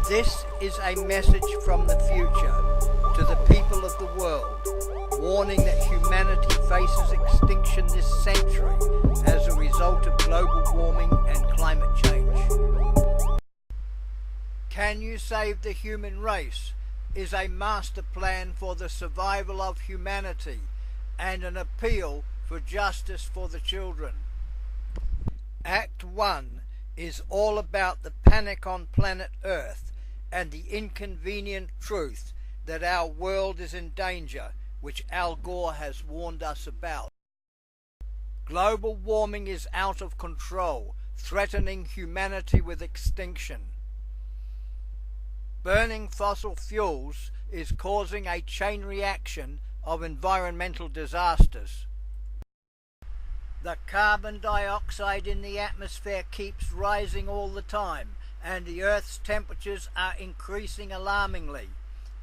This is a message from the future to the people of the world, warning that humanity faces extinction this century as a result of global warming and climate change. Can You Save the Human Race is a master plan for the survival of humanity and an appeal for justice for the children. Act 1 is all about the panic on planet Earth and the inconvenient truth that our world is in danger, which Al Gore has warned us about. Global warming is out of control, threatening humanity with extinction. Burning fossil fuels is causing a chain reaction of environmental disasters. The carbon dioxide in the atmosphere keeps rising all the time, and the Earth's temperatures are increasing alarmingly.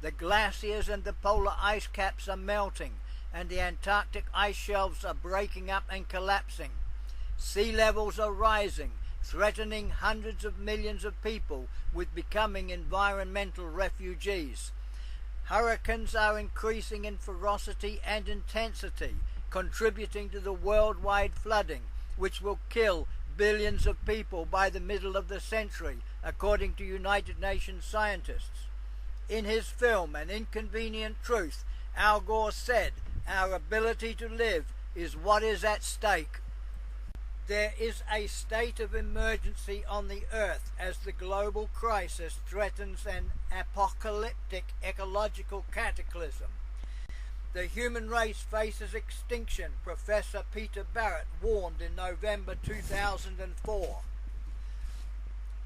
The glaciers and the polar ice caps are melting, and the Antarctic ice shelves are breaking up and collapsing. Sea levels are rising, threatening hundreds of millions of people with becoming environmental refugees. Hurricanes are increasing in ferocity and intensity, contributing to the worldwide flooding, which will kill billions of people by the middle of the century, according to United Nations scientists. In his film, An Inconvenient Truth, Al Gore said, "Our ability to live is what is at stake." There is a state of emergency on the Earth as the global crisis threatens an apocalyptic ecological cataclysm. The human race faces extinction, Professor Peter Barrett warned in November 2004.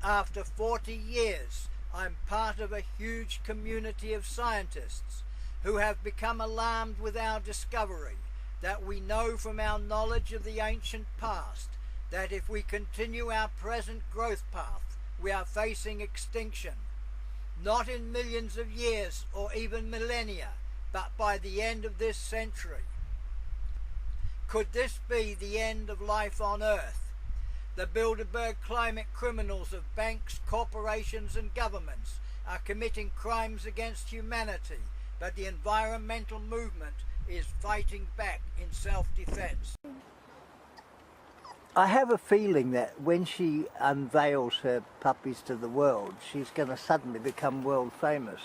After 40 years, I'm part of a huge community of scientists who have become alarmed with our discovery that we know from our knowledge of the ancient past that if we continue our present growth path, we are facing extinction, not in millions of years or even millennia, but by the end of this century. Could this be the end of life on Earth? The Bilderberg climate criminals of banks, corporations and governments are committing crimes against humanity, but the environmental movement is fighting back in self-defense. I have a feeling that when she unveils her puppies to the world, she's going to suddenly become world famous.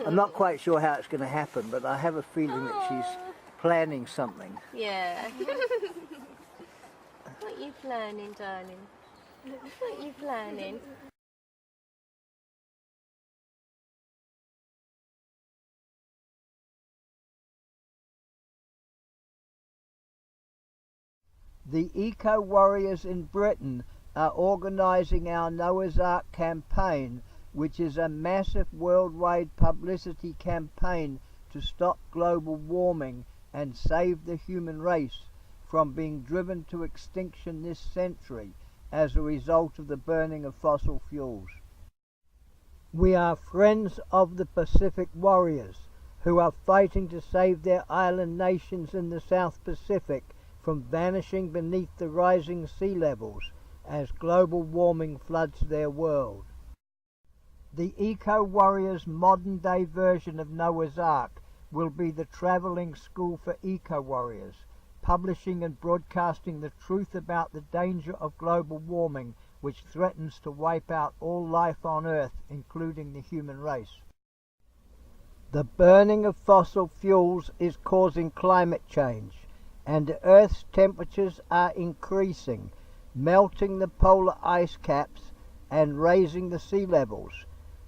I'm not quite sure how it's going to happen, but I have a feeling that she's planning something. Yeah. What are you planning, darling? What are you planning? The eco-warriors in Britain are organising our Noah's Ark campaign, which is a massive worldwide publicity campaign to stop global warming and save the human race from being driven to extinction this century as a result of the burning of fossil fuels. We are friends of the Pacific warriors who are fighting to save their island nations in the South Pacific from vanishing beneath the rising sea levels as global warming floods their world. The eco-warriors' modern-day version of Noah's Ark will be the travelling school for eco-warriors, publishing and broadcasting the truth about the danger of global warming, which threatens to wipe out all life on Earth, including the human race. The burning of fossil fuels is causing climate change, and the Earth's temperatures are increasing, melting the polar ice caps and raising the sea levels,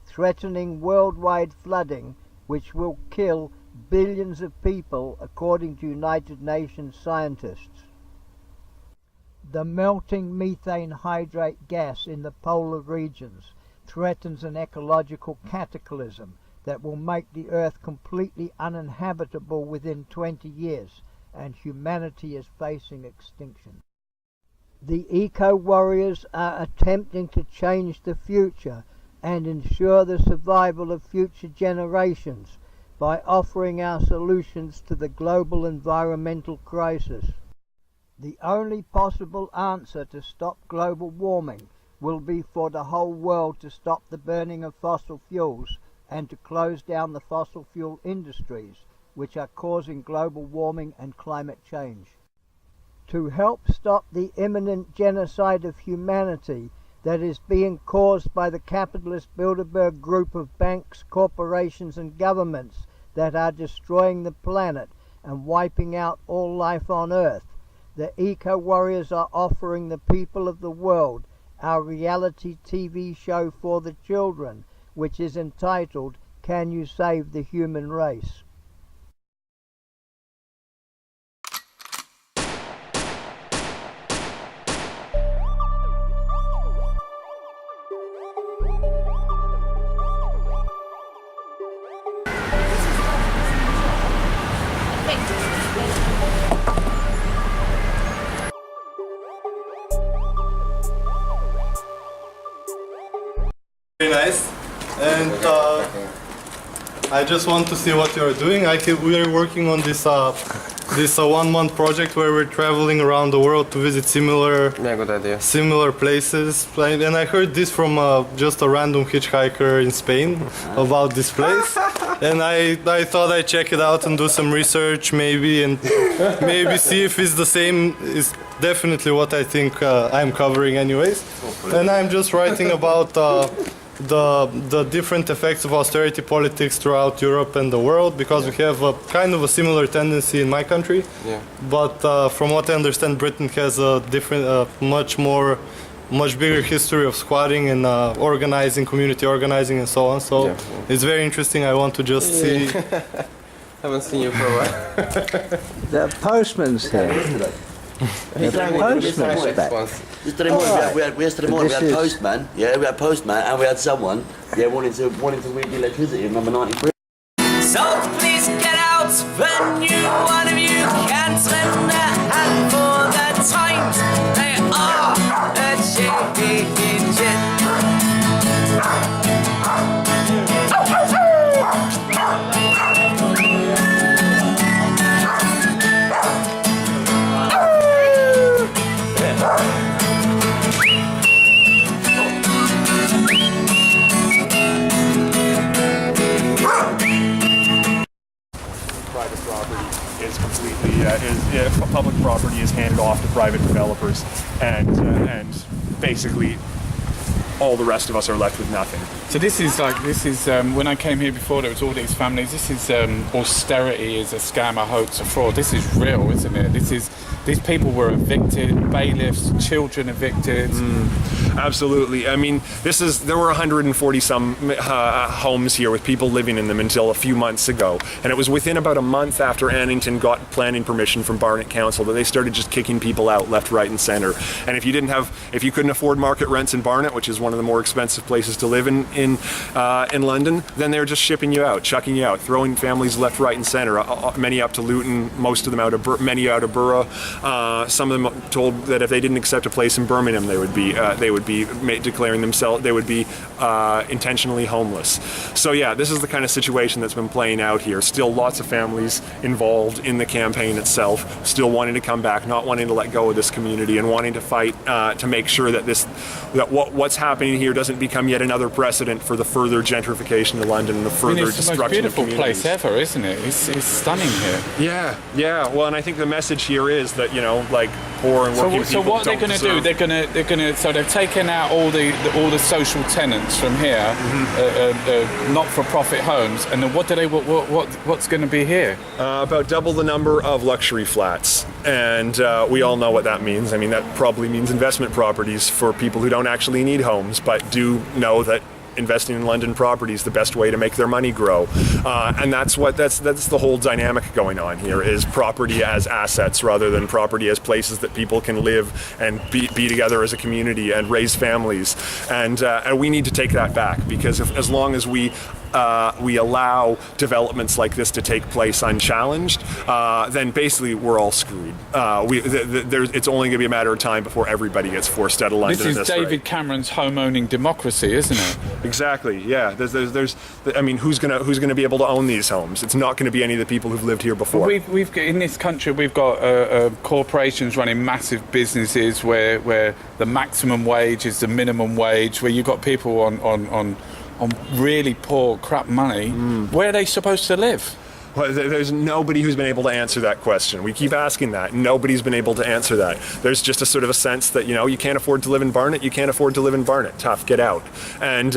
threatening worldwide flooding, which will kill billions of people, according to United Nations scientists. The melting methane hydrate gas in the polar regions threatens an ecological cataclysm that will make the Earth completely uninhabitable within 20 years, and humanity is facing extinction. The eco-warriors are attempting to change the future and ensure the survival of future generations by offering our solutions to the global environmental crisis. The only possible answer to stop global warming will be for the whole world to stop the burning of fossil fuels and to close down the fossil fuel industries, which are causing global warming and climate change. To help stop the imminent genocide of humanity that is being caused by the capitalist Bilderberg group of banks, corporations and governments that are destroying the planet and wiping out all life on Earth, the eco-warriors are offering the people of the world our reality TV show for the children, which is entitled, Can You Save the Human Race? Very nice, and I just want to see what you're doing. We are working on this 1-month project where we're traveling around the world to visit similar places. And I heard this from just a random hitchhiker in Spain about this place, and I thought I'd check it out and do some research, maybe see if it's the same. It's definitely what I think I'm covering, anyways. And I'm just writing about the different effects of austerity politics throughout Europe and the world, because we have a kind of a similar tendency in my country. Yeah. But from what I understand, Britain has a different, much bigger history of squatting and organizing, community organizing, and so on. So it's very interesting. I want to just see. Haven't seen you for a while. The postman's here. Yesterday morning we had postman, and we had someone, wanting to read the electricity in number 93. So please get out when one of you can't lend a hand for the times they are changing. Public property is handed off to private developers, and basically all the rest of us are left with nothing. So this is when I came here before, there was all these families. This is austerity is a scam, a hoax, a fraud. This is real, isn't it? These people were evicted, bailiffs, children evicted. Absolutely. I mean, there were 140 some homes here with people living in them until a few months ago, and it was within about a month after Annington got planning permission from Barnet Council that they started just kicking people out left, right, and centre. And if you couldn't afford market rents in Barnet, which is one of the more expensive places to live in London, then they were just shipping you out, chucking you out, throwing families left, right, and centre. Many up to Luton, most of them many out of Borough. Some of them told that if they didn't accept a place in Birmingham, they would be declaring themselves, they would be intentionally homeless. So yeah, this is the kind of situation that's been playing out here. Still lots of families involved in the campaign itself, still wanting to come back, not wanting to let go of this community, and wanting to fight to make sure that what's happening here doesn't become yet another precedent for the further gentrification of London and the further destruction of communities. It's the most beautiful place ever, isn't it? It's stunning here. Yeah. Well, and I think the message here is that, like poor and working people. So what they're going to do? They're going to. So they've taken out all the social tenants from here, not-for-profit homes, and then what's going to be here? About double the number of luxury flats, and we all know what that means. I mean, that probably means investment properties for people who don't actually need homes, but do know that investing in London property is the best way to make their money grow, and that's the whole dynamic going on here, is property as assets rather than property as places that people can live and be together as a community and raise families, and we need to take that back, because as long as we we allow developments like this to take place unchallenged, then basically we're all screwed. It's only going to be a matter of time before everybody gets forced out of London. This is David Cameron's home-owning democracy, isn't it? Exactly. Yeah. I mean, who's gonna be able to own these homes? It's not going to be any of the people who've lived here before. We've got, in this country, we've got corporations running massive businesses where the maximum wage is the minimum wage, where you've got people on really poor, crap money. Where are they supposed to live? Well, there's nobody who's been able to answer that question. We keep asking that. Nobody's been able to answer that. There's just a sort of a sense that, you can't afford to live in Barnet, you can't afford to live in Barnet. Tough, get out. And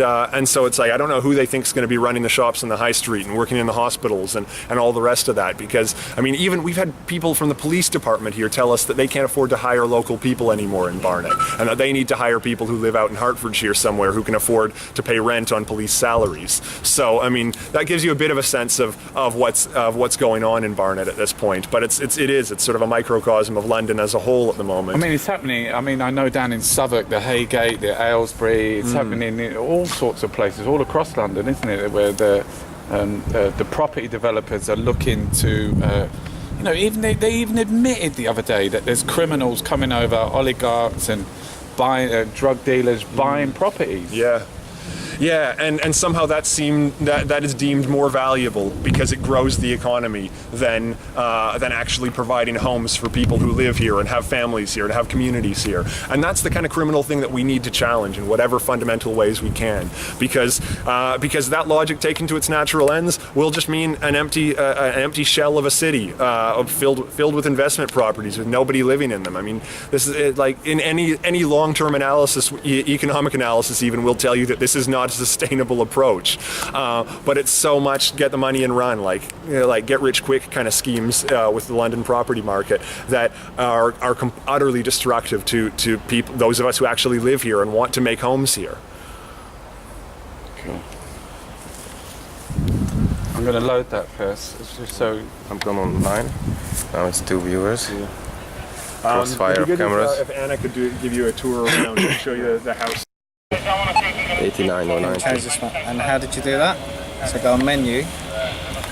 so it's like, I don't know who they think is going to be running the shops in the high street and working in the hospitals and all the rest of that. Because, I mean, even we've had people from the police department here tell us that they can't afford to hire local people anymore in Barnet. And that they need to hire people who live out in Hertfordshire somewhere who can afford to pay rent on police salaries. So, I mean, that gives you a bit of a sense of what's going on in Barnet at this point, but it's sort of a microcosm of London as a whole at the moment. I mean, it's happening. I mean, I know down in Southwark, the Haygate, the Aylesbury. It's happening in all sorts of places, all across London, isn't it? Where the property developers are looking to, even they even admitted the other day that there's criminals coming over, oligarchs and buying drug dealers buying properties. Yeah, and somehow that is deemed more valuable because it grows the economy than actually providing homes for people who live here and have families here and have communities here. And that's the kind of criminal thing that we need to challenge in whatever fundamental ways we can, because that logic taken to its natural ends will just mean an empty shell of a city filled with investment properties with nobody living in them. I mean, this is like in any long-term analysis, economic analysis even will tell you that this is not a sustainable approach, but it's so much get the money and run, like get rich quick kind of schemes with the London property market that are utterly destructive to people, those of us who actually live here and want to make homes here. Cool. I'm going to load that first. It's just so I'm gone online. Now it's 2 viewers. Crossfire of cameras. If Anna could give you a tour around and show you the house. 8909. Change this one. And how did you do that? So go on menu.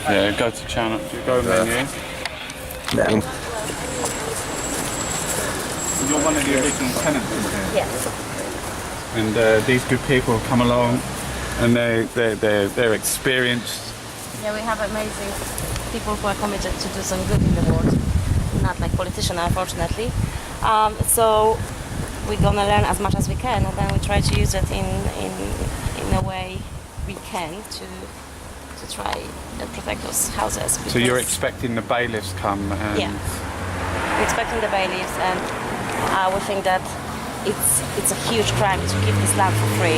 yeah, go to channel. Go menu. You're one of the original tenants in here. Yes. And these good people have come along, and they're experienced. Yeah, we have amazing people who are committed to do some good in the world. Not like politicians, unfortunately. So we're gonna learn as much as we can, and then we try to use it in a way we can to try and protect those houses. So you're expecting the bailiffs come? And Yeah, we're expecting the bailiffs, and we think that it's a huge crime to give this land for free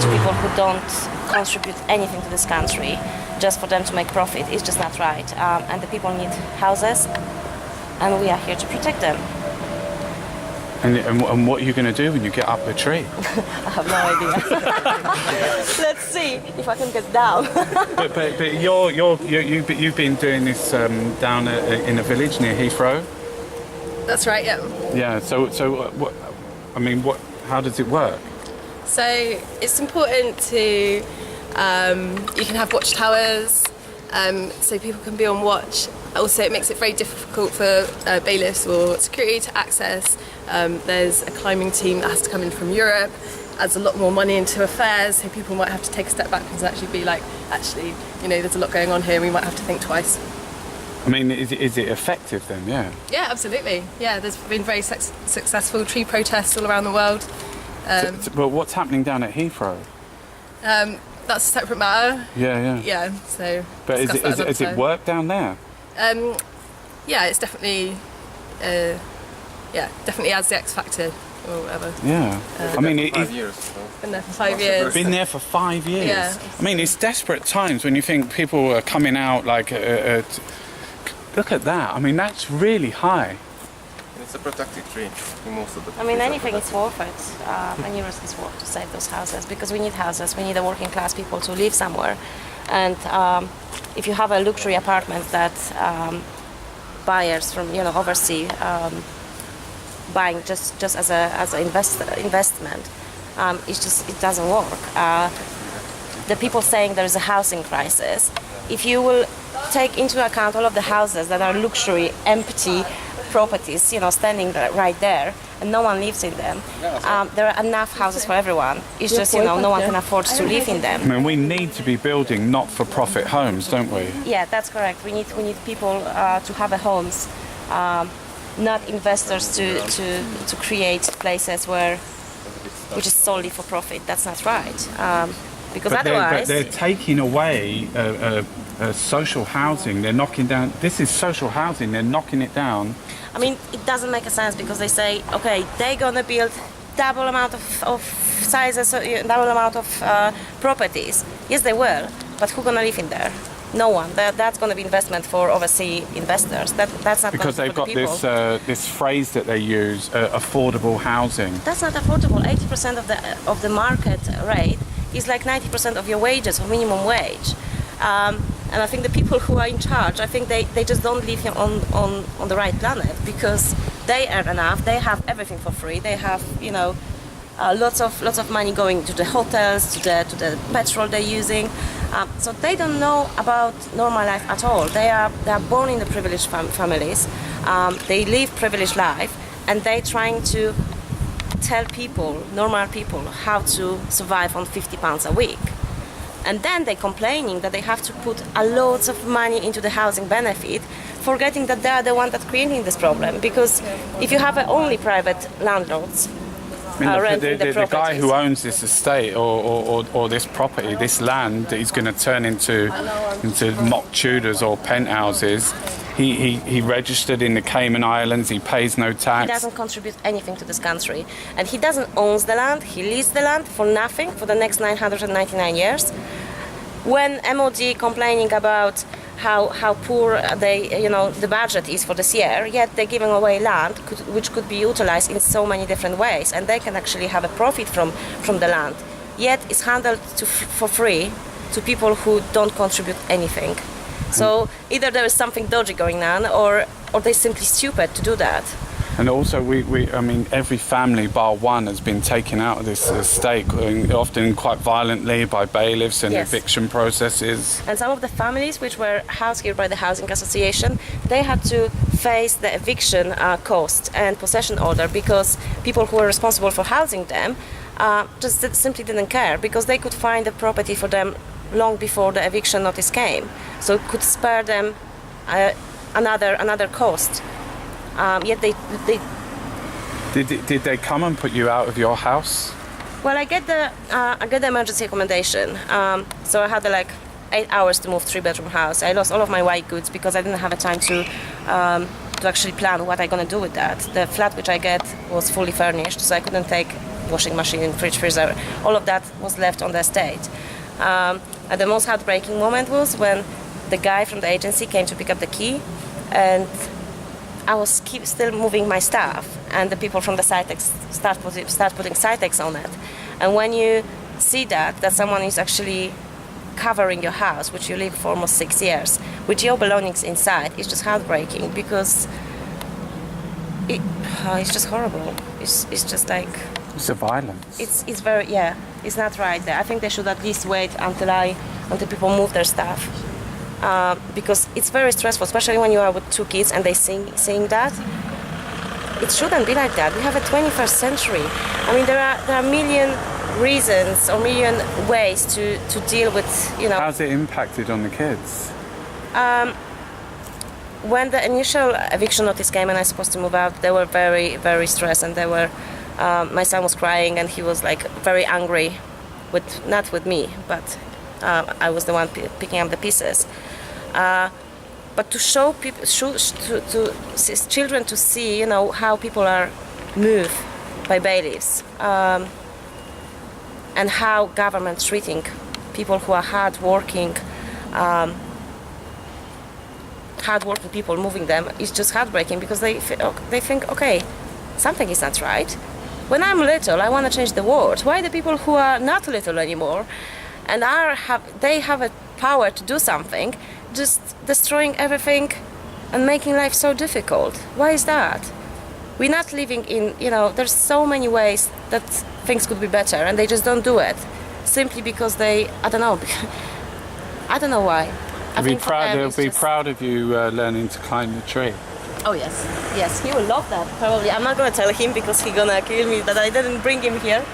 to people who don't contribute anything to this country, just for them to make profit. It's just not right. And the people need houses, and we are here to protect them. And what are you going to do when you get up the tree? I have no idea. Let's see if I can get down. but you've been doing this down in a village near Heathrow. That's right. Yeah. Yeah. So what? I mean, what? How does it work? So it's important to you can have watchtowers, so people can be on watch. Also, it makes it very difficult for bailiffs or security to access. There's a climbing team that has to come in from Europe, adds a lot more money into affairs, so people might have to take a step back and actually be like, actually, there's a lot going on here, we might have to think twice. I mean, is it effective then? Yeah. Yeah, absolutely. Yeah, there's been very successful tree protests all around the world. Well, what's happening down at Heathrow? That's a separate matter. Yeah. Yeah. So. But is it work down there? Yeah, it's definitely. Definitely adds the X factor or whatever. Yeah. I mean, 5 years. Been there for 5 years. Been there for 5 years. Yeah. I mean, it's desperate times when you think people are coming out like. Look at that. I mean, that's really high. It's a protected tree. Most of the I mean, anything is worth it. Any risk is worth to save those houses, because we need houses. We need the working class people to live somewhere. And if you have a luxury apartment that buyers from overseas buying just as an investment, it doesn't work. the people saying there is a housing crisis, if you will take into account all of the houses that are luxury, empty properties, you know, standing right there, and no one lives in them, there are enough houses for everyone. It's just, you know, no one can afford to live in them. I mean, we need to be building not-for-profit homes, don't we? Yeah, that's correct. We need people to have a homes, not investors to create places which is solely for profit. That's not right. Because otherwise, they're taking away social housing. They're knocking down. This is social housing. They're knocking it down. I mean, it doesn't make a sense because they say, okay, they're gonna build double amount of sizes, double amount of properties. Yes, they will, but who's gonna live in there? No one. That's going to be investment for overseas investors. That's not because they've got this phrase that they use, affordable housing. That's not affordable. 80% of the market rate is like 90% of your wages or minimum wage. And I think the people who are in charge, I think they just don't live here on the right planet because they earn enough. They have everything for free. They have, you know, lots of money going to the hotels, to the petrol they're using. So they don't know about normal life at all. They are born in the privileged families. They live privileged life, and they're trying to tell people, normal people, how to survive on £50 a week. And then they're complaining that they have to put a lot of money into the housing benefit, forgetting that they are the one that's creating this problem. Because if you have only private landlords, I mean, the guy who owns this estate or this property, this land that he's going to turn into mock Tudors or penthouses, he registered in the Cayman Islands, he pays no tax. He doesn't contribute anything to this country. And he doesn't own the land, he leases the land for nothing for the next 999 years. When MOD complaining about how poor the budget is for this year, yet they're giving away land which could be utilized in so many different ways, and they can actually have a profit from the land. Yet it's handled for free to people who don't contribute anything. So either there is something dodgy going on, or they're simply stupid to do that. And also, I mean, every family bar one has been taken out of this estate, often quite violently by bailiffs and Yes. eviction processes. And some of the families which were housed here by the Housing Association, they had to face the eviction cost and possession order because people who were responsible for housing them just simply didn't care because they could find a property for them long before the eviction notice came. So it could spare them another cost. Yet they Did they come and put you out of your house? Well, I get the emergency accommodation. So I had 8 hours to move 3-bedroom house. I lost all of my white goods because I didn't have a time to actually plan what I'm gonna do with that. The flat which I get was fully furnished, so I couldn't take washing machine, fridge, freezer. All of that was left on the estate. And the most heartbreaking moment was when the guy from the agency came to pick up the key, and I was still moving my stuff, and the people from the Cytex start putting Cytex on it. And when you see that someone is actually covering your house, which you live for almost 6 years, with your belongings inside, it's just heartbreaking because it's just horrible. It's just like... It's a violence. It's very, yeah, it's not right there. I think they should at least wait until people move their stuff. Because it's very stressful, especially when you are with 2 kids and they seeing that. It shouldn't be like that. We have a 21st century. I mean, there are a million reasons or million ways to deal with, you know. How's it impacted on the kids? When the initial eviction notice came and I was supposed to move out, they were very, very stressed, and they were. My son was crying and he was very angry, not with me, but I was the one picking up the pieces. But to show people, to children to see, you know, how people are moved by bailiffs, and how government treating people who are hardworking people, moving them, is just heartbreaking because they think, okay, something is not right. When I'm little, I want to change the world. Why the people who are not little anymore and they have a power to do something, just destroying everything and making life so difficult? Why is that? We're not living in, you know, there's so many ways that things could be better and they just don't do it. simply because they, I don't know, I don't know why. They'll be proud of you learning to climb the tree. Oh yes, yes, he will love that, probably. I'm not gonna tell him because he's gonna kill me that I didn't bring him here.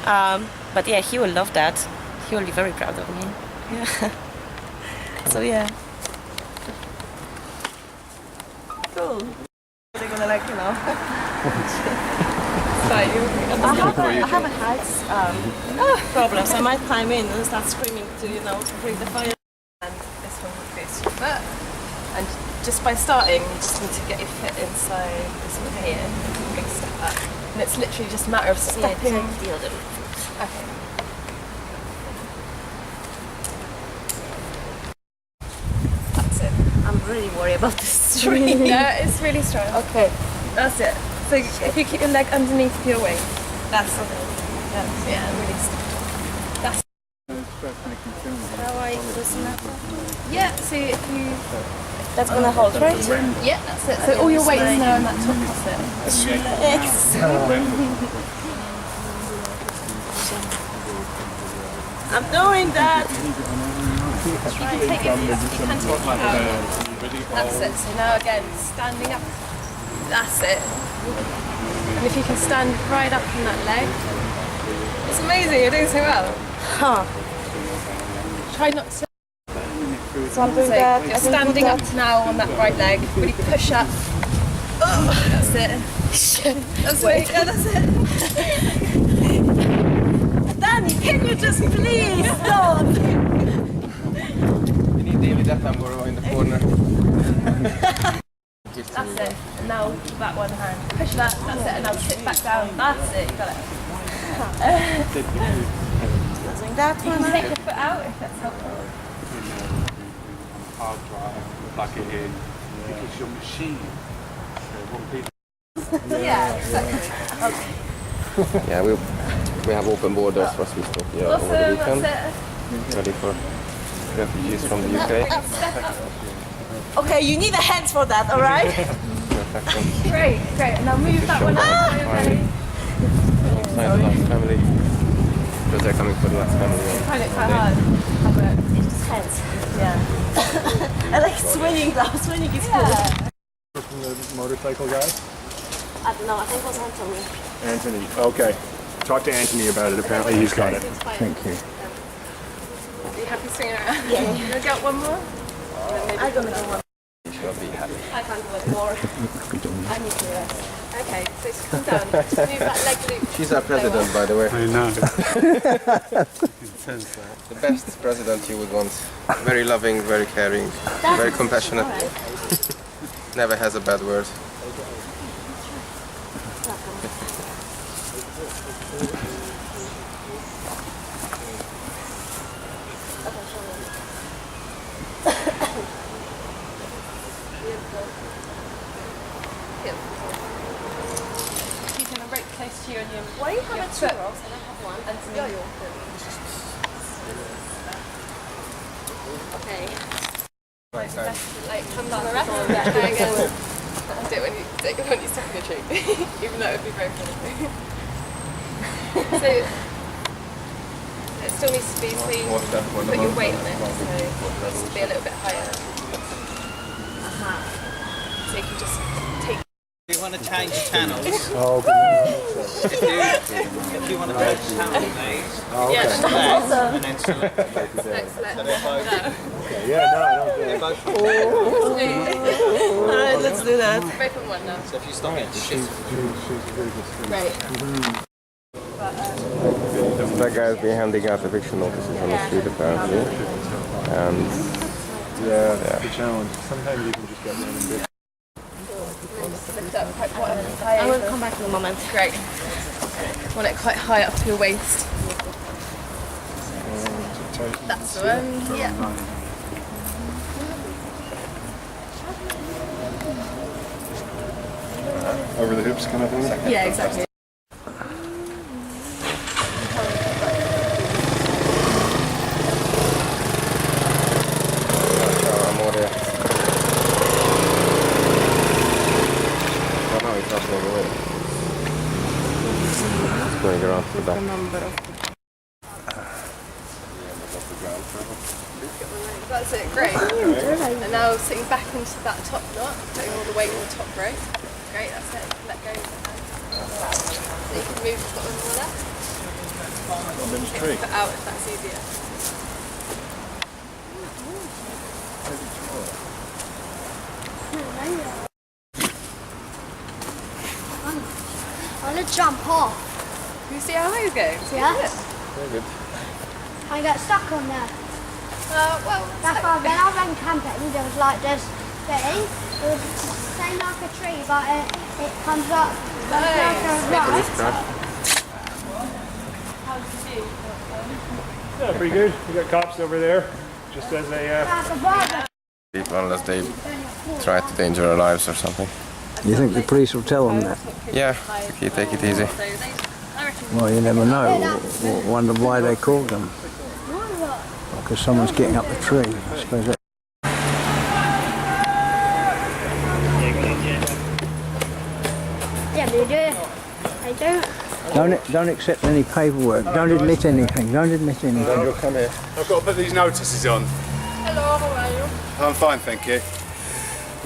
But yeah, he will love that. He will be very proud of me. Yeah. So yeah. Cool. They're gonna like, you know. I have a height problem, so I might climb in and start screaming to, you know, to bring the fire. And this one would face your foot. And just by starting, you just need to get your foot inside this one here, and big step up. And it's literally just a matter of stepping. Yeah, take the other foot. Okay. That's it. I'm really worried about this tree. Yeah, it's really strong. Okay. That's it. So if you keep your leg underneath your wing, that's it. Yeah, really stiff. That's How I loosen up? yeah. So if you That's gonna hold, right? yeah, that's it. So all your weight's now in that top pocket. I'm doing that. You can take your power. That's it. So now again, standing up. That's it. And if you can stand right up on that leg, it's amazing. You're doing so well. Huh. Try not to. So I'm doing that. You're standing up now on that right leg. Really push up. Oh, that's it. That's it. Yeah, that's it. Danny, can you just please stop? You need David Attenborough in the corner. That's it. And now that one hand. Push that. That's it. And now sit back down. That's it. You got it. Doing that You one. can take your foot out if that's helpful. Hard drive, plug it in, because your machine. Yeah, exactly. Yeah, we have open borders for Sweetstopia over the Awesome. weekend. That's it. Ready for refugees from the UK. Step up. Okay, you need a hand for that, alright? Great, great. And now move that one out. Okay. Inside the last family. Because they're coming for the last family. Find it quite hard. It's just hands. Yeah. I like swinging though. Swinging is cool. From the motorcycle guys? I don't know, I think it was Anthony. Anthony, okay. Talk to Anthony about it. Apparently he's got it. Thank you. Are you happy swinging around? Yeah. You want to get one more? I'm gonna do one. You should be happy. I can't do it more. I need to rest. Okay, so just come down. Just move that leg loop. She's our president, by the way. I know. The best president you would want. Very loving, very caring, very compassionate. Never has a bad word. Keeping them right close to you and your. Why do you have a two rolls and I have one? And to me. Okay. Like come down the rest of that again. Do it when you step in a tree, even though it would be very funny. So it still needs to be so you put your weight on it, so it needs to be a little bit higher. So you can just take. If you want to change channels, if you want to change channels, Yeah, select and then select. They're both Alright, let's do that. both on one now. So if you stop it, shift. Right. That guy's been handing out eviction notices on the street apparently. And Yeah, that's the challenge. Sometimes you can just get random bits. Lift up quite high. I will come back in a moment. Great. Want it quite high up to your waist. That's the one. Yeah. Over the hoops kind of thing? Yeah, exactly. amore. Oh no, it's not going away. It's going around to the back. That's it, great. And now sitting back into that top knot, putting all the weight on the top rope. Great, that's it. Let go of the hand. So you can move the bottom of the left. Put out if that's easier. I want to jump off. Can you see how high it goes? Yeah. Very good. I got stuck on there. Well, That's why when I went camping, there was like this thing. It was the same like a tree, but it comes up. Yeah, pretty good. We got cops over there, just as a. People, unless they try to endanger their lives or something. You think the police will tell them that? Yeah, take it easy. Well, you never know. Wonder why they called them. Because someone's getting up the tree. I suppose that. Yeah, they do. They don't. Don't accept any paperwork. Don't admit anything. Don't admit anything. Come here. I've got to put these notices on. hello, how are you? I'm fine, thank you.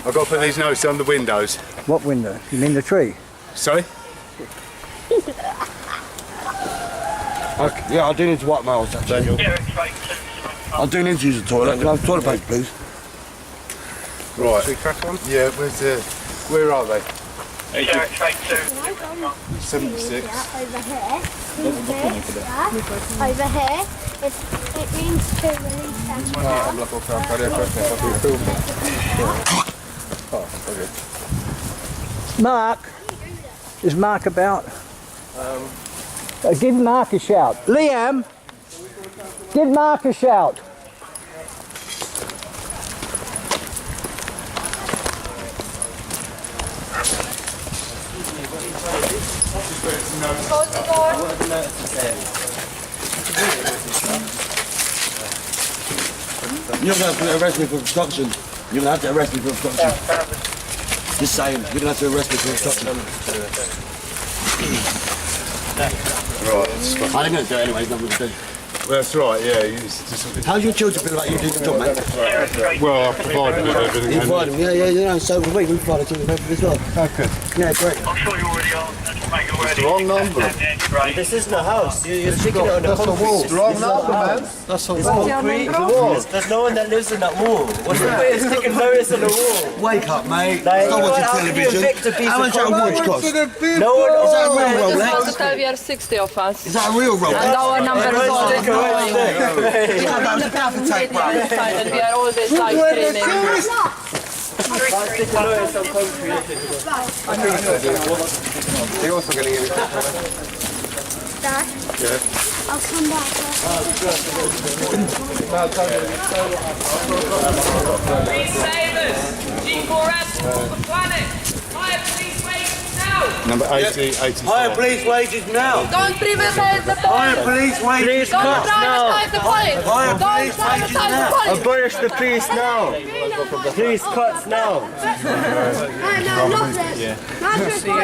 I've got to put these notices on the windows. What window? You mean the tree? Sorry? Yeah, I do need to wipe my ass actually. I do need to use the toilet. Can I have toilet paper, please? Right. Should we crack on? Yeah, where are they? 76. Yeah, over here. Over here. It means to release them down. Mark? Is Mark about? Give Mark a shout. Liam! Give Mark a shout. Close the door. You're going to have to arrest me for obstruction. You're going to have to arrest me for obstruction. Just saying, you're going to have to arrest me for obstruction. Right. I ain't going to do it anyway, nothing to do. Well, that's right, yeah. How's your children feel about you doing the job, mate? Well, I provided with everything. You provide them, yeah, so we provide it to them as well. Okay. Yeah, great. I'm sure you already are. It's the wrong number. This isn't a house. You're sticking it on the That's a concrete. wall. It's the wrong number, man. That's a wall. Concrete. There's no one that lives in that wall. What's the point of sticking notice on the wall? Wake up, mate. Like, Stop watching how can you television. evict a piece How of much that watch cost? No one. Is that a real Rolex? Total, we are 60 of us. Is that a real Rolex? And our number is all Stick away, stick. and we are always live streaming. Stick a notice on concrete. They're also getting it. Dad? Yeah. I'll come back. Please save us! G4S for the planet! Higher police wages now! Number 80, 80. Higher police wages now. Don't privatize the Higher point! police wages Don't now. privatize the point! Higher Don't police wages privatize the now. point! Abolish the police now! Police cuts now! No, not this. Not this one.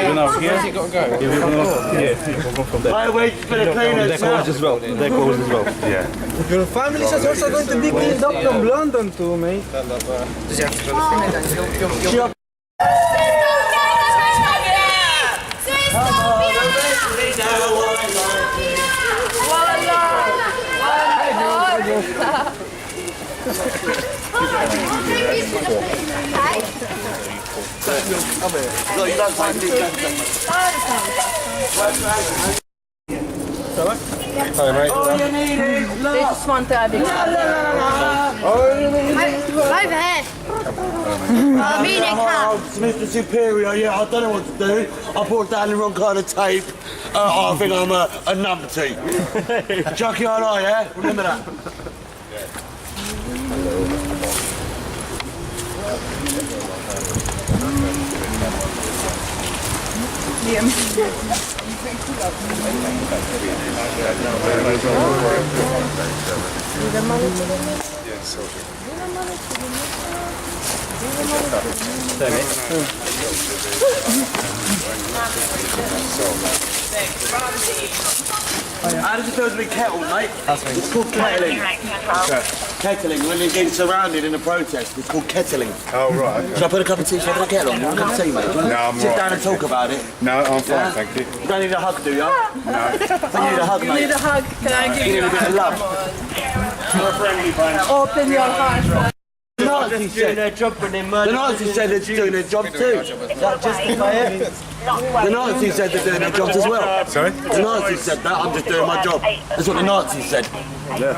Where's he got to go? Higher wages for the cleaners now. as well. They're closed as well. Yeah. Your family is also going to be cleaned up from London too, mate. No, you don't take these. Hi, mate. All you need is They love. just want to evict. All you need is love. Over here. Me and Oh, Mr. Superior, yeah, I don't know what to do. I brought down the wrong kind of tape. I think I'm a numpty. Junkyard eye, yeah? Remember that. How does it feel to be kettled, mate? It's called kettling. Kettling, when you're getting surrounded in a protest, it's called kettling. Oh, right. Okay. Should I put a cup of tea? Should I put a kettle on? You want a cup of tea, mate? No, I'm Sit right, down and talk about it. No, I'm fine, thank you. You don't need a hug, do you? No. You need a hug, mate. You need a hug. Can I give you a bit of love? Open your heart. The Nazis said they're doing their job too. That justify it? The Nazis said they're doing their jobs as well. Sorry? The Nazis said that, I'm just doing my job. That's what the Nazis said. Yeah.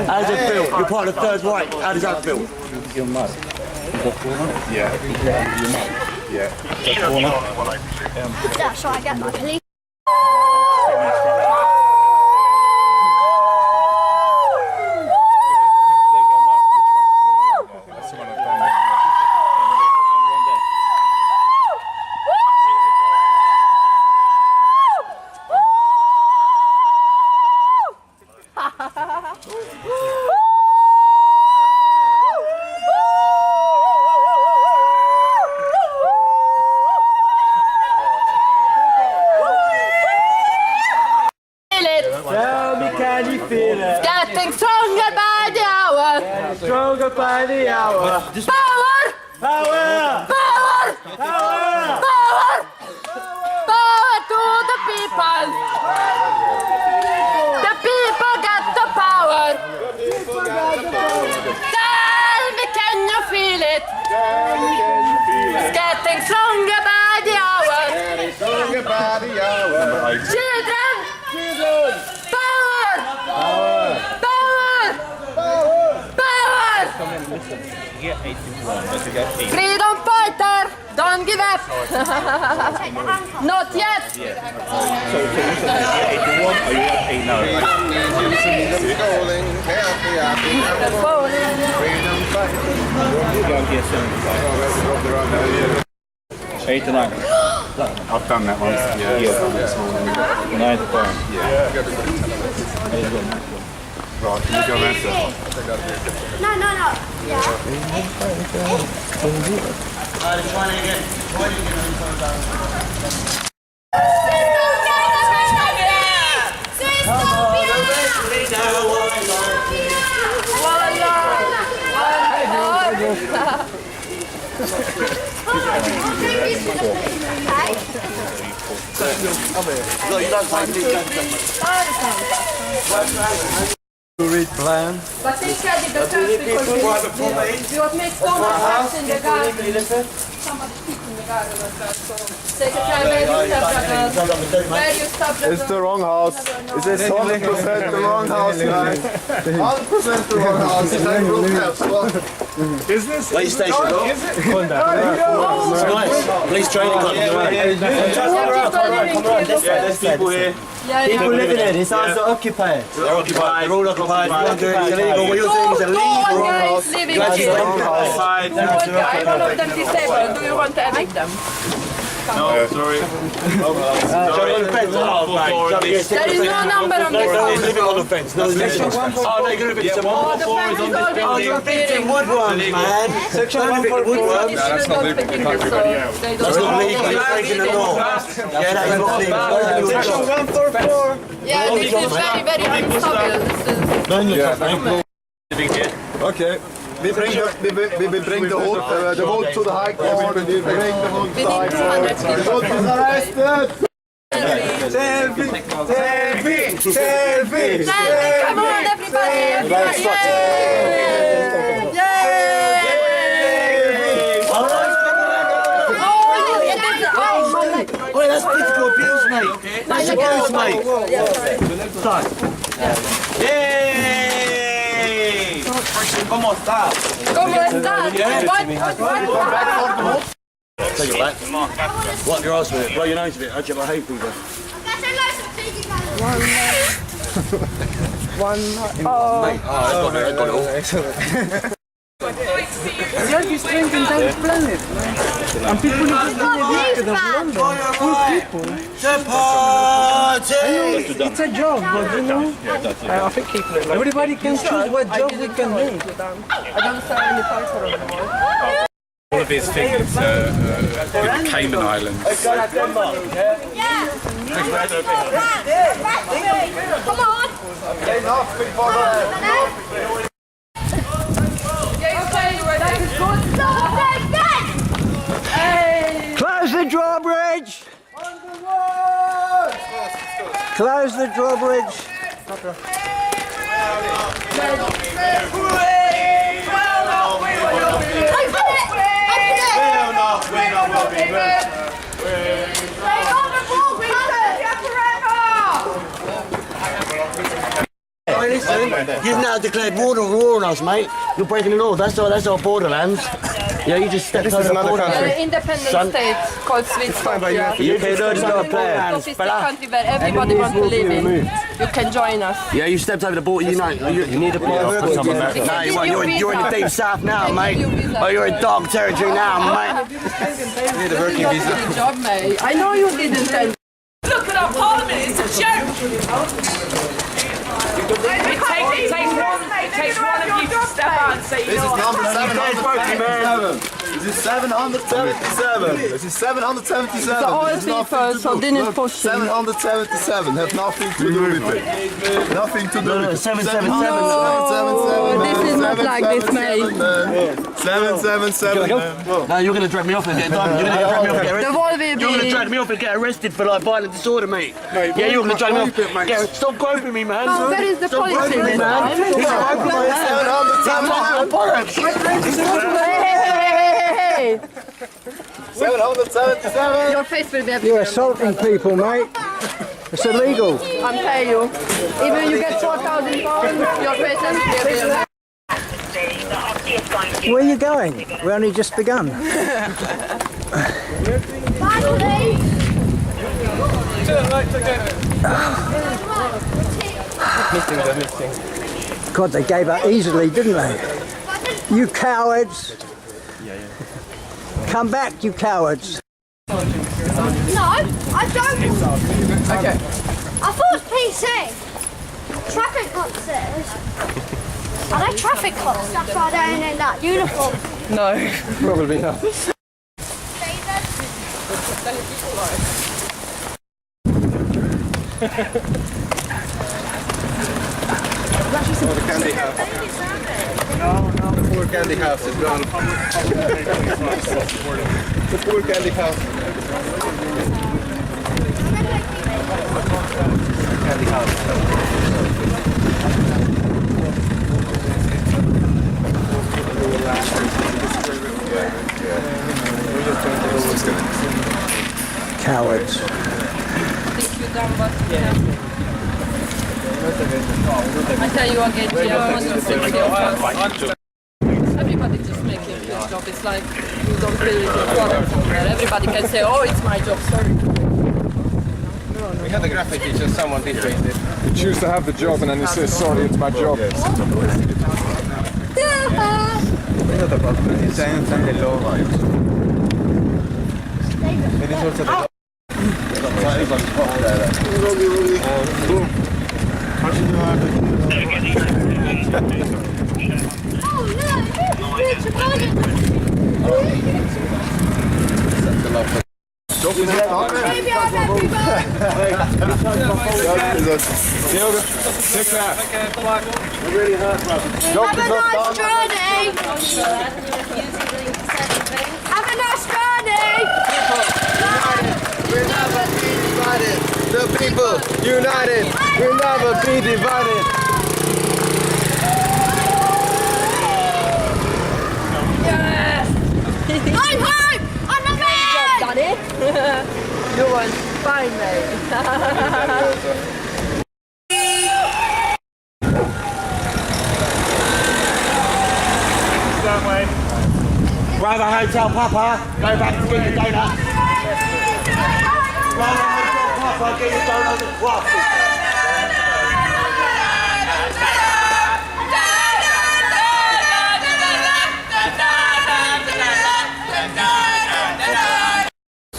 How does it feel? You're part of the Third Reich. How does that feel? Yeah. Yeah. That's right, I get my police. Getting stronger by the hour. Stronger by the hour. Power! Power! Power! Power! Power! Power to the people. The people get the power. Tell me, can you feel it? It's getting stronger by the hour. Stronger by the hour. Children! Power! Power! Power! Power! Freedom fighter! Don't give up! Not yet! I've done that once. Yeah. 9 to 5. Yeah. Right, can we go there, sir? No. Yeah. To read plan. But they said it the first because you would make so much sense in the garden. Somebody speak in the garden as well. So Secretary, where you stop the It's the wrong house. Is it 100% the wrong house, guys? 100% the wrong house. Is this? Police station. Is it? It's nice. Police training club. Come on, there's people here. People living here, this house are occupied. They're occupied. They're all occupied. You want to do it, it's illegal. What you're saying is illegal. living here. One of them disabled. Do you want to evict them? No, sorry. There is no number on the phone. He's living on the fence. No, he's living on the fence. Oh, no, you're going to evict someone. Oh, you're evicting woodworms, man. Section 144. That's not legal. That's not legal. You're breaking the law. Yeah, that is not legal. Section 144. Yeah, this is very, very unstable. Okay. We bring the vote to the High Court and we bring the vote to the High Court. The vote is arrested! Selfie! Come on, everybody! Oh, that's physical abuse, mate. That's abuse, mate. Yay! ¿Cómo está? ¿Cómo estás? Take it back. Wipe your ass with it. Blow your nose with it. How'd you have a hay fever? One. Mate, I got it all. It's like you're strengthening down the planet. And people are just being evicted of London. Poor people. The party! It's a job, but you know, I think everybody can choose what job we can do. I don't sell any parts anymore. All of his things in the Cayman Islands. Come on! Close the drawbridge! Close the drawbridge! Hey, listen, you've now declared war on us, mate. You're breaking the law. That's our borderlands. Yeah, you just stepped over the border. An independent state called Sweetstopia. You can do It's the country where everybody wants to live in. You can join us. Yeah, you stepped over the border. You need a passport. No, you're in the deep south now, mate. Oh, you're in dark territory now, mate. You need a working visa. Job, mate. I know you didn't. Look at our parliament. It's a joke. It takes one of you to step out and say, This is number 777. This is 777. This is 777. It's the oil people, so didn't push 777. Have nothing to do with it. Nothing to do with it. 777. No, this is not like this, mate. 777. No, you're going to drag me off and get done. You're going to drag me off and get arrested. The wall will be... You're going to drag me off and get arrested for like violent disorder, mate. Yeah, you're going to drag me off. Stop groping me, man. Oh, that is the policy, man. Hey! 777. Your face will be everywhere. You're assaulting people, mate. It's illegal. I'm telling you. Even you get 4,000 pounds, your face will be everywhere. Where are you going? We only just begun. God, they gave up easily, didn't they? You cowards! Come back, you cowards! No, I don't. Okay. I thought it was PC. Traffic cops says. Are they traffic cops? That's why they're in that uniform. No. Probably not. The candy house. The poor candy house is gone. The poor candy house. Candy house. Cowards. I tell you again, everybody just making this job. It's like you don't feel it's your product somewhere. Everybody can say, oh, it's my job, sorry. We had a graphic teacher, someone did raise it. You choose to have the job and then you say, sorry, it's my job. It is also the Take that. Have a nice journey. Have a nice journey. We'll never be divided. The people united. We'll never be divided. Yes! I'm home. I'm a man. Done it? You were fine, mate. Bravo Hotel Papa, go back to get your donut. Bravo Hotel Papa, get your donut. What?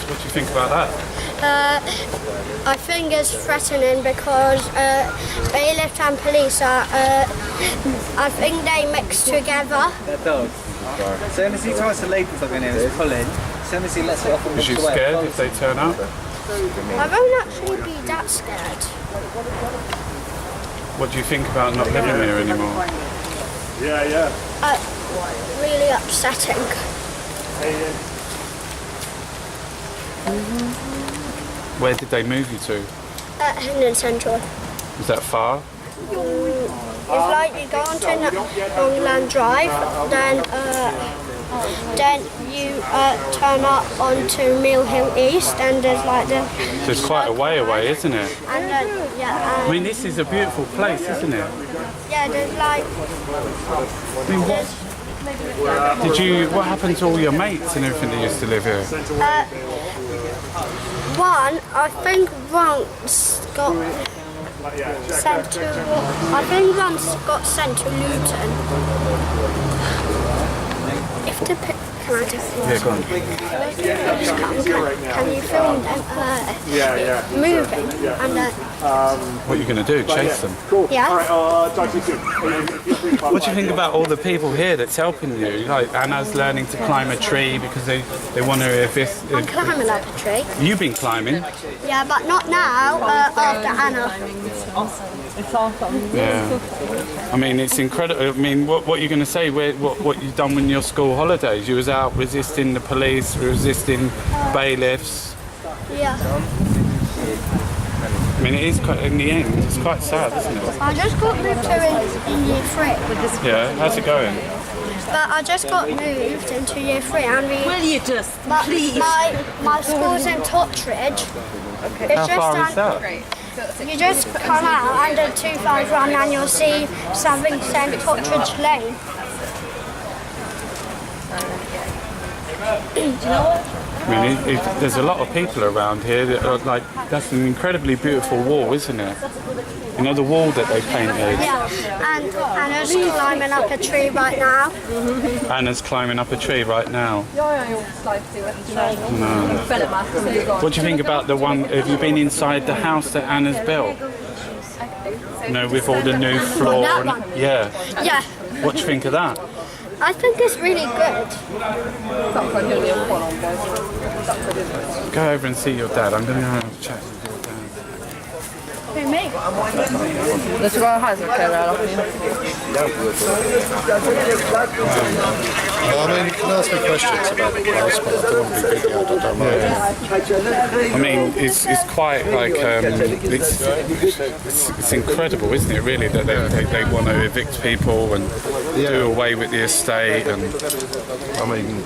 What do you think about that? I think it's threatening because bailiff and police are, I think they mix together. So as he tries to lead with something and is pulling, as soon as he lets it off and Is walks you away, scared if they turn up? I won't actually be that scared. What do you think about not living here anymore? Really upsetting. Where did they move you to? Hendon Central. Is that far? It's like you go onto Longland Drive, then you turn up onto Mill Hill East, and there's like the. So it's quite a way away, isn't it? And then I mean, this is a beautiful place, isn't it? yeah, there's like. I mean, what happened to all your mates and everything that used to live here? One, I think once got sent to. I think once got sent to Luton. If the can I just? Yeah, go on. Can you film them moving and What are you going to do? Chase them? yeah? What do you think about all the people here that's helping you? Like Anna's learning to climb a tree because they want to I'm climbing up a tree. You've been climbing? Yeah, but not now. After Anna. Yeah. I mean, it's incredible. I mean, what are you going to say? What you've done in your school holidays? You was out resisting the police, resisting bailiffs. Yeah. I mean, it is quite, in the end, it's quite sad, isn't it? I just got moved to in year 3. Yeah, how's it going? But I just got moved into year 3 and we. Will you just, please? My school's in Totteridge. Okay. How far is that? You just come out under 251 and you'll see something saying Totteridge Lane. Do you know what? I mean, there's a lot of people around here that are like, that's an incredibly beautiful wall, isn't it? You know, the wall that they painted. Yeah, and Anna's climbing up a tree right now. Anna's climbing up a tree right now. No. What do you think about the one, have you been inside the house that Anna's built? You know, with all the new floor. That one? Yeah. Yeah. What do you think of that? I think it's really good. Go over and see your dad. I'm going to have a chat with your dad. Who, me? Det ska vara här som kan röra på. I mean, you can ask me questions about the house, but I don't want to be videoed. I don't mind. I mean, it's quite like it's incredible, isn't it? Really, that they want to evict people and do away with the estate, and I mean,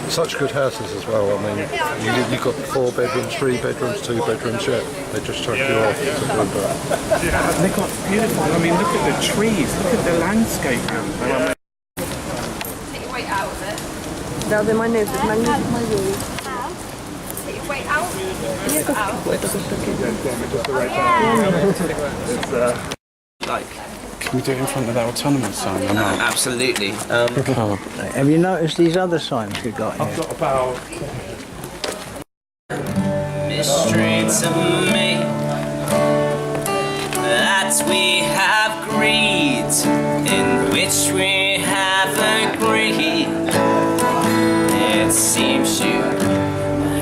such good houses as well. I mean, you've got 4 bedrooms, 3 bedrooms, 2 bedrooms. Yeah, they just chuck you off to Bloomberg. they got beautiful. I mean, look at the trees, look at the landscape. Där blir man ut, man Can we do it in front of that autonomous sign or not? Absolutely. Have you noticed these other signs we've got here? I've got about... Mystery to me that we have greed in which we have agreed. It seems you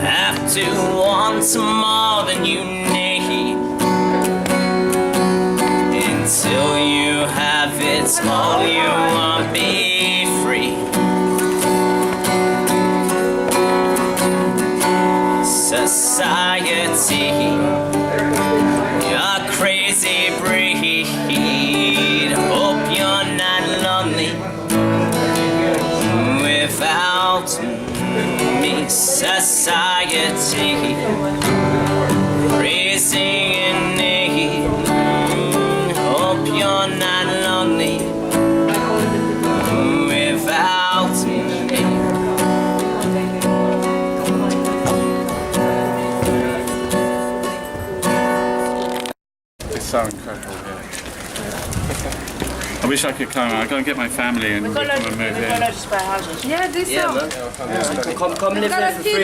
have to want more than you need until you have it all. You want be free. Society, you're crazy breed. Hope you're not lonely without me. Society, crazy in need. Hope you're not lonely without me. So incredible here. I wish I could climb out. I gotta get my family and we can move in. Yeah, this Come live there for free.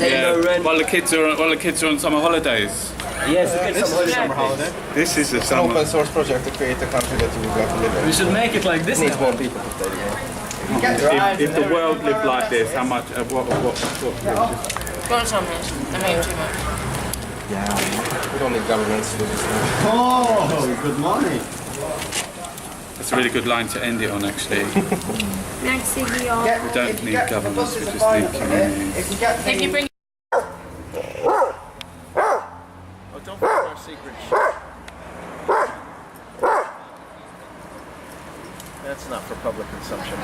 Yeah. While the kids are on summer holidays. Yes, we get summer holiday. This is a It's an summer. open source project to create a country that you would like to live in. We should make it like this. Needs more people to stay there. If the world lived like this, how much? What? Don't tell me. I mean too much. We don't need governments to do this now. Oh, good morning. That's a really good line to end it on, actually. We don't need governments, we just need communities. If you bring Don't forget our secret shit. That's not for public consumption.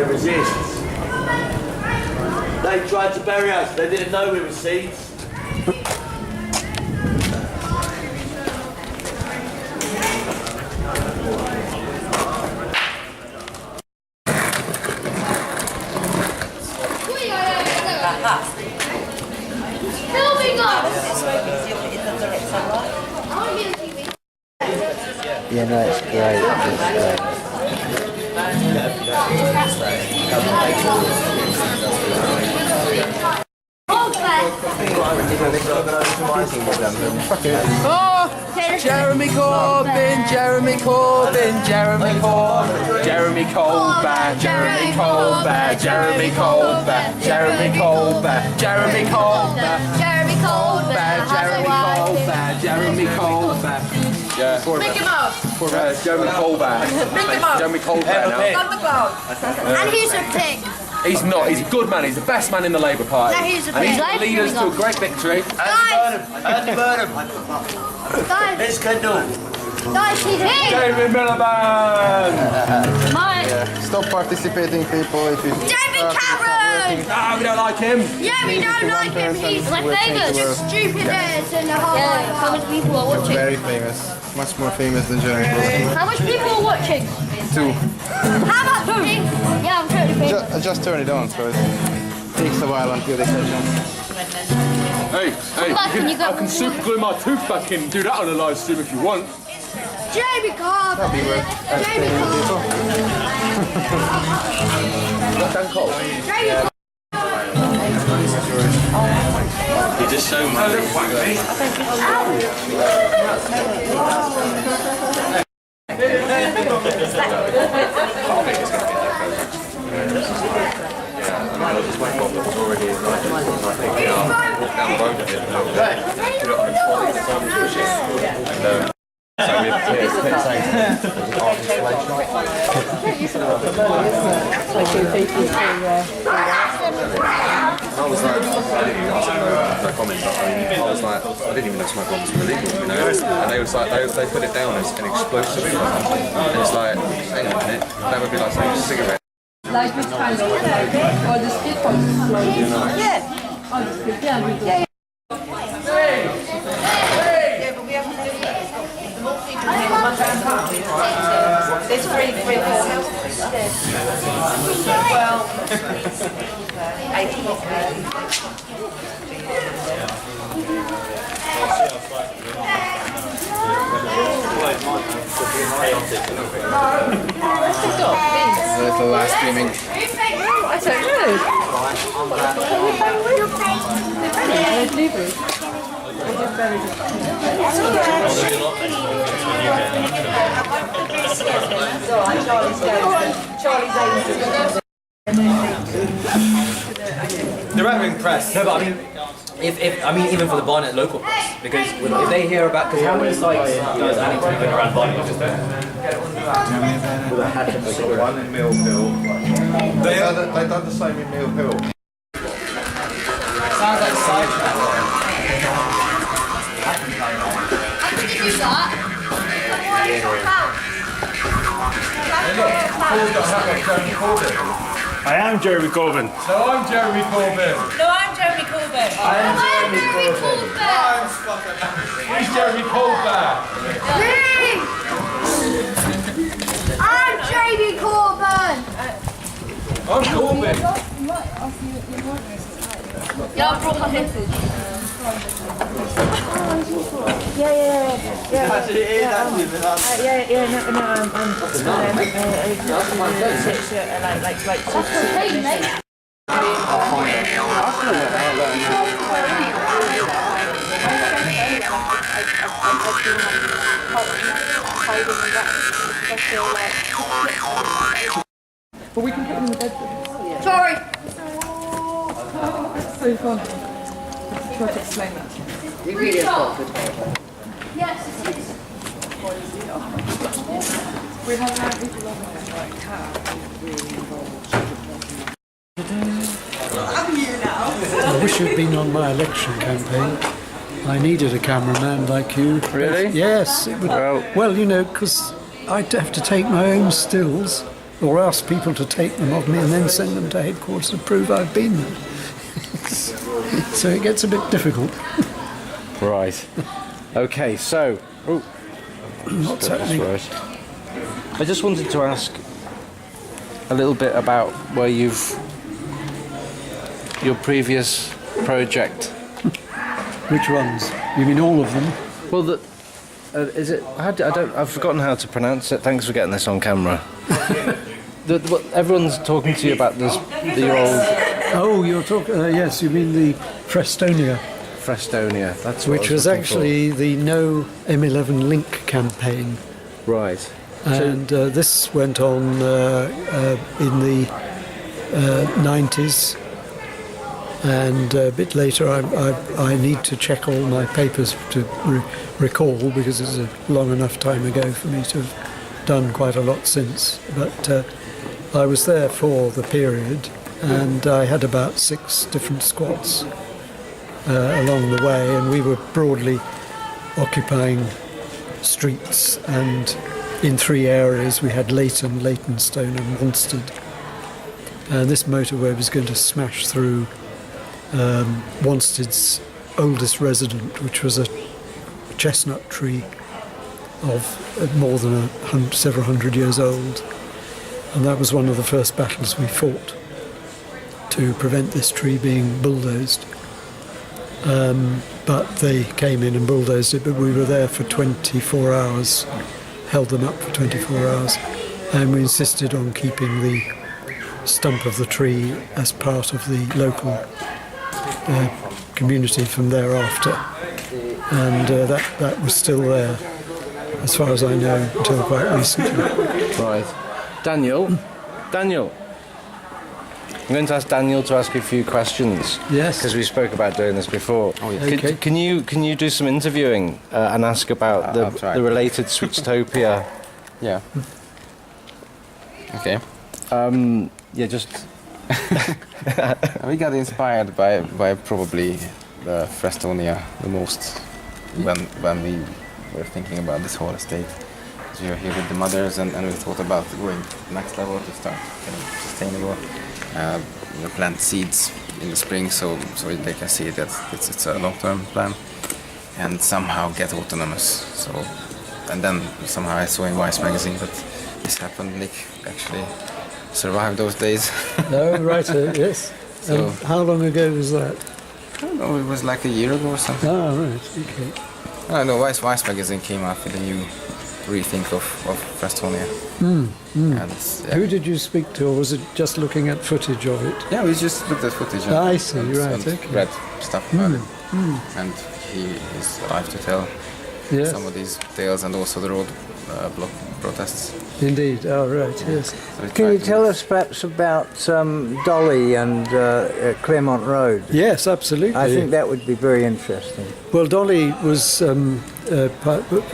Resists. They tried to bury us, they didn't know we were seeds. Yeah, no, it's great. Jeremy Corbyn, Jeremy Corbyn, Jeremy Corbyn, Jeremy Corbyn, Jeremy Corbyn, Jeremy Corbyn, Jeremy Corbyn, Jeremy Corbyn, Jeremy Corbyn, Jeremy Corbyn. Yeah. Pick him up. Jeremy Corbyn. Pick him up. Jeremy Corbyn now. And he's a pig. He's not. He's a good man. He's the best man in the Labour Party. No, he's a and he's pig. going to lead us to a great victory. Andy Burnham. Guys. Let's Kendall. Guys, he's a pig. David Miliband. Mine. Stop participating, people. If you David Cameron. Ah, we don't like him. Yeah, we don't like him. He's like Vegas. Just stupid ass in the whole life. How many people are watching? Very famous. Much more famous than Jeremy Corbyn. How much people are watching? 2. How much? Yeah, I'm totally famous. Just turn it on, so it takes a while until they catch on. Hey, I can super glue my tooth back in and do that on a live stream if you want. Jamie Corbyn. That'd be worth Jamie Corbyn. You just show I was like, I didn't even ask no comments. I was like, I didn't even know smoke bombs were illegal, you know. And they was like, they put it down as an explosive, and it's like, hang on a minute, that would be like saying a cigarette. Like which kind of, or the street posts? Yeah. Oh, the street, yeah. It's free. Well, There's the last streaming. I don't The right-wing press. No, but I mean, I mean, even for the Barnet local press, because if they hear about, because how many sites does Annington open around Barnet? With a hatchet, they got one in Mill Hill. They done the same in Mill Hill. Sounds like sidetrack. I am Jeremy Corbyn. No, I'm Jeremy Corbyn. No, I'm Jeremy Corbyn. I'm Jeremy Corbyn. Who's Jeremy Corbyn? I'm Jamie Corbyn. I'm Corbyn. Yeah, I brought my headphones. But we can put them in the bedroom. Sorry. That's so fun. Try to explain that. You really are good. Yes, it is. We have people like Kat really involved. I wish you'd been on my election campaign. I needed a cameraman like you. Really? Yes. It would, well, you know, because I'd have to take my own stills or ask people to take them of me and then send them to headquarters to prove I've been there. So it gets a bit difficult. Right. Okay, so... What's happening? I just wanted to ask a little bit about where your previous project. Which ones? You mean all of them? Well, is it? I've forgotten how to pronounce it. Thanks for getting this on camera. Everyone's talking to you about your old. Oh, you're talking. Yes, you mean the Frestonia. Frestonia. That's what which was actually the No M11 Link campaign. Right. And this went on in the 90s. And a bit later, I need to check all my papers to recall, because it's a long enough time ago for me to have done quite a lot since. But I was there for the period, and I had about 6 different squads along the way, and we were broadly occupying streets, and in 3 areas we had Leighton, Leytonstone and Wanstead. And this motorway was going to smash through Wanstead's oldest resident, which was a chestnut tree of more than several hundred years old. And that was one of the first battles we fought to prevent this tree being bulldozed. But they came in and bulldozed it, but we were there for 24 hours, held them up for 24 hours, and we insisted on keeping the stump of the tree as part of the local community from thereafter. And that was still there, as far as I know, until quite recently. Right. Daniel, I'm going to ask Daniel to ask you a few questions. Yes. Because we spoke about doing this before. Oh, yes. Okay. Can you do some interviewing and ask about the related Sweetstopia? Yeah. Okay. Yeah, just... We got inspired by probably the Frestonia the most when we were thinking about this whole estate. So we were here with the mothers, and we thought about going next level to start getting sustainable. Plant seeds in the spring, so they can see that it's a long-term plan, and somehow get autonomous. So, and then somehow I saw in Vice magazine that this happened. Nick actually survived those days. Oh, right, yes. So, how long ago was that? I don't know, it was like a year ago or something. Oh, right, okay. I don't know, Vice magazine came out with a new rethink of Frestonia. And, yeah. Who did you speak to, or was it just looking at footage of it? Yeah, we just looked at footage I see, right, and okay. read stuff about it. And he is alive to tell some of these tales, and also the road block protests. Indeed. Oh, right. Yes. Can you tell us perhaps about Dolly and Claremont Road? Yes, absolutely. I think that would be very interesting. Well, Dolly was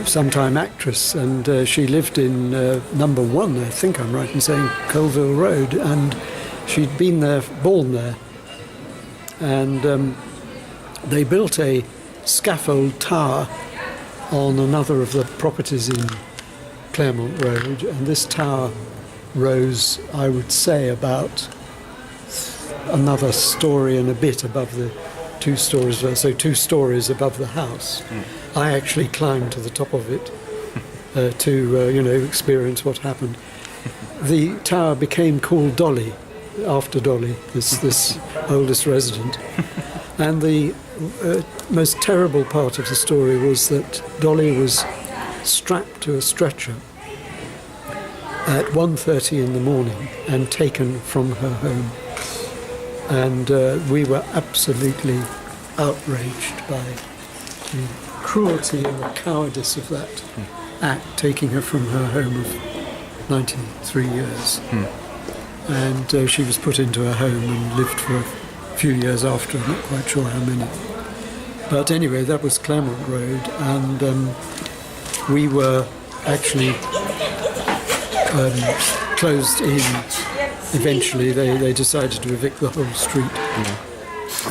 sometime actress, and she lived in number 1, I think I'm right in saying, Colville Road, and she'd been there, born there. And they built a scaffold tower on another of the properties in Claremont Road, and this tower rose, I would say, about another story and a bit above the 2 stories, so 2 stories above the house. I actually climbed to the top of it to experience what happened. The tower became called Dolly, after Dolly, this oldest resident. And the most terrible part of the story was that Dolly was strapped to a stretcher at 1:30 in the morning and taken from her home. And we were absolutely outraged by the cruelty and the cowardice of that act, taking her from her home of 93 years. And she was put into a home and lived for a few years after, I'm not quite sure how many. But anyway, that was Claremont Road, and we were actually closed in. Eventually they decided to evict the whole street.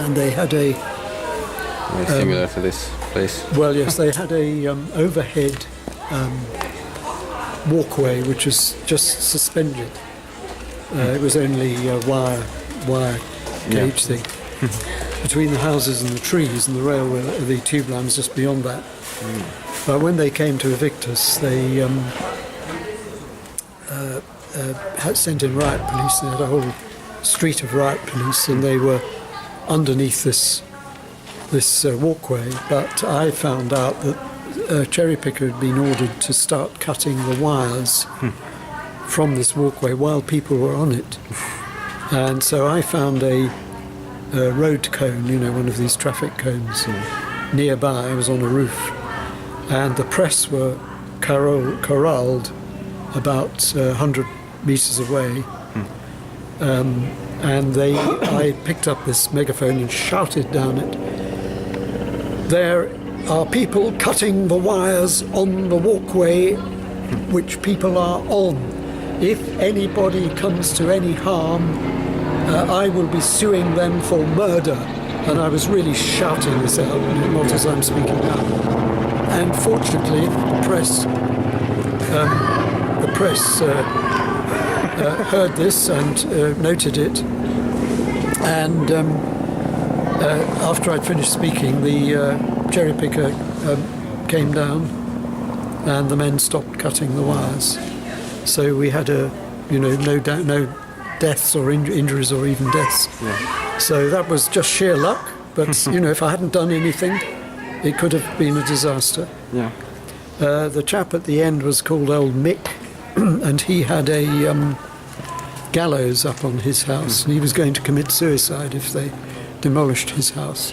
And they had a... Very similar to this place. Well, yes, they had a overhead walkway which was just suspended. It was only a wire cage thing between the houses and the trees, and the railway, the tube line was just beyond that. But when they came to evict us, they had sent in riot police. They had a whole street of riot police, and they were underneath this walkway. But I found out that a cherry picker had been ordered to start cutting the wires from this walkway while people were on it. And so I found a road cone, one of these traffic cones nearby. I was on a roof, and the press were corralled about 100 metres away. And I picked up this megaphone and shouted down it, "There are people cutting the wires on the walkway which people are on. If anybody comes to any harm, I will be suing them for murder." And I was really shouting this out, not as I'm speaking now. And fortunately, the press heard this and noted it. And after I'd finished speaking, the cherry picker came down, and the men stopped cutting the wires. So we had no deaths or injuries or even deaths. So that was just sheer luck. But if I hadn't done anything, it could have been a disaster. The chap at the end was called Old Mick, and he had a gallows up on his house, and he was going to commit suicide if they demolished his house.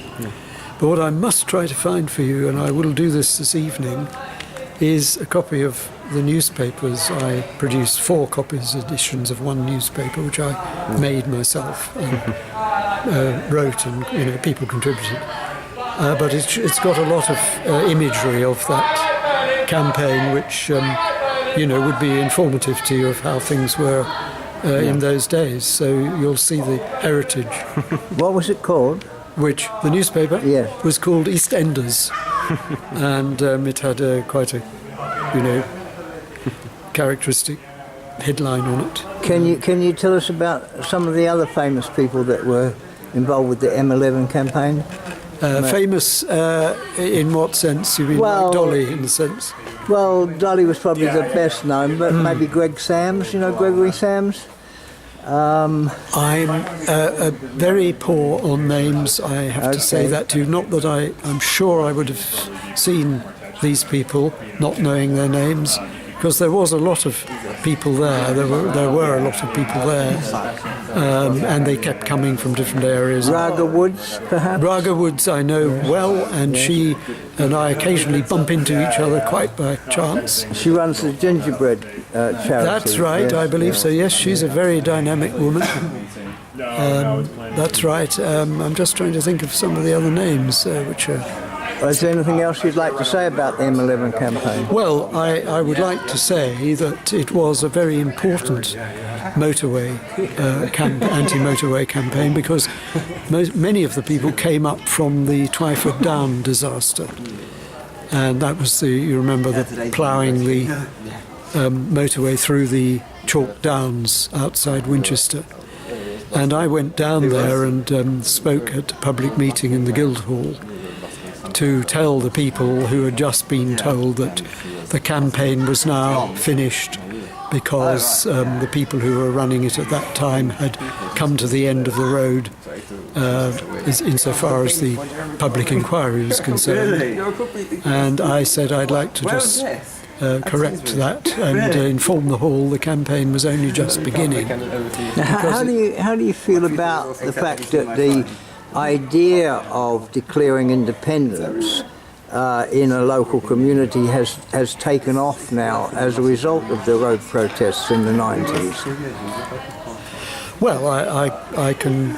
But what I must try to find for you, and I will do this evening, is a copy of the newspapers. I produced 4 editions of one newspaper, which I made myself and wrote, and people contributed. But it's got a lot of imagery of that campaign, which would be informative to you of how things were in those days. So you'll see the heritage. What was it called? Which, the newspaper? Yes. Was called EastEnders. And it had quite a, characteristic headline on it. Can you tell us about some of the other famous people that were involved with the M11 campaign? Famous in what sense? You mean like Dolly in the sense? Well, Dolly was probably the best known, but maybe Greg Sams, Gregory Sams? I'm very poor on names, I have to say that to you. Not that I'm sure I would have seen these people, not knowing their names. because there was a lot of people there. There were a lot of people there, and they kept coming from different areas. Raga Woods, perhaps? Raga Woods I know well, and she and I occasionally bump into each other quite by chance. She runs the gingerbread charity. That's right, yes. I believe so. Yes, she's a very dynamic woman. That's right. I'm just trying to think of some of the other names, which are... Is there anything else you'd like to say about the M11 campaign? Well, I would like to say that it was a very important motorway, anti-motorway campaign, because many of the people came up from the Twyford Down disaster. And that was you remember, the ploughing the motorway through the chalk downs outside Winchester. And I went down there and spoke at a public meeting in the Guildhall to tell the people who had just been told that the campaign was now finished because the people who were running it at that time had come to the end of the road insofar as the public inquiry was concerned. And I said I'd like to just correct that and inform the hall the campaign was only just beginning. How do you feel about the fact that the idea of declaring independence in a local community has taken off now as a result of the road protests in the 90s? Well, I can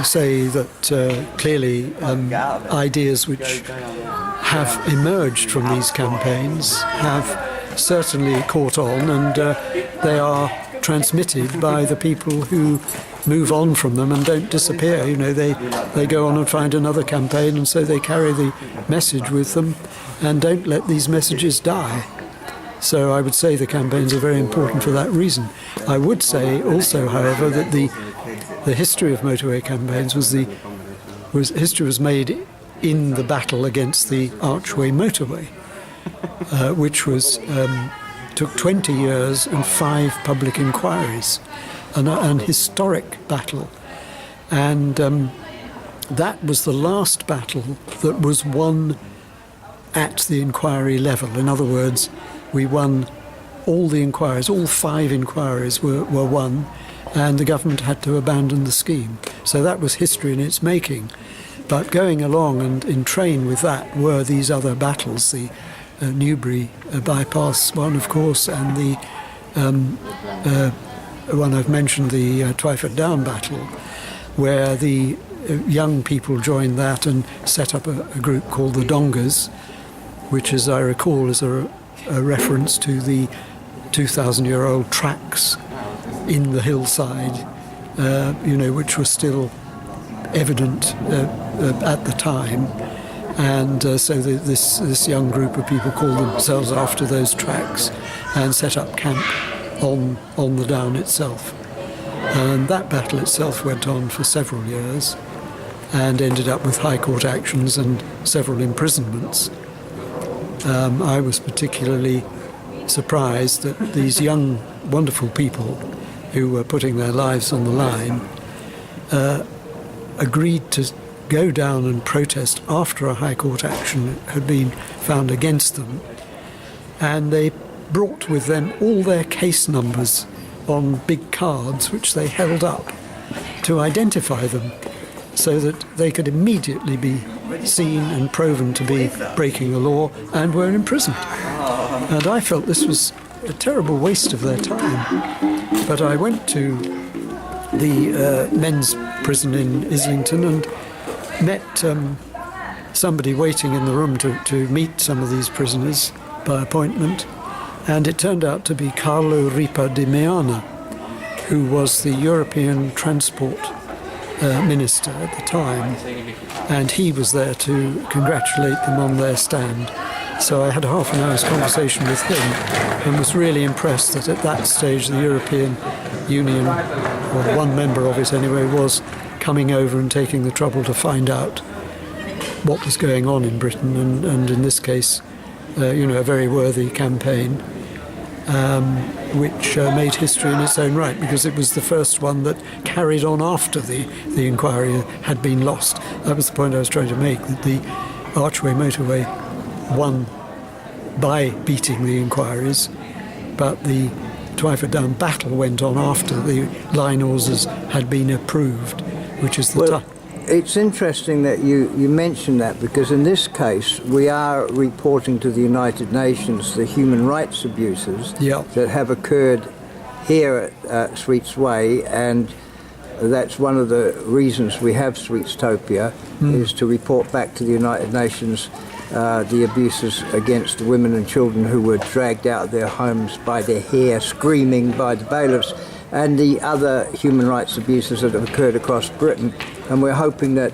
say that clearly ideas which have emerged from these campaigns have certainly caught on, and they are transmitted by the people who move on from them and don't disappear. You know, they go on and find another campaign, and so they carry the message with them and don't let these messages die. So I would say the campaigns are very important for that reason. I would say also, however, that the history of motorway campaigns history was made in the battle against the Archway motorway, which took 20 years and 5 public inquiries, an historic battle. And that was the last battle that was won at the inquiry level. In other words, we won all the inquiries, all 5 inquiries were won, and the government had to abandon the scheme. So that was history in its making. But going along and in train with that were these other battles, the Newbury bypass one, of course, and the one I've mentioned, the Twyford Down battle, where the young people joined that and set up a group called the Dongers, which, as I recall, is a reference to the 2,000-year-old tracks in the hillside, which were still evident at the time. And so this young group of people called themselves after those tracks and set up camp on the down itself. And that battle itself went on for several years and ended up with High Court actions and several imprisonments. I was particularly surprised that these young, wonderful people who were putting their lives on the line agreed to go down and protest after a High Court action had been found against them, and they brought with them all their case numbers on big cards which they held up to identify them so that they could immediately be seen and proven to be breaking the law and were imprisoned. And I felt this was a terrible waste of their time. But I went to the men's prison in Islington and met somebody waiting in the room to meet some of these prisoners by appointment, and it turned out to be Carlo Ripa di Meana, who was the European Transport Minister at the time, and he was there to congratulate them on their stand. So I had a half an hour's conversation with him and was really impressed that at that stage the European Union, or one member of it anyway, was coming over and taking the trouble to find out what was going on in Britain, and in this case, a very worthy campaign, which made history in its own right, because it was the first one that carried on after the inquiry had been lost. That was the point I was trying to make, that the Archway motorway won by beating the inquiries, but the Twyford Down battle went on after the line orders had been approved, which is the time. It's interesting that you mention that, because in this case we are reporting to the United Nations the human rights abuses that have occurred here at Sweets Way, and that's one of the reasons we have Sweetstopia, is to report back to the United Nations the abuses against the women and children who were dragged out of their homes by their hair, screaming by the bailiffs, and the other human rights abuses that have occurred across Britain. And we're hoping that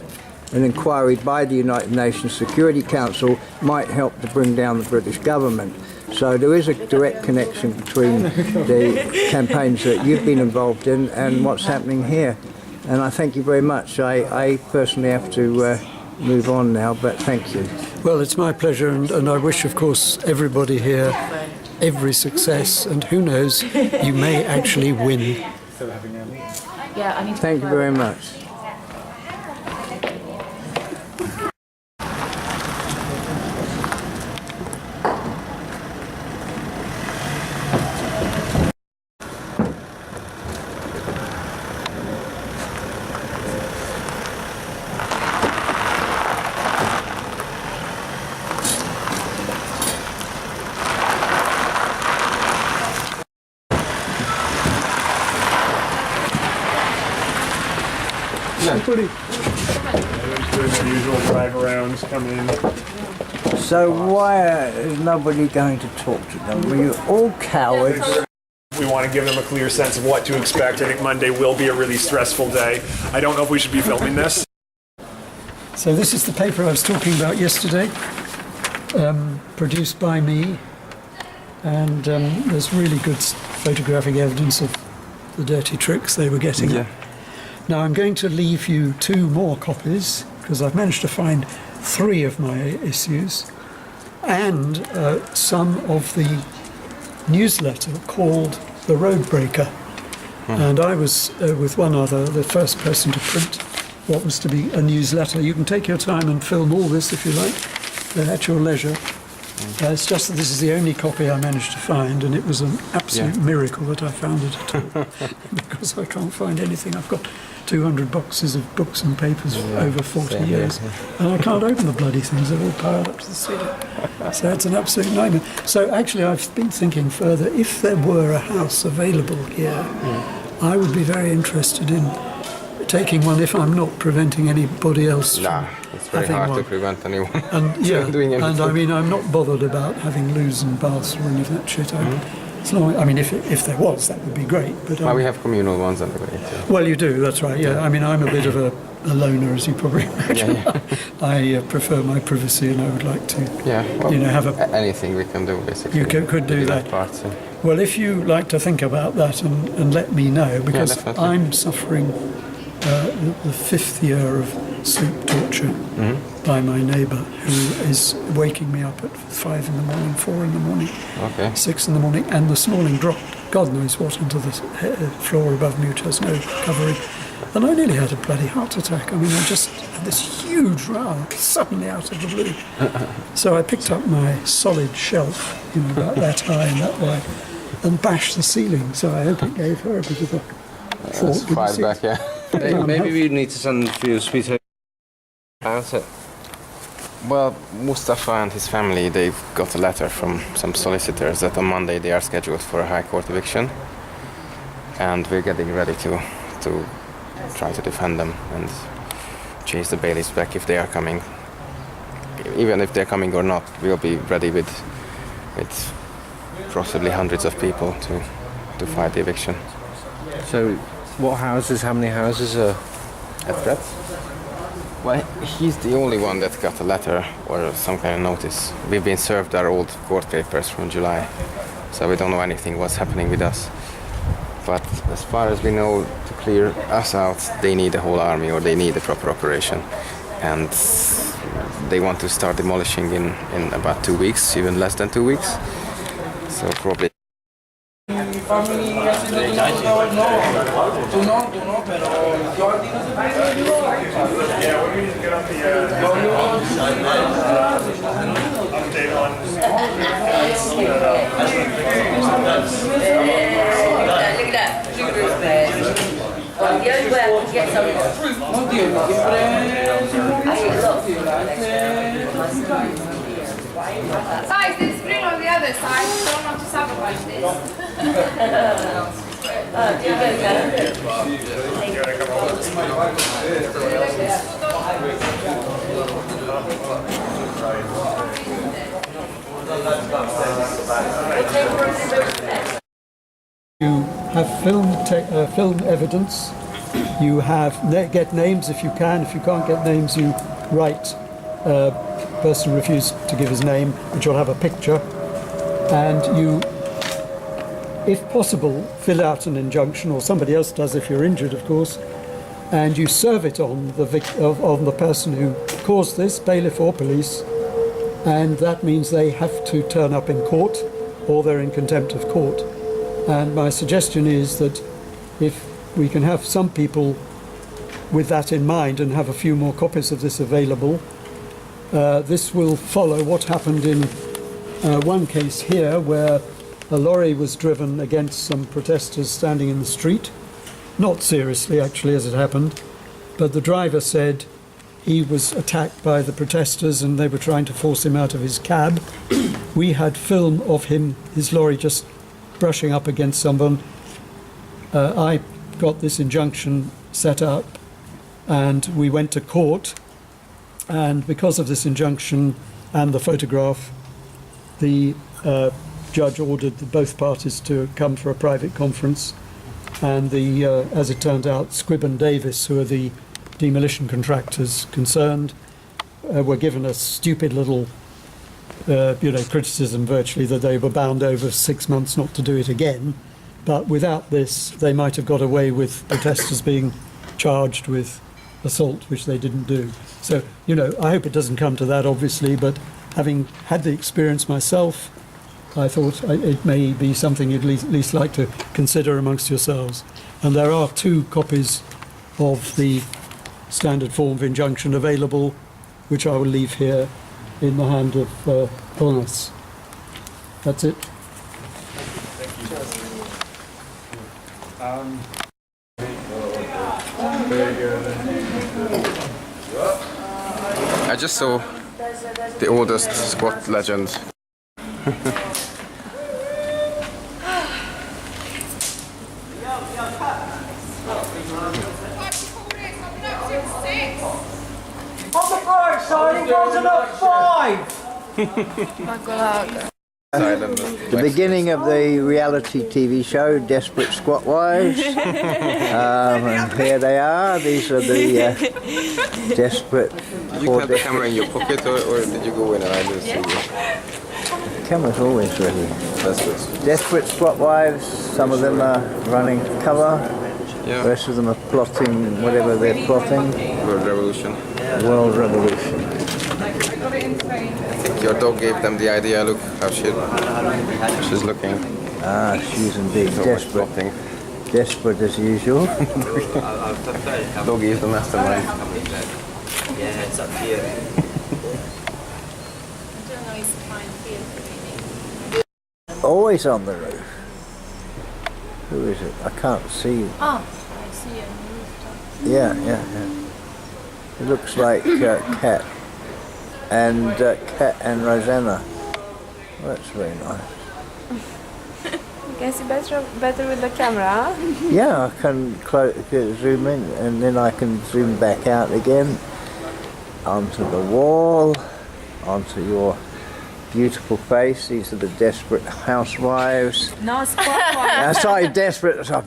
an inquiry by the United Nations Security Council might help to bring down the British government. So there is a direct connection between the campaigns that you've been involved in and what's happening here. And I thank you very much. I personally have to move on now, but thank you. Well, it's my pleasure, and I wish, of course, everybody here every success, and who knows, you may actually win. Thank you very much. Doing the usual drive arounds, come in. So why is nobody going to talk to them? Were you all cowards? We want to give them a clear sense of what to expect. I think Monday will be a really stressful day. I don't know if we should be filming this. So this is the paper I was talking about yesterday, produced by me, and there's really good photographic evidence of the dirty tricks they were getting at. Now I'm going to leave you 2 more copies, because I've managed to find 3 of my issues, and some of the newsletter called The Roadbreaker. And I was, with one other, the first person to print what was to be a newsletter. You can take your time and film all this if you like, at your leisure. It's just that this is the only copy I managed to find, and it was an absolute miracle that I found it at all, because I can't find anything. I've got 200 boxes of books and papers over 40 years, and I can't open the bloody things. They're all piled up to the ceiling. So it's an absolute nightmare. So actually I've been thinking further, if there were a house available here, I would be very interested in taking one, if I'm not preventing anybody else from it's very having hard one. to prevent anyone And doing anything. and I mean, I'm not bothered about having loos and baths or any of that shit. As long, I mean, if there was, that would be great. But well, we have communal ones anyway. Too. well, you do. That's right. Yeah. I mean, I'm a bit of a loner, as you probably imagine. I prefer my privacy, and I would like to, well, have anything we can do basically. You could do that. Part, so. Well, if you like to think about that and let me know, because I'm suffering the 5th year of sleep torture by my neighbour, who is waking me up at 5 in the morning, 4 in the morning, 6 in the morning, and this morning dropped God knows what into the floor above me, which has no covering. And I nearly had a bloody heart attack. I mean, I just had this huge row suddenly out of the blue. So I picked up my solid shelf, about that high and that wide, and bashed the ceiling. So I hope it gave her a bit of a thought. Fight back, Maybe we need to send a few Sweetstopians about it. Well, Mustafa and his family, they've got a letter from some solicitors that on Monday they are scheduled for a High Court eviction. And we're getting ready to try to defend them and chase the bailiffs back if they are coming. Even if they're coming or not, we'll be ready with possibly hundreds of people to fight the eviction. So, what houses, how many houses are at threat? Well, he's the only one that got a letter or some kind of notice. We've been served our old court papers from July, so we don't know anything what's happening with us. But as far as we know, to clear us out, they need a whole army or they need a proper operation. And they want to start demolishing in about 2 weeks, even less than 2 weeks. So probably. Update on at that. The only way I can get some fruit. Guys, there's fruit on the other side. Don't want to sabotage this. You have film evidence. You have get names if you can. If you can't get names, you write person refused to give his name, which will have a picture, and you, if possible, fill out an injunction, or somebody else does if you're injured, of course, and you serve it on the person who caused this, bailiff or police, and that means they have to turn up in court, or they're in contempt of court. And my suggestion is that if we can have some people with that in mind and have a few more copies of this available, this will follow what happened in one case here where a lorry was driven against some protesters standing in the street. Not seriously, actually, as it happened, but the driver said he was attacked by the protesters and they were trying to force him out of his cab. We had film of him, his lorry just brushing up against someone. I got this injunction set up and we went to court, and because of this injunction and the photograph, the judge ordered both parties to come for a private conference, and the as it turned out, Squibb and Davis, who are the demolition contractors concerned, were given a stupid little criticism virtually that they were bound over 6 months not to do it again. But without this, they might have got away with protesters being charged with assault, which they didn't do. So, I hope it doesn't come to that, obviously, but having had the experience myself, I thought it may be something you'd at least like to consider amongst yourselves. And there are 2 copies of the standard form of injunction available, which I will leave here in the hand of Thomas. That's it. I just saw the oldest squat legend. On the bright side, it wasn't a 5! The beginning of the reality TV show, Desperate Squat Wives. And here they are. These are the desperate. Did you have the camera in your pocket, or did you go in and I didn't see you? The camera's always ready. Desperate Squat Wives. Some of them are running cover. Yeah. The rest of them are plotting whatever they're plotting. World Revolution. World Revolution. I think your dog gave them the idea. Look how she's looking. Ah, she's indeed desperate. Desperate as usual. Doggy is the mastermind. Yeah, it's up here. Always on the roof. Who is it? I can't see. Oh, I see it. Yeah. It looks like Kat and Rosanna. Well, that's very nice. You can see better with the camera. Yeah, I can zoom in and then I can zoom back out again onto the wall, onto your beautiful face. These are the desperate housewives. No, squat wives. Sorry, desperate. I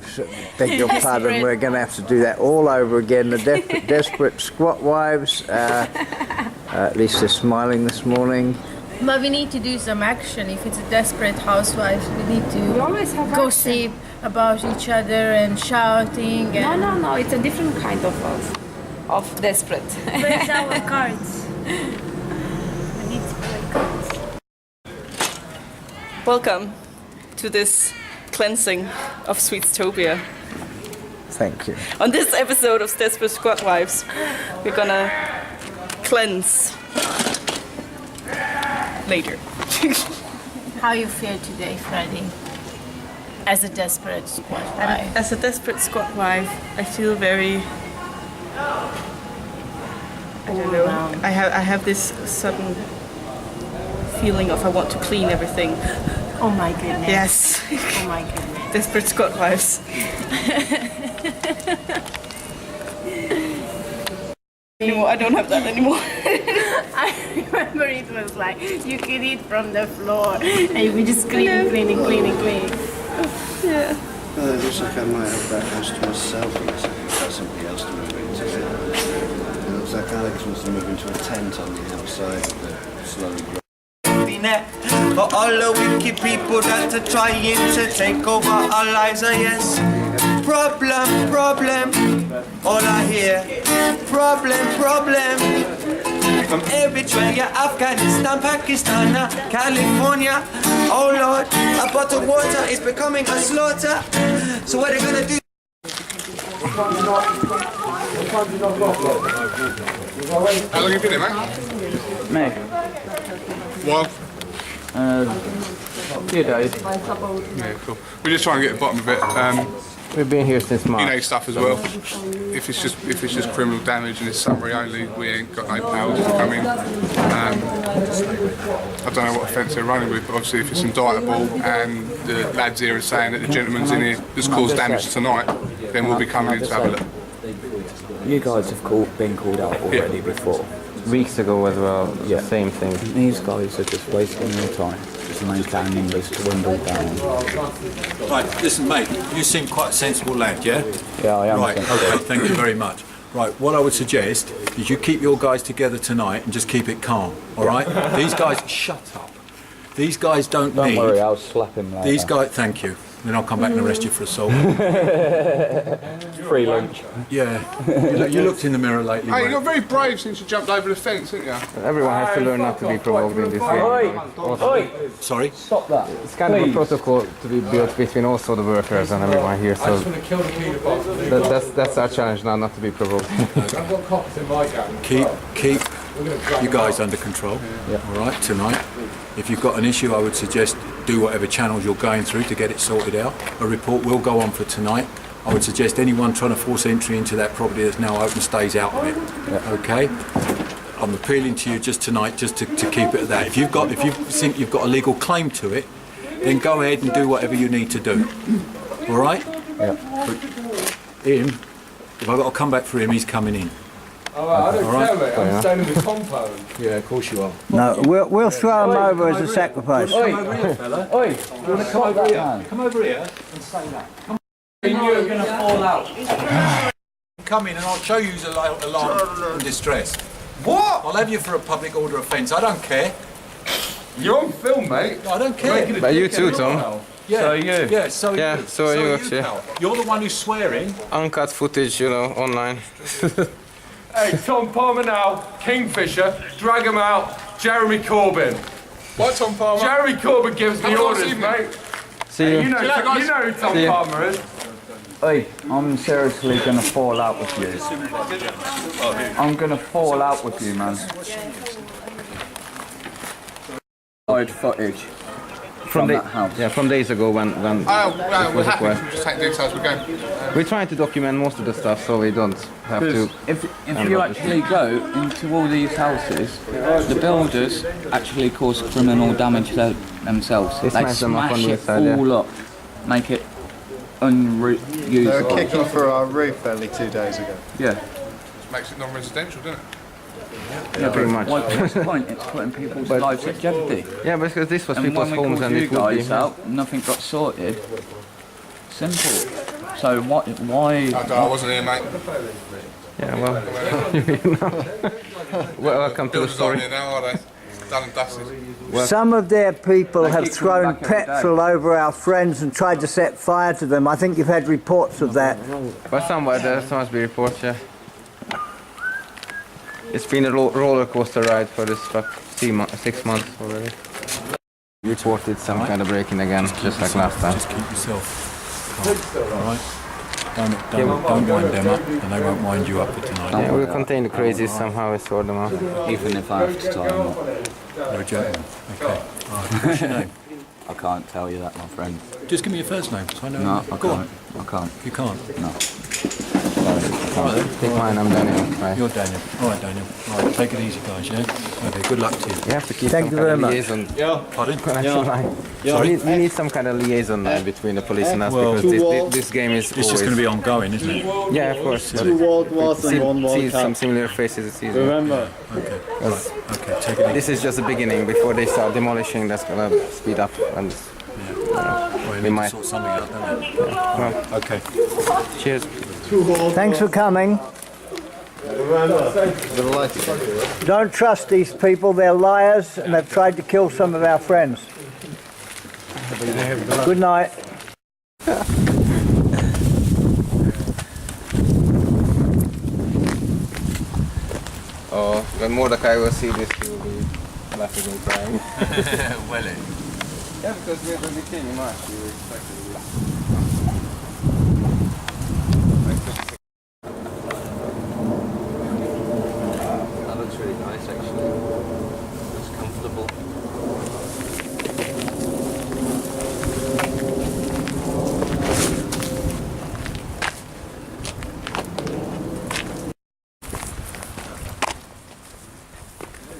beg your pardon. We're going to have to do that all over again. The desperate squat wives. At least they're smiling this morning. But we need to do some action. If it's a desperate housewife, we need to gossip about each other and shouting. And No, it's a different kind of desperate. Where's our cards? We need to play cards. Welcome to this cleansing of Sweetstopia. Thank you. On this episode of Desperate Squat Wives, we're gonna cleanse later. How you feel today, Freddie? As a desperate squad wife. As a desperate squad wife, I feel very. I don't know. I have this sudden feeling of I want to clean everything. Oh my goodness. Yes. Oh my goodness. Desperate squad wives. Anymore. I don't have that anymore. I remember it was like you could eat from the floor and you would just clean. Yeah. Well, it looks like I might have that house to myself unless I can get somebody else to move into it. It looks like Alex wants to move into a tent on the outside of the slowly growing. For all the wicked people that are trying to take over our lives, yes. Problem, problem, all I hear. Problem, problem. From Eritrea, Afghanistan, Pakistan, California. Oh Lord, a bottle of water is becoming a slaughter. So what are they gonna do? How long have you been there, mate? Me? Well, a few days. yeah, cool. We're just trying to get to the bottom of it. We've been here since March. You know stuff as well. If it's just criminal damage and it's summary only, we ain't got no powers to come in. I don't know what offence they're running with, but obviously if it's indictable and the lads here are saying that the gentleman's in here that's caused damage tonight, then we'll be coming in to have a look. You guys have been called out already before. Weeks ago as well, the same thing. These guys are just wasting their time. To make our numbers dwindle down. Right, listen mate, you seem quite a sensible lad, yeah? Yeah, I am. Right, okay, thank you very much. Right, what I would suggest is you keep your guys together tonight and just keep it calm, alright? These guys, shut up. These guys don't need... Don't worry, I'll slap him later. These guys, thank you. Then I'll come back and arrest you for assault. Free lunch. Yeah. You looked in the mirror lately. Hey, mate. you're very brave since you jumped over the fence, didn't you? Everyone has to learn not to be provoked in this way. Sorry? Stop that. It's kind of a protocol to be built between also the workers and everyone here, so that's our challenge now, not to be provoked. Keep you guys under control, all right, tonight. If you've got an issue, I would suggest do whatever channels you're going through to get it sorted out. A report will go on for tonight. I would suggest anyone trying to force entry into that property that's now open stays out of it. Okay? I'm appealing to you just tonight, just to keep it at that. If you think you've got a legal claim to it, then go ahead and do whatever you need to do. All right? Yeah. But him, if I've got to come back for him, he's coming in. Oh, I don't care, mate. I'm staying in the compound. Yeah, of course you are. No, we'll throw him over as a sacrifice. Come over here, fella. Oi, you want to come over here? Come over here and say that. Come You're going to fall out. Come in and I'll show you who's alarm in distress. What? I'll have you for a public order offence. I don't care. You're on film, mate. No, I don't care. But you too, Tom. Yeah. So are you. Yeah, so are you. So are you, actually. Pal. You're the one who's swearing. Uncut footage, online. Hey, Tom Palmer now, Kingfisher, drag him out, Jeremy Corbyn. What, Tom Palmer? Jeremy Corbyn gives me orders, mate. See you. You know who Tom Palmer is. Hey, I'm seriously going to fall out with you. I'm going to fall out with you, man. Footage. From that house. Yeah, from days ago when we're happy to just take details, we're going. We're trying to document most of the stuff so we don't have to... If you actually go into all these houses, the builders actually cause criminal damage themselves. They smash them up on the inside, all up, make it unusable. They were kicking for our roof only 2 days ago. Yeah. Makes it non-residential, doesn't it? Yeah, pretty much. What's the point? It's putting people's lives at jeopardy. Yeah, because this was and people's homes and it would be... out, nothing got sorted. Simple. So why... I wasn't here, mate. Yeah, well... Welcome to the story. Here now, are they? Done and dusted. Some of their people have thrown petrol over our friends and tried to set fire to them. I think you've had reports of that. But somewhere there must be reports, yeah. It's been a roller coaster ride for this 6 months already. Reported some kind of break-in again, just like last time. Just keep yourself calm, alright? Don't wind them up, and they won't wind you up for tonight. Yeah, we'll contain the crazies somehow and sort them out. Even if I have to tie them up. You're a gentleman. Okay. Alright, what's your name? I can't tell you that, my friend. Just give me your first name, so I know. No, I Go can't. on. I can't. You can't? No. All right then. Take mine, I'm Daniel. Right. You're Daniel. All right, Daniel. All right, take it easy, guys, yeah? Okay, good luck to you. You have to keep Thank some you kind very of much. liaison. Pardon? Sorry? We need some kind of liaison between the police and us, Well, because this game is It's just going to be ongoing, isn't it? Yeah, of course. Two World Wars and one World See Cup. some similar faces, it's easier. Remember. Okay, right. Okay, take it easy. This is just the beginning. Before they start demolishing, that's gonna speed up, and Well, we need might. to sort something out, don't we? Well, Okay. cheers. Thanks for coming. Don't trust these people, they're liars and they've tried to kill some of our friends. Good night. Oh, when Mordecai will see this, he will be laughing and crying. Well, Yeah, because we're going to be in March, we were expecting this. That looks really nice, actually. It's comfortable.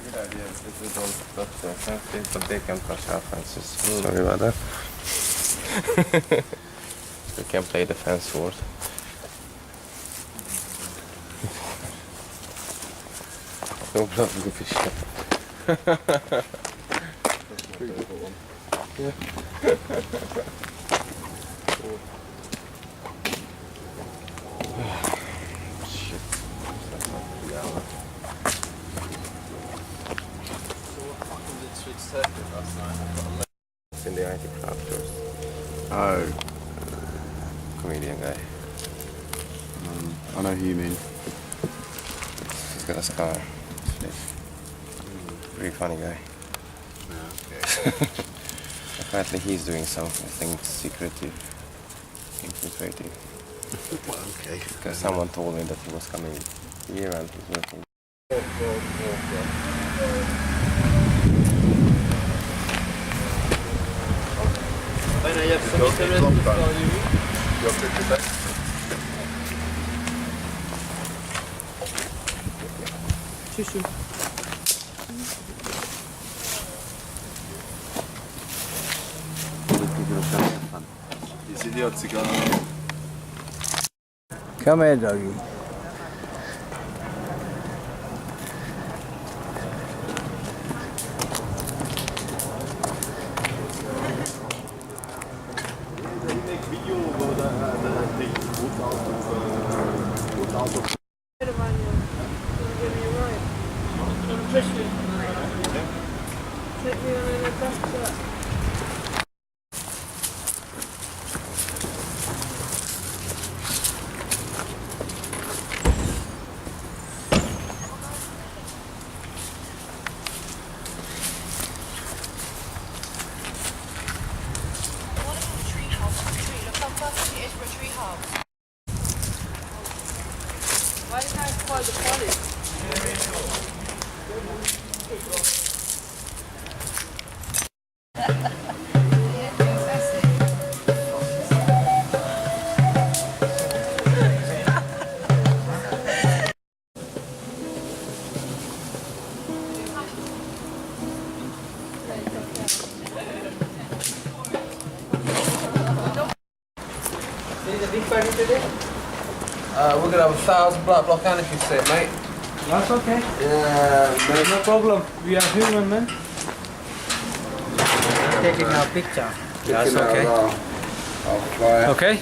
Good idea, if we don't touch their fences, but they can touch our fences. Sorry about that. We can play the fence wars. No blood fish. Yeah. Shit. It's in the IT crafters. Oh, Comedian guy. I know who you mean. He's got a scar. Pretty funny guy. Apparently he's doing something secretive, infiltrating. Well, okay. Because someone told me that he was coming here and he's working. These idiots are gone. Come here, doggy. Why can't I call the police? We're going to have 1,000 black block anarchists here, mate. That's okay. Yeah, No problem. We are human, man. Taking our picture. That's okay. Okay?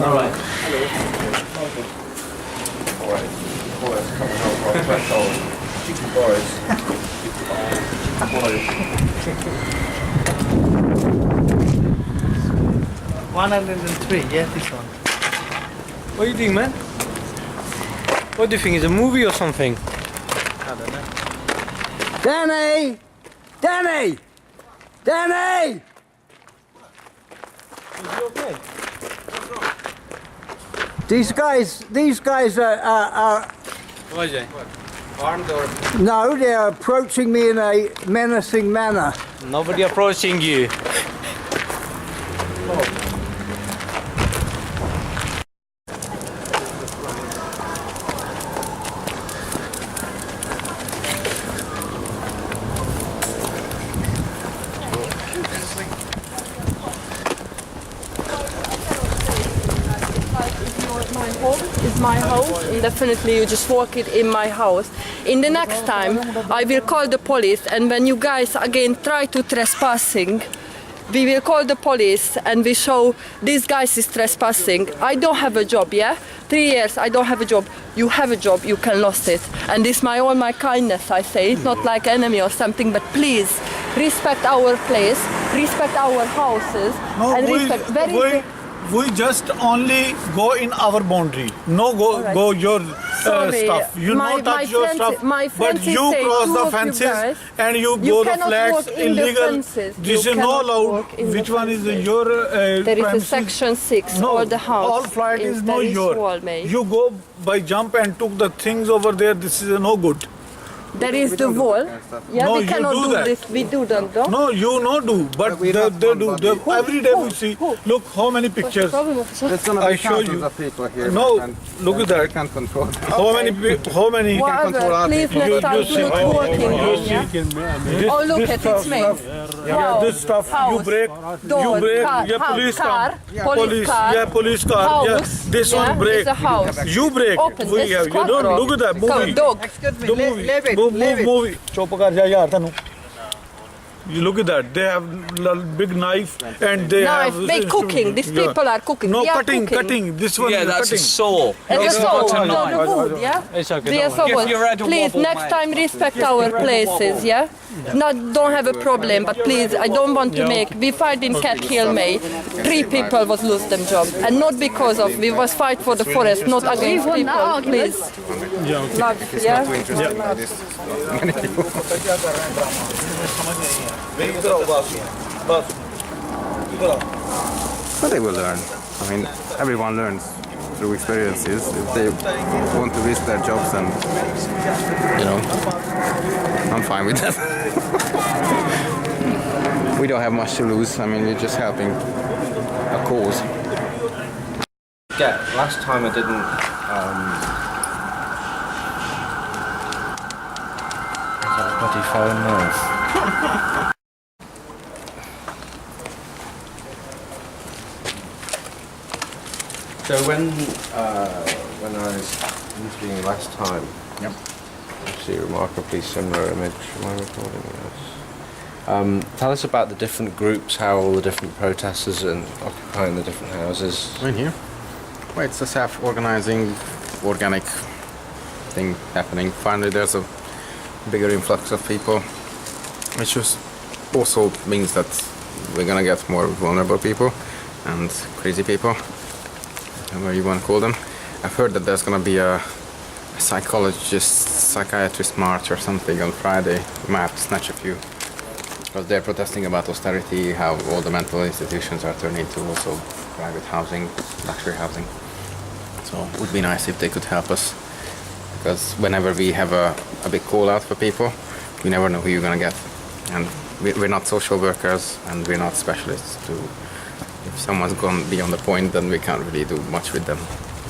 Alright. Boys coming over our threshold. Cheeky boys. Boys. 103, yeah, this one. What do you think, man? What do you think? Is a movie or something? I don't know. Danny! Danny! Danny! Is he okay? These guys are What is it? armed or? No, they're approaching me in a menacing manner. Nobody approaching you. Is my house, and definitely you just walk it in my house. In the next time I will call the police, and when you guys again try to trespassing, we will call the police and we show these guys is trespassing. I don't have a job, yeah? 3 years I don't have a job. You have a job, you can lose it. And this my all my kindness I say, it's not like enemy or something, but please respect our place, respect our houses, and respect we just only go in our boundary. No go your stuff. You not touch your stuff. But you cross the fences and you go the flags illegal. This is not allowed. Which one is your there is a section 6 no, or the house. All flag is not yours. You go by jump and took the things over there. This is no good. There is the wall. Yeah, no, we cannot do that. this. We do that, though. No, you not do. But they do. Every day we see. Look how many pictures. There's gonna be I show you. of people here. No, look at that. I can't control that. How many? Whatever. Please next time do not work in here. Yeah? Oh, look at it's me. Yeah, this stuff you break. Door, you break. car, Yeah, police car, car. police car. Yeah, police car. House, yeah, this one break. It's a house. You break. Open. We have. You don't look at that movie. Dog. The movie. Movie. Chop kar ja yaar tanu. You look at that. They have big knife and they have. They cooking. These people are cooking. No, they are cooking. Cooking. This one. Yeah, is that's cutting. a saw. And It's the not saw, a no, knife. the wood, yeah? It's okay. They are Give saw. your head a Please, wobble, next mate. time respect our places, yeah? Don't have a problem, but please, I don't want to make. We fight in Cat Hill, May. 3 people was lose them job, and not because of. We was fight for the forest, not against people. Please, love, yeah. But they will learn. I mean, everyone learns through experiences. If they want to risk their jobs, and you know, I'm fine with that. We don't have much to lose. I mean, we're just helping a cause. Yeah, last time I didn't. Is that a bloody phone now? So when I was interviewing last time, yep, actually a remarkably similar image. Am I recording this? Tell us about the different groups, how all the different protesters are occupying the different houses. In here? Well, it's a self-organizing, organic thing happening. Finally, there's a bigger influx of people, which just also means that we're gonna get more vulnerable people and crazy people, whatever you want to call them. I've heard that there's gonna be a psychiatrist march or something on Friday. We might have to snatch a few, because they're protesting about austerity, how all the mental institutions are turning into also private housing, luxury housing. So it would be nice if they could help us, because whenever we have a big call out for people, we never know who you're gonna get. And we're not social workers and we're not specialists. If someone's gonna be on the point, then we can't really do much with them.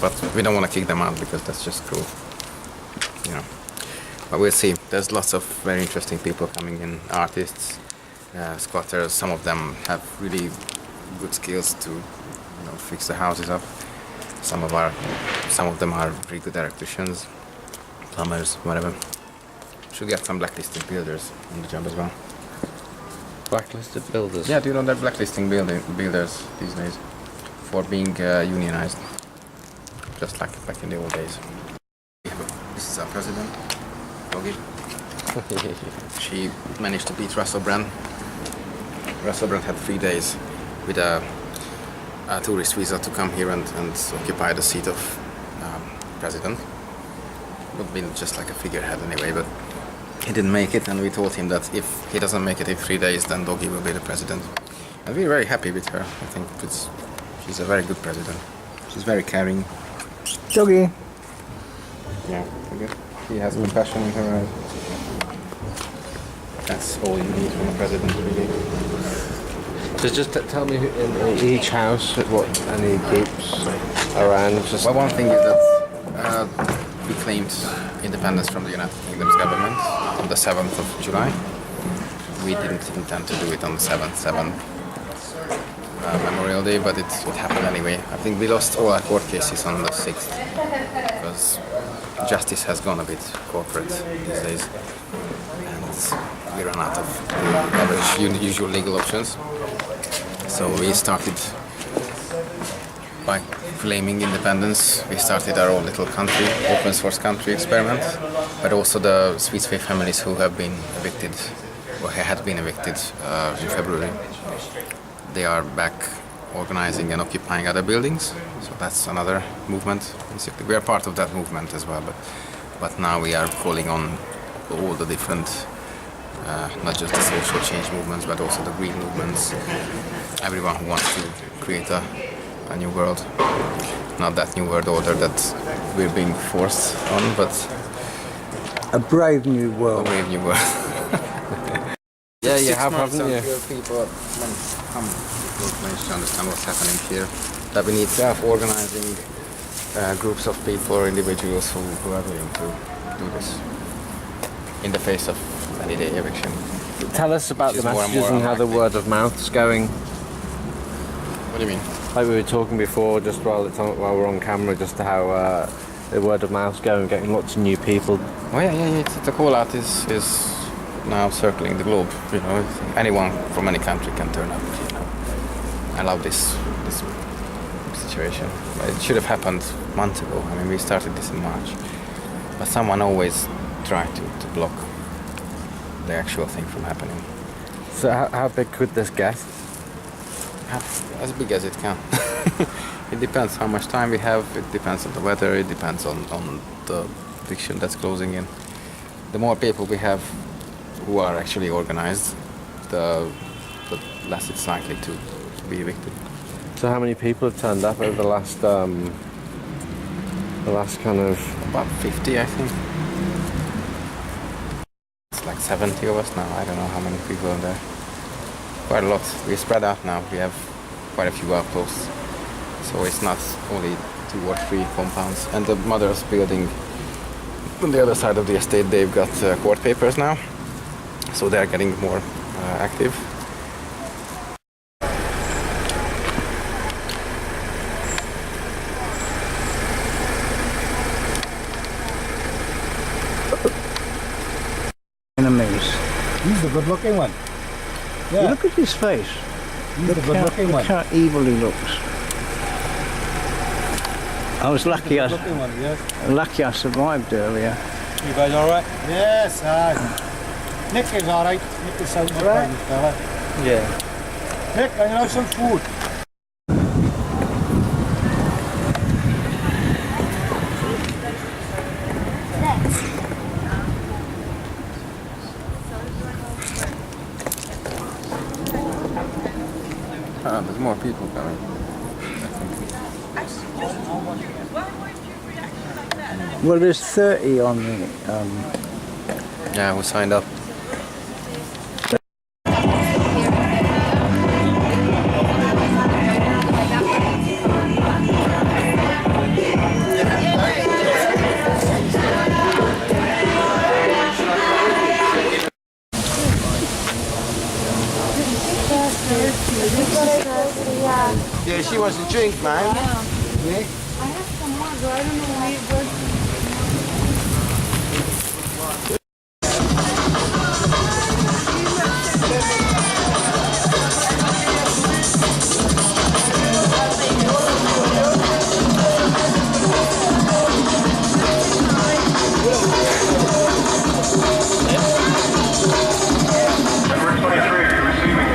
But we don't want to kick them out because that's just cruel, you know. But we'll see. There's lots of very interesting people coming in, artists, squatters. Some of them have really good skills to, you know, fix the houses up. Some of them are pretty good electricians, plumbers, whatever. Should get some blacklisted builders on the job as well. Blacklisted builders? Yeah, do you know they're blacklisting builders these days for being unionized, just like back in the old days. This is our president, Logie. She managed to beat Russell Brand. Russell Brand had 3 days with a tourist visa to come here and occupy the seat of president. Would have been just like a figurehead anyway, but he didn't make it, and we told him that if he doesn't make it in 3 days, then Logie will be the president. And we're very happy with her. I think she's a very good president. She's very caring. Doggy. Yeah, okay. She has compassion in her eyes. That's all you need from a president, really. Just tell me in each house what any groups around. Just well, one thing is that we claimed independence from the United Kingdom's government on the 7th of July. We didn't intend to do it on the 7th Memorial Day, but it happened anyway. I think we lost all our court cases on the 6th because justice has gone a bit corporate these days, and we ran out of the average usual legal options. So we started by claiming independence. We started our own little country, open source country experiment, but also the Sweetstopian families who have been evicted or had been evicted in February. They are back organizing and occupying other buildings, so that's another movement. Basically, we are part of that movement as well, but now we are calling on all the different, not just the social change movements, but also the green movements, everyone who wants to create a new world. Not that new world order that we're being forced on, but a brave new world. A brave new world. Yeah, you have, haven't you? People managed to understand what's happening here. That we need self-organizing groups of people or individuals who are willing to do this in the face of any day eviction. Tell us about the messages and how the word of mouth is going. What do you mean? Like we were talking before, just while we're on camera, just how the word of mouth's going, getting lots of new people. Oh yeah. The call out is now circling the globe. You know, anyone from any country can turn up. You know, I love this situation. It should have happened months ago. I mean, we started this in March, but someone always tried to block the actual thing from happening. So how big could this get? As big as it can. It depends how much time we have. It depends on the weather. It depends on the eviction that's closing in. The more people we have who are actually organized, the less it's likely to be evicted. So how many people have turned up over the last kind of... About 50, I think. It's like 70 of us now. I don't know how many people are there. Quite a lot. We're spread out now. We have quite a few outposts. So it's not only 2 or 3 compounds. And the mother's building on the other side of the estate, they've got court papers now. So they're getting more active. Enemies. He's the good-looking one. Yeah. Look at his face. He's the good-looking one. Look how evil he looks. I was lucky. Lucky I survived earlier. You guys all right? Yes. Nick is all right. Nick is sound right, fella. Yeah. Nick, can you have some food? There's more people coming. Well, there's 30 on the... Yeah, we signed up. Yeah, she wants a drink, man. I have some more, but I don't know where it was. Number 23, receiving it.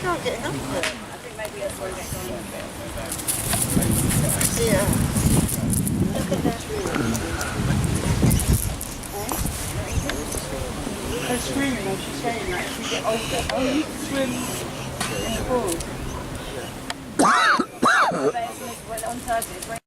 can't get enough of it. I think maybe that's why it's on. Yeah. Look at that. Her screaming when she's saying that she get older. Oh, you can swim in the pool. Well, on Thursday.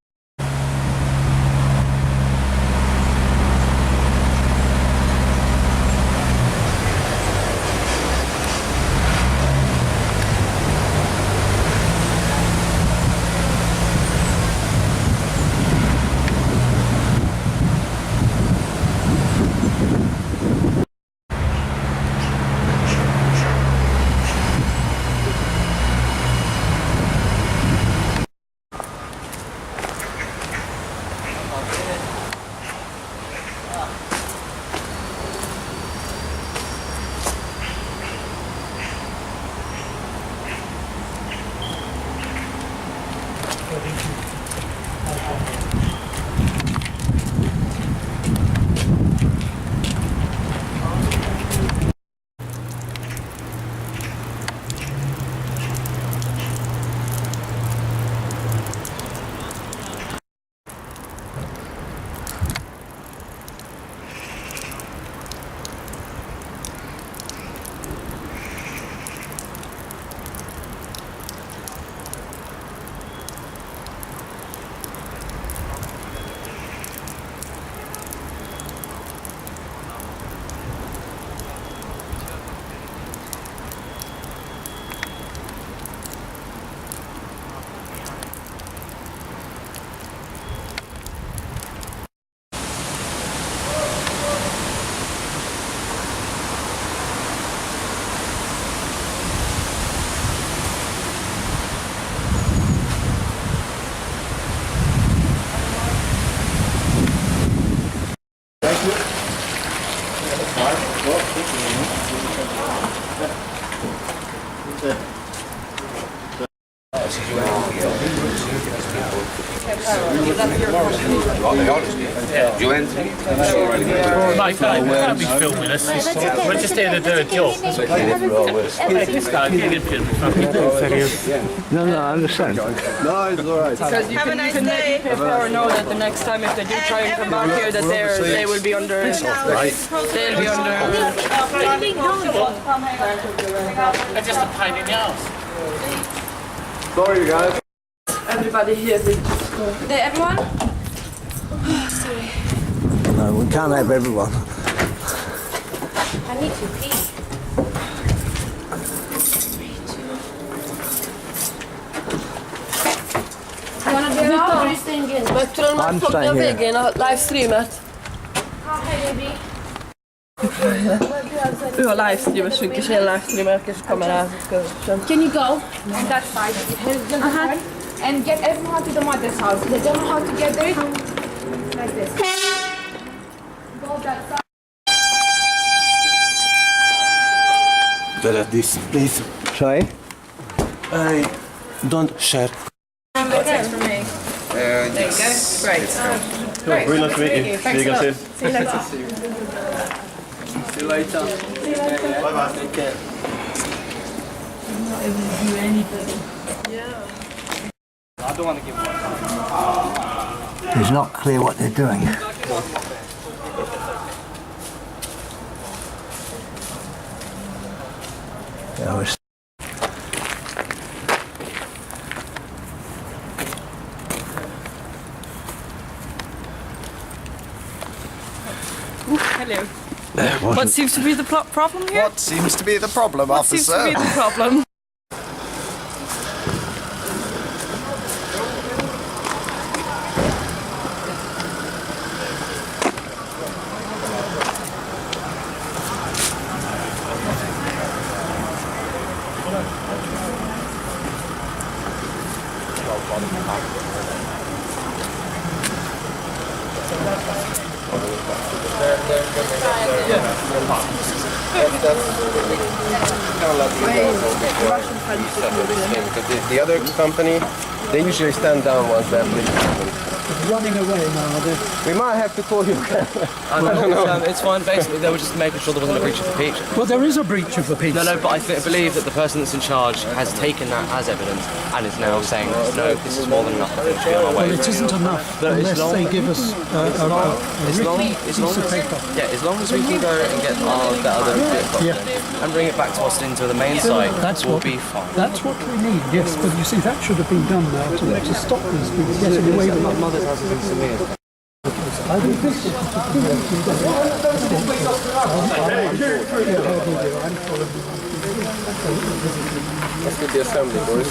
Mate, can't be filming us. We're just here to do a job. No, I understand. No, it's alright. Because you can let people know that the next time if they do try and come back here that they will be under... They'll be under... They're just a pain in the arse. Sorry, guys. Everybody here will just go... Everyone? Sorry. No, we can't have everyone. I need to pee. You wanna be out or are you staying in? Men tror man får den väggen och livestreamet. Du har livestreamet så mycket tjejer livestreamer kanske kommer här. Can you go on that side? And get everyone to the mother's house. They don't know how to get there. Like this. Go that side. Better this, please. Sorry? I don't share. That's for me. There you go. Great. Great. Really nice to meet you. Thanks a lot. See you later. See you later. See you later. Bye bye. Take care. I'm not able to do anything. Yeah. I don't want to give one. It's not clear what they're doing. Hello. What seems to be the problem here? What seems to be the problem, What officer? seems to be the problem? The other company, they usually stand down once they have leaks. running away now. We might have to call you. I don't know. It's fine. Basically, they were just making sure there wasn't a breach of the peace. Well, there is a breach of the peace. No, but I believe that the person that's in charge has taken that as evidence and is now saying, no, this is more than enough. I think we should be on our way. Well, it isn't enough unless they give us a written piece of paper. Yeah, as long as we can go and get that other bit and bring it back to Austin to the main site, we'll be fine. That's what we need, yes. But you see, that should have been done now to stop these people getting away with it. My mother's house is in Samir. Let's get the assembly, boys.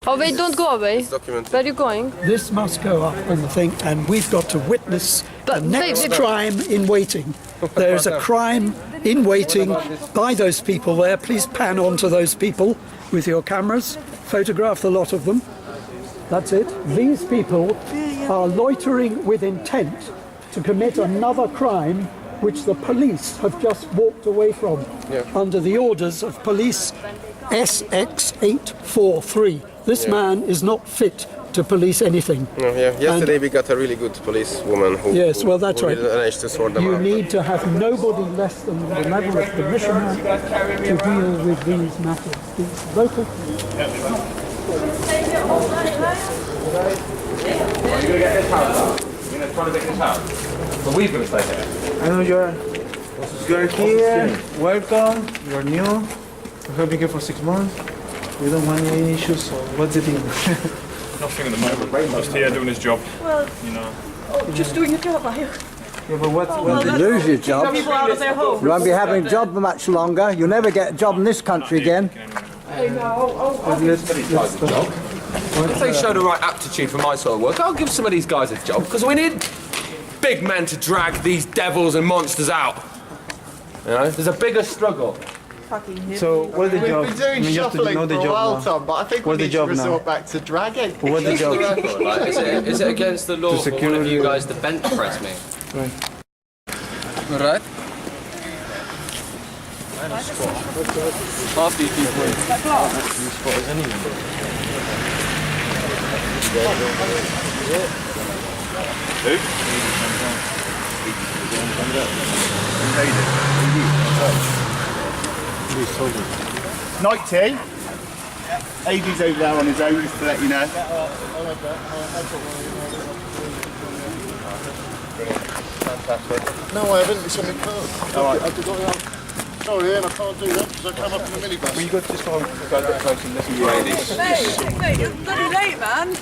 Oh wait, don't go away. Where are you going? This must go up on the thing, and we've got to witness the next crime in waiting. There's a crime in waiting by those people there. Please pan on to those people with your cameras. Photograph the lot of them. That's it. These people are loitering with intent to commit another crime which the police have just walked away from under the orders of police SX843. This man is not fit to police anything. No, yesterday we got a really good police woman who, yes, well, that's who right. managed to sort them you out. need to have nobody less than the level of commissioner to deal with these matters. These local. You're going to get this house out. You're going to try to get this house. But we're going to stay here. I know you're here. Welcome. You're new. We've been here for 6 months. We don't want any issues. So what's the deal? Nothing at the moment. Just here doing his job. Well, you know. Just doing your job, are you? Yeah, but what? You lose your job. People out of their homes. You won't be having a job much longer. You'll never get a job in this country again. If they show the right aptitude for my sort of work, I'll give some of these guys a job, because we need big men to drag these devils and monsters out. You know, there's a bigger struggle. So what's the job? We've been doing shuffling for a while, Tom, but I think we need to resort back to dragging. What's the job? Is it against the law for one of you guys to bench press me? Right. All right. Half these people in spotters anyway. Night tea. AD's over there on his own, just to let you know. Fantastic. No, I haven't. It's on my card. Alright. Sorry, Ian, I can't do that because I come up in the minibus. Well, you got to just go a bit close and listen to ladies. Mate, you're bloody late, man.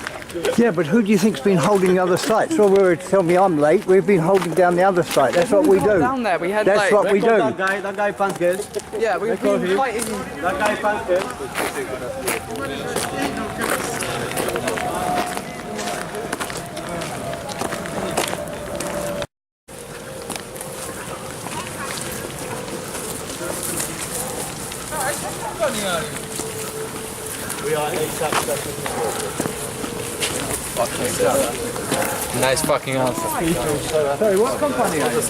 Yeah, but who do you think's been holding the other site? So we were to tell me I'm late. We've been holding down the other site. That's what we do. Down there, we had That's what we do. That guy pants good. Yeah, we've been fighting. That guy pants good. We are ASAP. Nice fucking answer. Sorry, what company are you?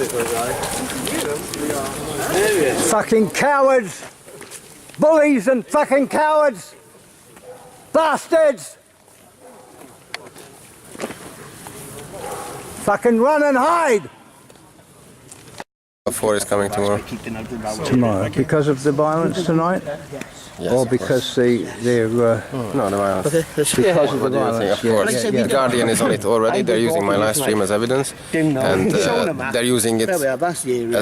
Fucking cowards! Bullies and fucking cowards! Bastards! Fucking run and hide! 4 is coming tomorrow. Tomorrow, because of the violence tonight? Yes, or because they're no, the violence. Because of the violence. Of course. The Guardian is on it already. They're using my live stream as evidence, and they're using it as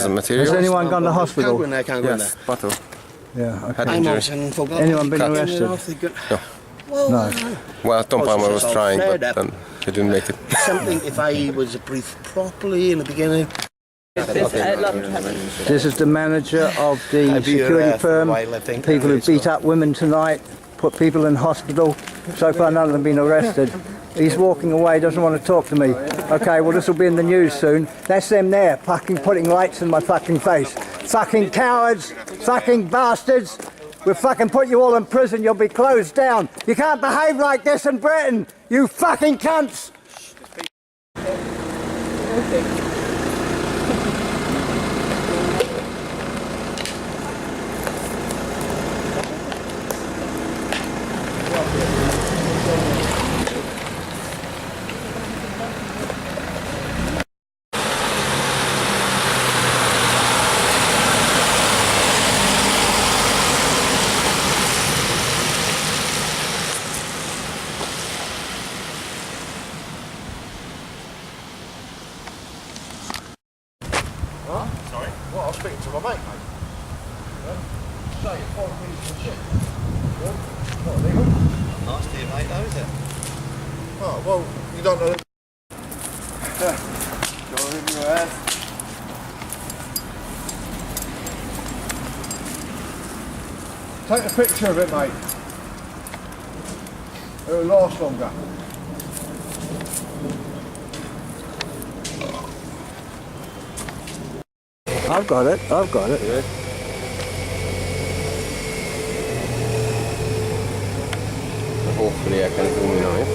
a material. Has anyone gone to hospital? Yes, Pato. Yeah, okay. Had injuries. Anyone been arrested? No. No. Well, Tom Palmer was trying, but then he didn't make it. Something, if I was briefed properly in the beginning. This is the manager of the security firm. People who beat up women tonight, put people in hospital. So far none of them have been arrested. He's walking away, doesn't want to talk to me. Okay, well this will be in the news soon. That's them there, fucking putting lights in my fucking face. Fucking cowards, fucking bastards. We'll fucking put you all in prison, you'll be closed down. You can't behave like this in Britain, you fucking cunts. What? I'll speak to my mate, mate. Yeah? Say, 5 minutes for shit. Yeah? Not illegal. Nice to you, mate, though, is it? Oh, well, you don't know. Go in your head. Take a picture of it, mate. It'll last longer. I've got it. I've got it. Yeah. Hopefully I can zoom in on it.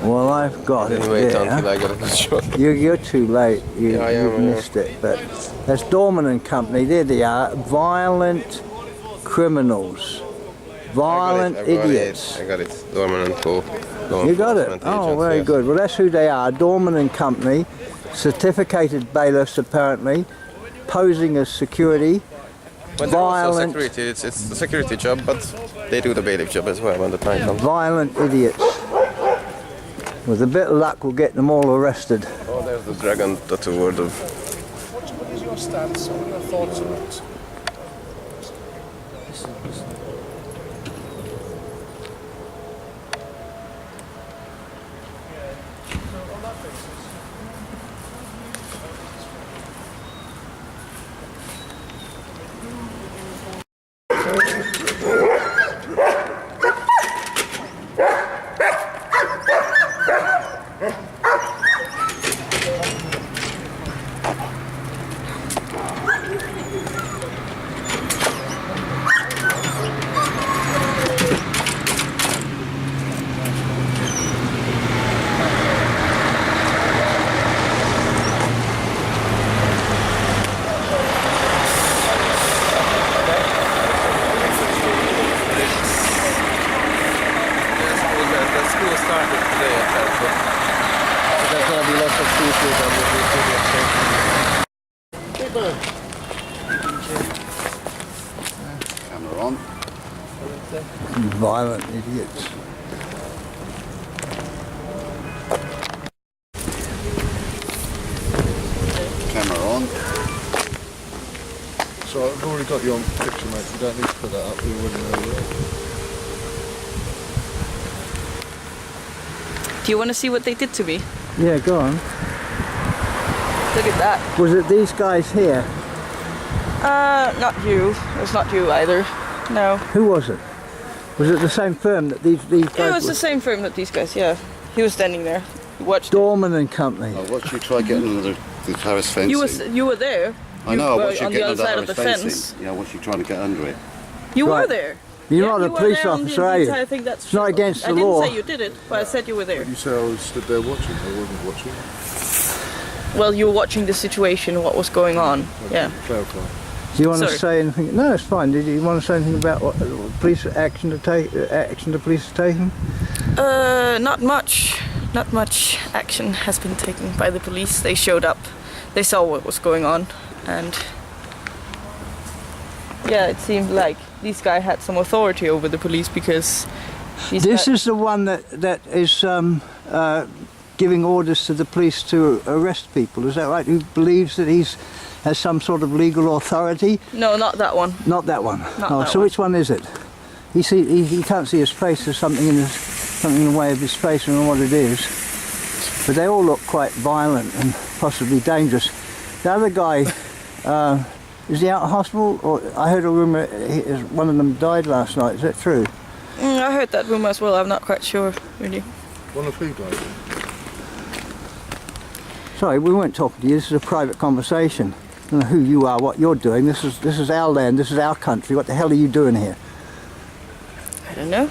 Well, I've got it. Wait until I get a good shot. You're too late. You've I missed it. But that's Dorman and Company. There they are. Violent criminals. Violent idiots. I got it. Dorman and Co. You got it? Oh, very good. Well, that's who they are. Dorman and Company. Certificated bailiffs, apparently. Posing as security. But violent. Also security. It's the security job, but they do the bailiff job as well when the time comes. Violent idiots. With a bit of luck, we'll get them all arrested. Oh, there's the dragon tattoo word of. What is your stance? What are your thoughts on it? Camera on. Violent idiots. Camera on. So I've already got you on picture, mate. You don't need to put that up. We wouldn't know yet. Do you want to see what they did to me? Yeah, go on. Look at that. Was it these guys here? Not you. It was not you either. No. Who was it? Was it the same firm that these guys It was were? the same firm that these guys, yeah. He was standing there. He watched Dorman and Company. I watched you try getting under the terrace fencing. You were there. I know, I were watched you on getting the under other side the of the fencing. fence. Yeah, I watched you trying to get under it. You Right. were there. You're Yeah, not you a were police there on officer, the are you? entire thing, that's It's not true. against the I law. didn't say you did it, but I said you were there. You say I was stood there watching. I wasn't watching. Well, you were watching the situation, what was going on. Yeah. Clarify. Do you want to Sorry. say anything? No, it's fine. Did you want to say anything about what police action to take? Action the police are taking? Not much. Not much action has been taken by the police. They showed up. They saw what was going on, and yeah, it seemed like this guy had some authority over the police because This is the one that is giving orders to the police to arrest people. Is that right? Who believes that has some sort of legal authority? No, not that one. Not that one. Not Oh, that so one. which one is it? He can't see his face. There's something in the way of his face. I don't know what it is. But they all look quite violent and possibly dangerous. The other guy, is he out of hospital? Or I heard a rumour one of them died last night. Is that true? I heard that rumour as well. I'm not quite sure, really. One of who died? Sorry, we weren't talking to you. This is a private conversation. I don't know who you are, what you're doing. This is our land. This is our country. What the hell are you doing here? I don't know.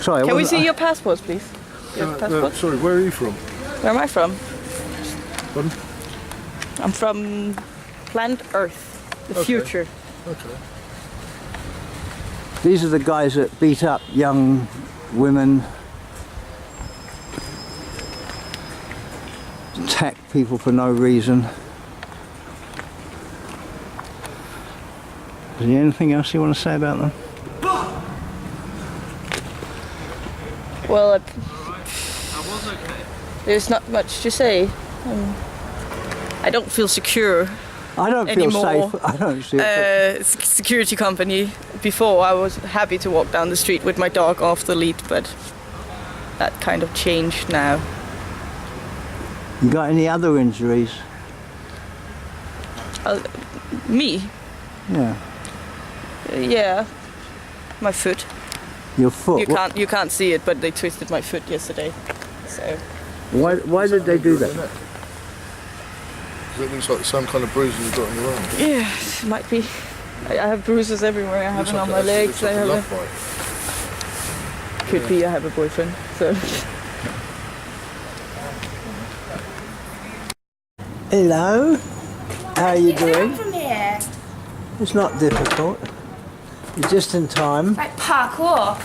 Sorry. Can we see your passports, please? Your passport? Sorry, where are you from? Where am I from? Pardon? I'm from planet Earth, the future. Okay. These are the guys that beat up young women, attack people for no reason. Is there anything else you want to say about them? Well, there's not much to say. I don't feel secure I don't feel anymore. safe. I don't feel Security company. Before I was happy to walk down the street with my dog off the lead, but that kind of changed now. You got any other injuries? Me? Yeah. Yeah. My foot. Your foot? You can't see it, but they twisted my foot yesterday. So. Why did they do that? It looks like some kind of bruises you've got on your arm. Yeah, it might be. I have bruises everywhere. I have them on my legs. I have Could be. I have a boyfriend. So. Hello. How are you doing? From here. It's not difficult. You're just in time. Like parkour.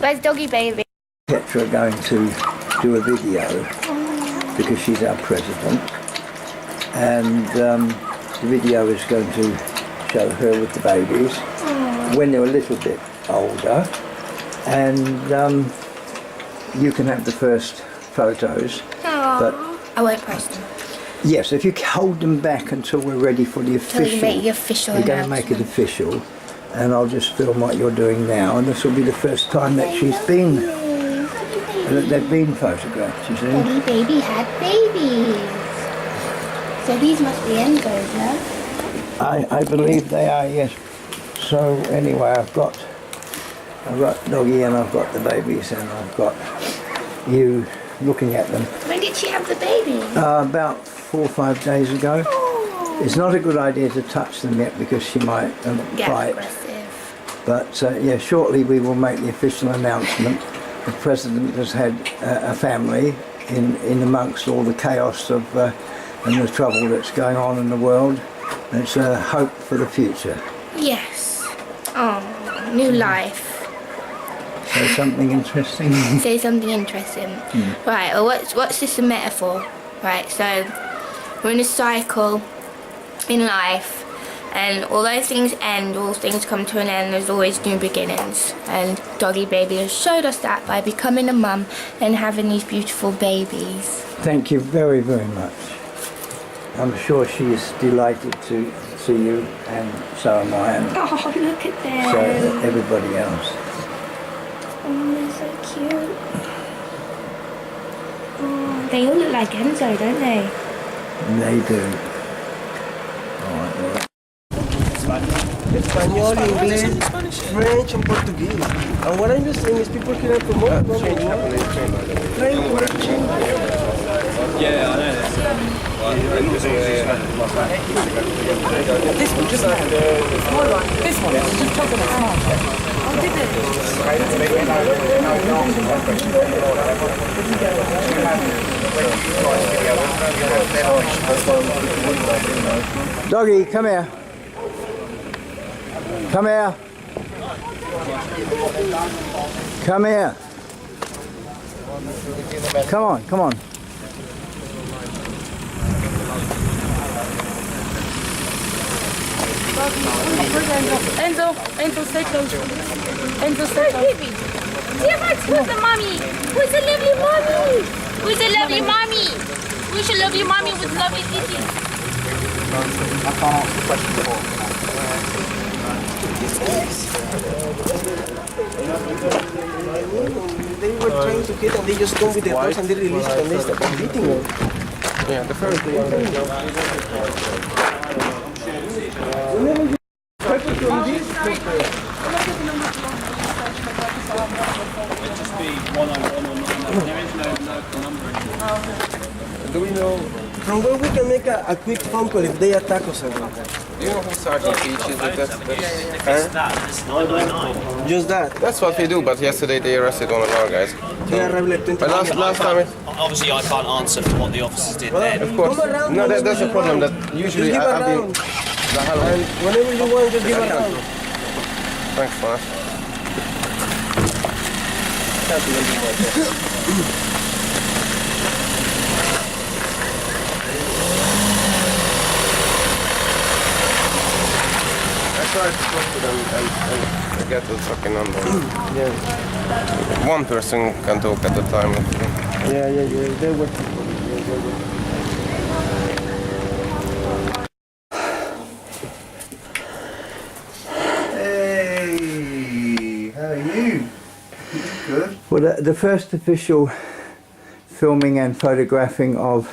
Where's doggy baby? Petra going to do a video because she's our president, and the video is going to show her with the babies when they're a little bit older, and you can have the first photos. But I won't press them. yes, if you hold them back until we're ready for the official, Till you make the official we're going to make it official, and I'll just film what you're doing now, and this will be the first time that they've been photographed, you see. Daddy baby had babies. So these must be Engos, no? I believe they are, yes. So anyway, I've got Doggy and I've got the babies and I've got you looking at them. When did she have the baby? About 4 or 5 days ago. It's not a good idea to touch them yet because she might fight. Aggressive. But yeah, shortly we will make the official announcement. The President has had a family in amongst all the chaos of and the trouble that's going on in the world. And it's a hope for the future. Yes. Oh, new life. Say something interesting. Say something interesting. Right, well, what's this a metaphor? Right, so we're in a cycle in life, and although things end, all things come to an end, there's always new beginnings. And Doggy Baby has showed us that by becoming a mum and having these beautiful babies. Thank you very, very much. I'm sure she's delighted to see you, and so am I, and Oh, look at them. so everybody else. Oh, they're so cute. Oh, they all look like Enzo, don't they? They do. Español, English, French, and Portuguese. And what I'm just saying is people can promote train. Yeah, I know this. This one, just now. Small one. This one, just chocolate small. Doggy, come here. Come here. Come here. Come on, come on. Enzo, stay close. Enzo, stay close. Say hi to the mommy. Who's the lovely mommy? Who's the lovely mommy? Who's your lovely mommy with lovely titties? I can't answer the question before. They were trying to hit and they just come with the dogs and they release it and they start beating them. Yeah, the first one. Do we know from where we can make a quick phone call if they attack us again? Do you know who Sergeant Peach is with this? Just that? That's what we do, but yesterday they arrested one of our guys. They arrived like 20 But last time Obviously, I can't answer for what the officers did then. of course. No, that's the problem, that usually Just give I've been... around. And whenever you want, just give around. Thanks, man. try to talk to them and get the fucking number. Yeah. One person can talk at a time. Yeah. They would. Hey, how are you? Good. Well, the first official filming and photographing of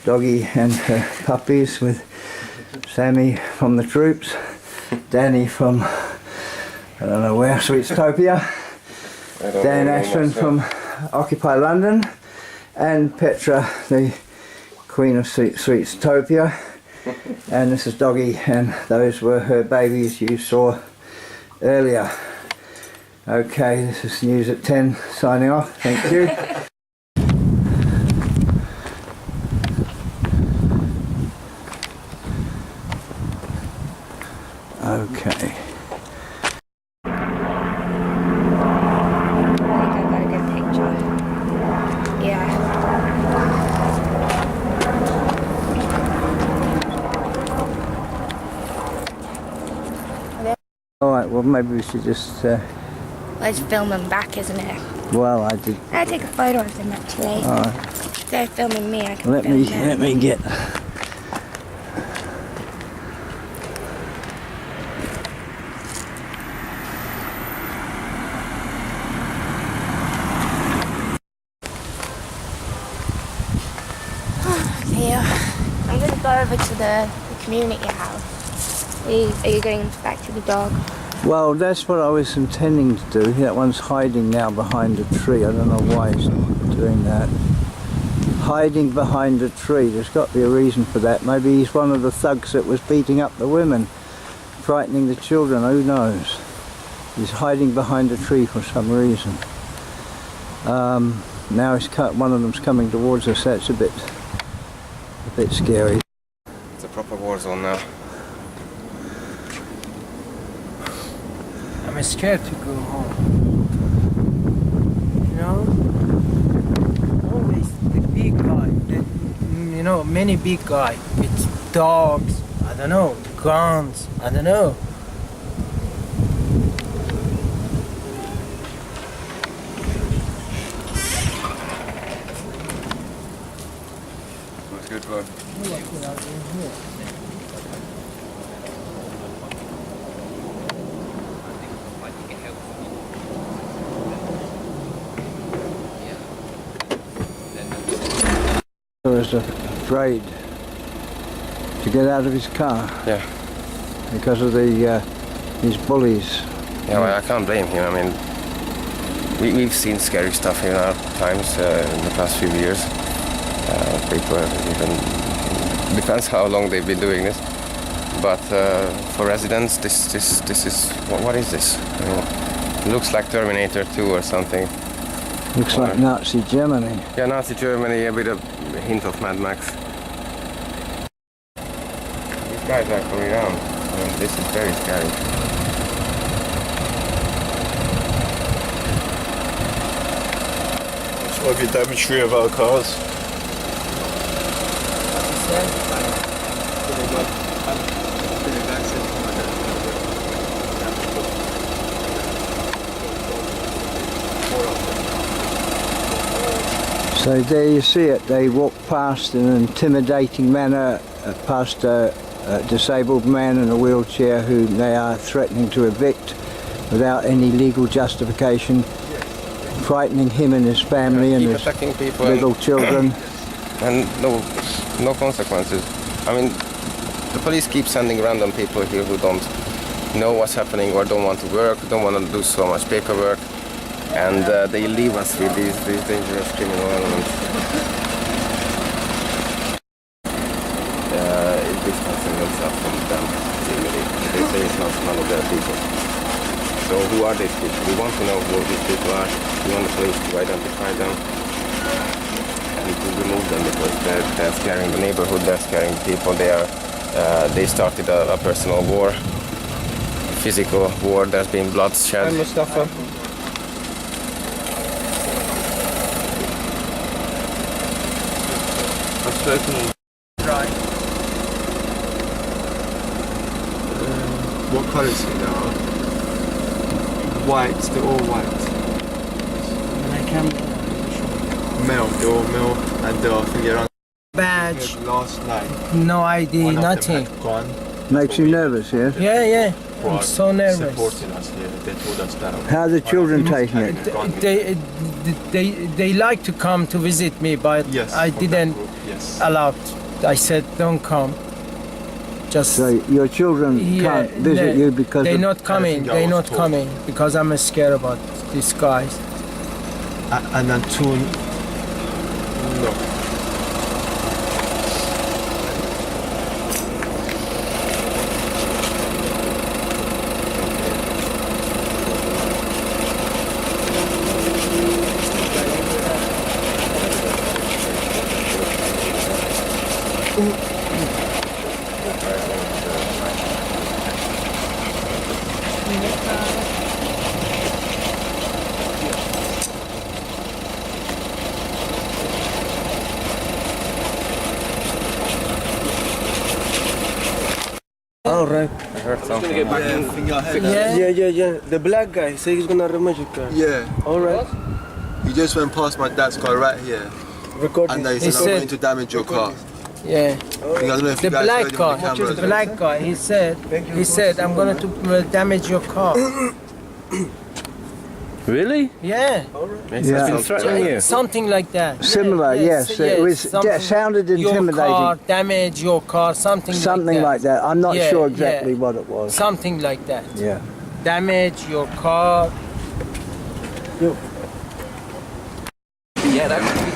Doggy and her puppies with Sammy from the troops, Danny from, I don't know where, Sweetstopia, Dan Ashton from Occupy London, and Petra, the Queen of Sweetstopia. And this is Doggy, and those were her babies you saw earlier. Okay, this is News at 10 signing off. Thank you. Okay. Alright, well maybe we should just... Let's film them back, isn't it? Well, I did... I'll take a photo of them actually. Alright. If they're filming me, I can Let me get... I'm going to go over to the community house. Are you going back to the dog? Well, that's what I was intending to do. That one's hiding now behind a tree. I don't know why he's not doing that. Hiding behind a tree. There's got to be a reason for that. Maybe he's one of the thugs that was beating up the women, frightening the children. Who knows? He's hiding behind a tree for some reason. Now one of them's coming towards us. That's a bit scary. It's a proper war zone now. I'm scared to go home. You know? Always the big guy. Many big guy. With dogs, I don't know, guns, I don't know. What's good, bud? He was afraid to get out of his car. Yeah. Because of these bullies. Yeah, well, I can't blame him. I mean, we've seen scary stuff in our times in the past few years. People even depends how long they've been doing this. But for residents, this is what is this? I mean, it looks like Terminator 2 or something. Looks like Nazi Germany. Yeah, Nazi Germany with a hint of Mad Max. These guys are coming around. I mean, this is very scary. Looks like we damaged 3 of our cars. So there you see it, they walk past in an intimidating manner, past a disabled man in a wheelchair who they are threatening to evict without any legal justification, frightening him and his family and his little children. And no consequences. I mean, the police keep sending random people here who don't know what's happening or don't want to work, don't want to do so much paperwork. And they leave us with these dangerous criminal elements. Distancing themselves from them, seemingly. They say it's not none of their people. So who are these people? We want to know who these people are. We want the police to identify them and to remove them because they're scaring the neighborhood, they're scaring the people. They started a personal war, a physical war. There's been bloodshed. Hi, Mustafa. Right. What colours here now? White, they're all white. Male, they're all male, and I think they're on badge. Last night. No ID, nothing. Makes you nervous, yes? Yeah, yeah. I'm so nervous. Supporting us here. They told us that. How are the children taking it? They like to come to visit me, but yes, I didn't allow. I said, don't come. Just so your children can't visit you because they're not coming. They're not coming because I'm scared about these guys. And then two. No. All right. I heard something. Yeah. The black guy said he's gonna remove your car. Yeah. All right. He just went past my dad's car right here. And they said, I'm going to damage your car. Yeah. The black guy. He said, I'm going to damage your car. Really? Yeah. He's been threatening you? Something like that. Similar, yes. It was sounded intimidating. Your car, damage your car, something like that. I'm not sure exactly what it was. Something like that. Yeah. Damage your car. Yeah, that could be.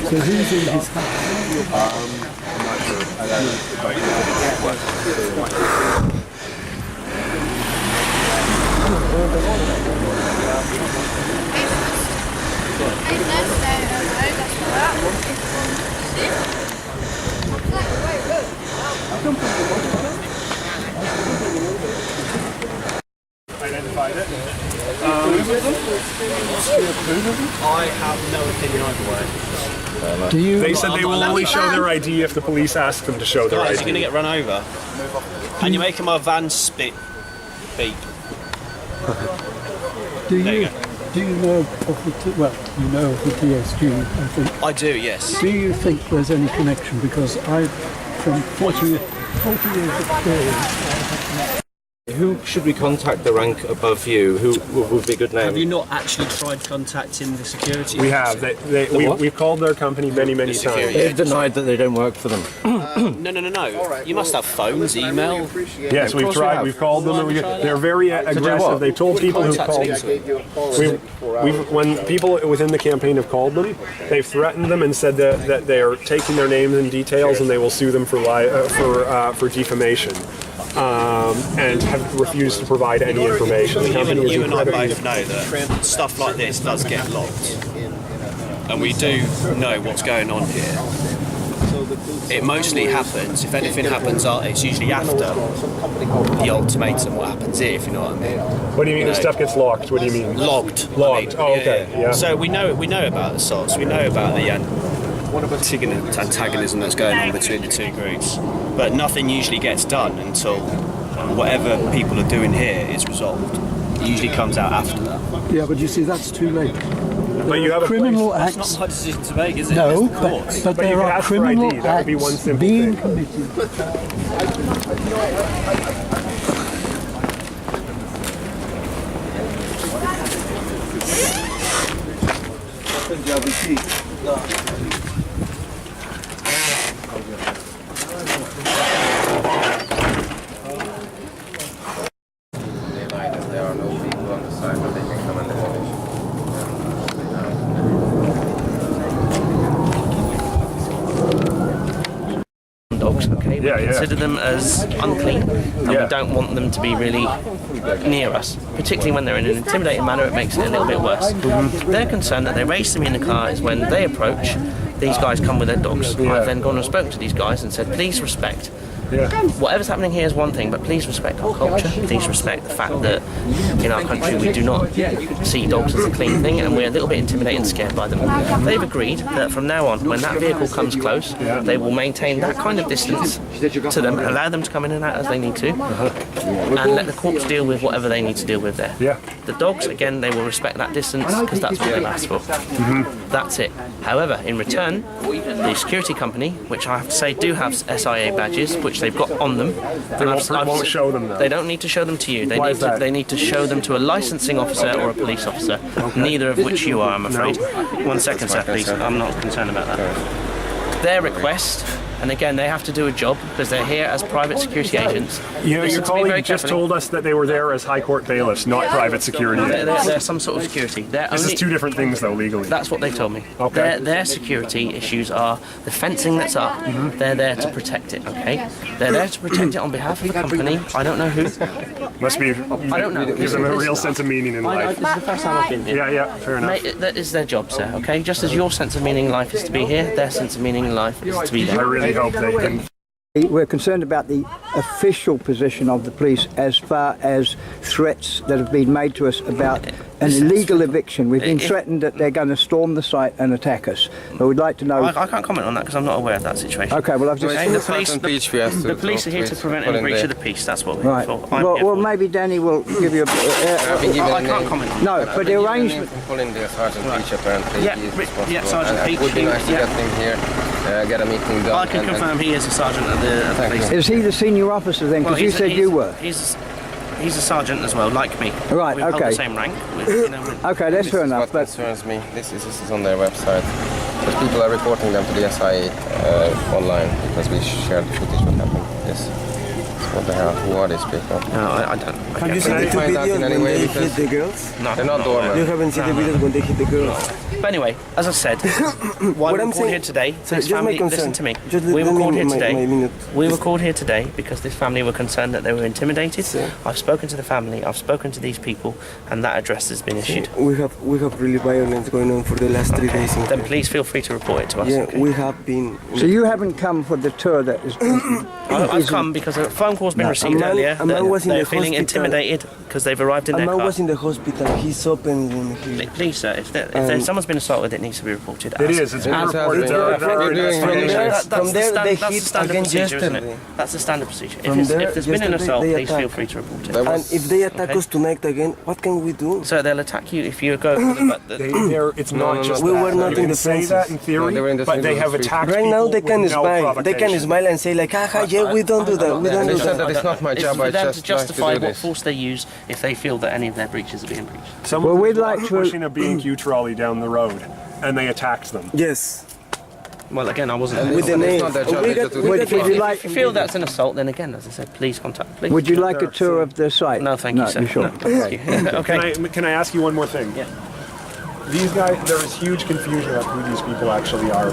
So who's in his house? Identified it. I have no opinion either way. Do you? They said they will only show their ID if the police ask them to show their ID. You're going to get run over. And you're making my van spit beep. Do you know of the you know of the PSG? I think. I do, yes. Do you think there's any connection? Because from 40 years experience. Who should we contact the rank above you? Who would be a good name? Have you not actually tried contacting the security? We have. We've called their company many times. They've denied that they don't work for them. No. You must have phones, email. Yes, we've tried. We've called them. They're very aggressive. They told people who called them. When people within the campaign have called them, they've threatened them and said that they are taking their names and details and they will sue them for defamation. And have refused to provide any information. You and I both know that stuff like this does get logged, and we do know what's going on here. It mostly happens, if anything happens, it's usually after the ultimatum what happens here, if you know what I mean. What do you mean the stuff gets locked? What do you mean? Logged. Logged. Oh, okay. Yeah. So we know about the assaults, we know about the antagonism that's going on between the two groups, but nothing usually gets done until whatever people are doing here is resolved. It usually comes out after that. Yeah, but you see, that's too late. But you have criminal acts. That's not my decision to make, is it? No, but there are criminal acts being committed. There are no people on the side, but they can come and demolish. Dogs, okay? We consider them as unclean, and we don't want them to be really near us, particularly when they're in an intimidating manner. It makes it a little bit worse. Their concern that they race them in the car is when they approach, these guys come with their dogs. I've then gone and spoken to these guys and said, please respect Whatever's happening here is one thing, but please respect our culture. Please respect the fact that in our country we do not see dogs as a clean thing, and we're a little bit intimidated and scared by them. They've agreed that from now on, when that vehicle comes close, they will maintain that kind of distance to them, allow them to come in and out as they need to, and let the corps deal with whatever they need to deal with there. The dogs, again, they will respect that distance because that's what they've asked for. That's it. However, in return, the security company, which I have to say do have SIA badges, which they've got on them, They won't show them though. they don't need to show them to you. Why is that? They need to show them to a licensing officer or a police officer. Neither of which you are, I'm afraid. 1 second, sir, please. I'm not concerned about that. Their request, and again, they have to do a job because they're here as private security agents. You know, your colleague just told us that they were there as High Court bailiffs, not private security. They're some sort of security. This is two different things, though, legally. That's what they told me. Okay. Their security issues are the fencing that's up. They're there to protect it. Okay. They're there to protect it on behalf of the company. I don't know who. Must be. I don't know. Gives them a real sense of meaning in life. This is the first time I've been here. Yeah, fair enough. Mate, that is their job, sir. Okay. Just as your sense of meaning in life is to be here, their sense of meaning in life is to be there. I really hope they can. We're concerned about the official position of the police as far as threats that have been made to us about an illegal eviction. We've been threatened that they're going to storm the site and attack us. But we'd like to know... I can't comment on that because I'm not aware of that situation. Okay, well I've just... The police are here to prevent any breach of the peace, that's what we're here for. Well, maybe Danny will give you a... I can't comment on that. No, but the arrangement... Calling the Sergeant Peach apparently. Yeah, Sergeant Peach. It would be nice to get him here, get a meeting done. I can confirm he is a sergeant at the police. Is he the senior officer then? Because you said you were. He's a sergeant as well, like me. Right, we hold okay. the same rank. Okay, that's fair enough. What concerns me, this is on their website. Because people are reporting them to the SIA online because we shared the footage what happened. Yes. What the hell? Who are these people? No, I don't. Have you seen the two videos when they hit the girls? No. They're not dormant. You haven't seen the videos when they hit the girls? But anyway, as I said, why we were called here today, this family, listen to me, we were called here today, we were called here today because this family were concerned that they were intimidated. I've spoken to the family, I've spoken to these people, and that address has been issued. We have really violence going on for the last 3 days. Then please feel free to report it to us. Yeah, okay? we have been... So you haven't come for the tour that is... I've come because a phone call's been received earlier that they're feeling intimidated because they've arrived in their car. A man was in the hospital, he's open when he... Please sir, if someone's been assaulted, it needs to be reported. It is, it's been reported. From there they hit again yesterday. That's the standard procedure. If there's been an assault, please feel free to report it. And if they attack us tonight again, what can we do? So they'll attack you if you go... It's not just we were not in the say that in theory, but they have attacked right now they can smile. They can provocation. smile and say like, haha, yeah, we don't do that. We don't do that. It's not my job. It's for them to just justify like to do what this. force they use if they feel that any of their breaches are being breached. Someone we'd like to pushing a B&Q trolley down the road, and they attacked them. Yes. Well, again, I wasn't. With the name. If you feel that's an assault, then again, as I said, please contact police. Would you like a tour of the site? No, thank you, sir. You're sure? No, thank you. Okay. Can I ask you one more thing? Yeah. These guys, there is huge confusion about who these people actually are.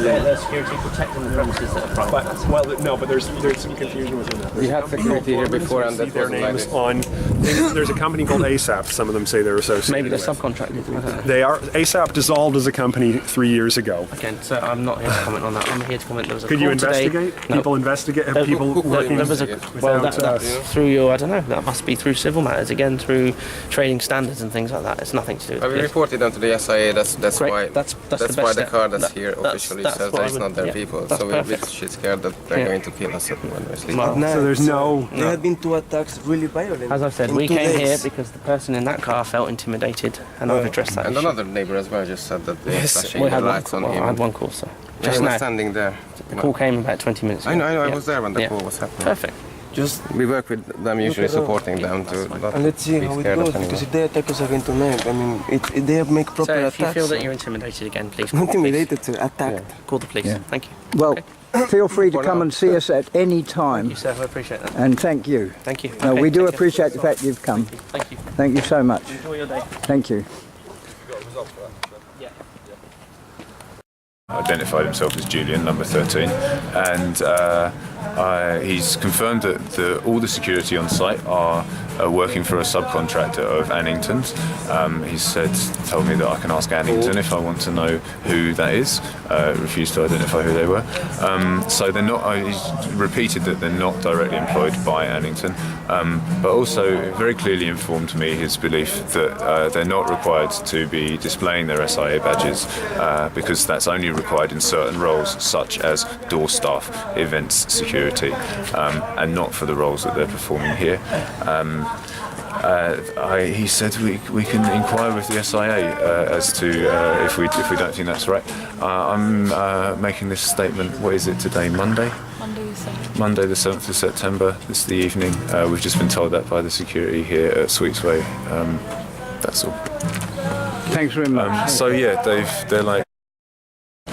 They're security protecting the premises that are private. But there's some confusion within that. We had security here before, and that their wasn't names like on. There's a company called ASAP. Some of them say they're associated. Maybe they're with. subcontracted. They are. ASAP dissolved as a company 3 years ago. Again, so I'm not here to comment on that. I'm here to comment. There was a Could you call investigate? Today. People investigate. Have people working that's through your. I don't know. That must be through civil matters. Again, through trading standards and things like that. It's nothing to do with. We reported them to the SIA. That's Great. why. That's why the car that's here officially that's says what that it's not their people. So we're a bit shit scared that they're going to kill us when we sleep. Well, so there's no. There have been 2 attacks, really violent. As I said, we came here because the person in that car felt intimidated, and I've addressed that. And issue. another neighbour as well just said that they were flashing We the had lights on him. I had one call, sir. He was standing there. The call came about 20 minutes ago. I know. I was there when the call was happening. Perfect. We work with them, usually supporting them to not and let's see how it goes, because if they attack us again tonight, I mean, they make proper so attacks. if you feel that you're intimidated again, please call intimidated, attacked. Call the police. Thank you. Well, feel free to come and see us at any time. Thank you, sir. I appreciate that. And thank you. Thank you. No, Okay, we do take appreciate care. the fact you've come. Thank you. Thank you so much. Enjoy your day. Thank you. Identified himself as Julian, number 13, and he's confirmed that all the security on site are working for a subcontractor of Annington's. He told me that I can ask Annington if I want to know who that is. Refused to identify who they were. So they're not. He's repeated that they're not directly employed by Annington, but also very clearly informed me his belief that they're not required to be displaying their SIA badges because that's only required in certain roles, such as door staff, events, security, and not for the roles that they're performing here. He said we can inquire with the SIA as to if we don't think that's right. I'm making this statement. What is it today? Monday. Monday the 7th of September. This is the evening. We've just been told that by the security here at Sweetsway. That's all. Thanks very much. So yeah, they're like.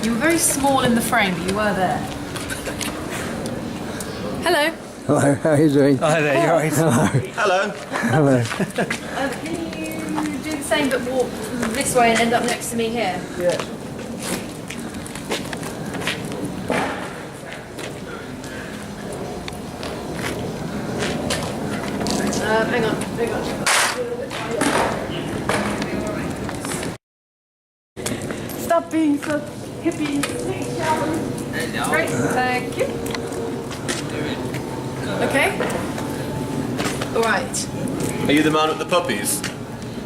You were very small in the frame, but you were there. Hello. Hello, how are you doing? Hi there, you're right. Hello. Hello. Can you do the same but walk this way and end up next to me here? Yeah. Hang on. Stop being so hippie. Great, thank you. Okay. All right. Are you the man with the puppies?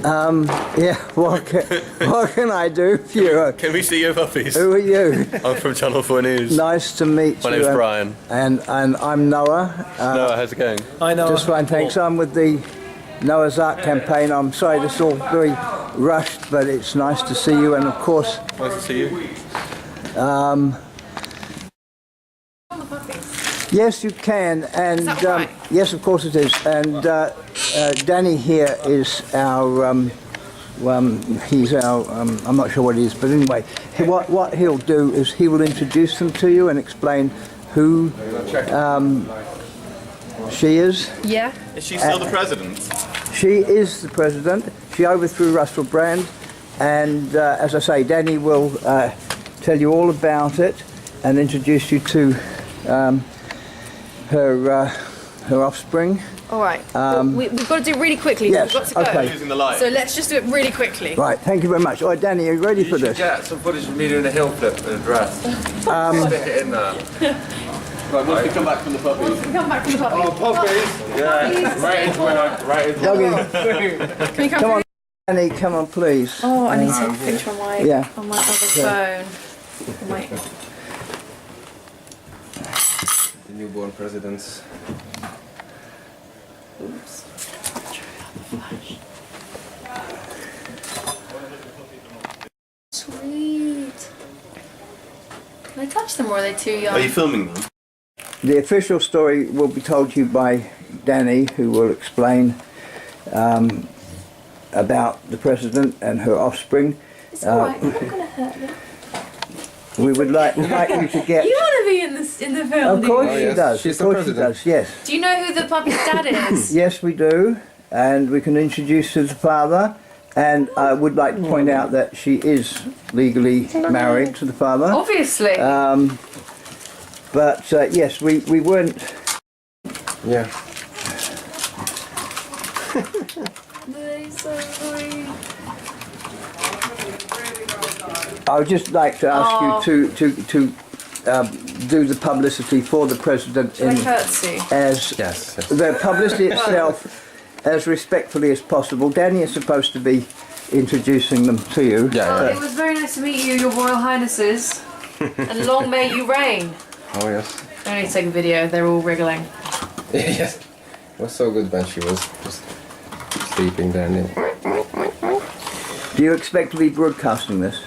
Yeah, what can I do for you? Can we see your puppies? Who are you? I'm from Channel 4 News. Nice to meet you. My name's Brian. And I'm Noah. Noah, how's it going? I know. Just fine, thanks. I'm with the Noah's Ark campaign. I'm sorry this is all very rushed, but it's nice to see you, and of course... Nice to see you. Yes, you can, and yes, of course it is. And Danny here is our, he's our, I'm not sure what he is, but anyway, what he'll do is he will introduce them to you and explain who she is. Yeah. Is she still the president? She is the president. She overthrew Russell Brand, and as I say, Danny will tell you all about it and introduce you to her offspring. All right. We've got to do it really quickly. Yes, We've got to go. okay. Losing the light. So let's just do it really quickly. Right, thank you very much. All right, Danny, are you ready for this? Yeah, some footage of me doing a hill flip in a dress. Stick it in there. Right, once we come back from the puppies. Once we come back from the puppies. Oh, puppies! Yeah, right into it. Right into Doggy. Can you come on, Danny, come on, please. Oh, I need to take a picture on my other Yeah. phone. Wait. The newborn presidents. Oops. Sweet. Can I touch them or are they too young? Are you filming them? The official story will be told to you by Danny, who will explain about the president and her offspring. It's alright, I'm not going to hurt you. We would like you to get... You want to be in the film, Of course do she you? does, She's of course the she president. does, yes. Do you know who the puppy's dad is? Yes, we do, and we can introduce you to the father, and I would like to point out that she is legally married to the father. Obviously. But yes, we weren't... Yeah. They're so sweet. I would just like to ask you to do the publicity for the president Shall I curtsy? as the publicity itself as respectfully as possible. Danny is supposed to be introducing them to you. It was very nice to meet you, Your Royal Highnesses, and long may you reign. Oh yes. I don't need to take a video. They're all wriggling. Yes. It was so good when she was just sleeping there. Do you expect to be broadcasting this?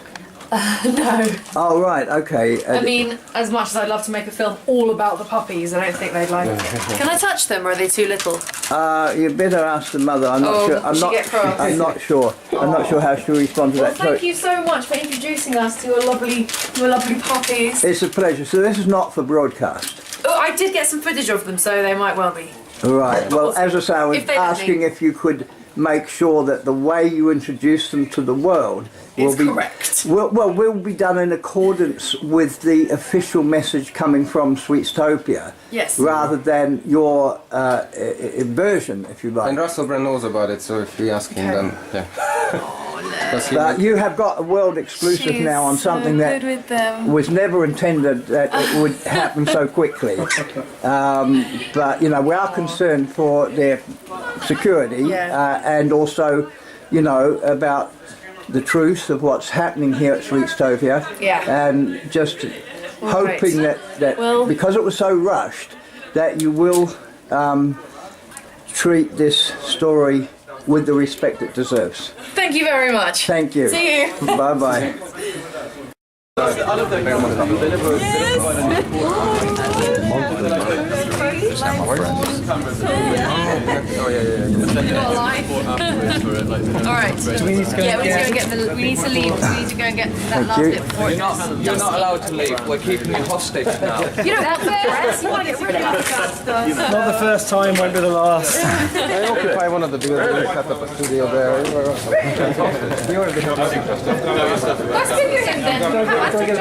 No. Oh right, okay. I mean, as much as I'd love to make a film all about the puppies, I don't think they'd like it. Can I touch them, or are they too little? You better ask the mother. I'm not sure. will she get cross? I'm not sure. I'm not sure how she'll respond to Well, that. thank you so much for introducing us to your lovely puppies. It's a pleasure. So this is not for broadcast. Oh, I did get some footage of them, so they might well be. Right. Well, as I say, I was If they let asking me. if you could make sure that the way you introduce them to the world will be done in accordance with the official message coming from Sweetstopia. Yes. Rather than your version, if you like. And Russell Brand knows about it, so if we ask him, then yeah. But you have got a world exclusive now on something that was never intended that it would happen so quickly. But you know, we are concerned for their security and also, you know, about the truth of what's happening here at Sweetstopia. And just hoping that because it was so rushed, that you will treat this story with the respect it deserves. Thank you very much. Thank you. See you. Bye-bye. Alright. We need to go and get the. We need to leave. We need to go and get that last bit before it gets You're not allowed to leave. We're keeping you hostage now. You don't want that. You want to get rid of that. Not the first time, won't be the last. I occupy one of the buildings. We set up a studio there. Let's give you him then. Okay.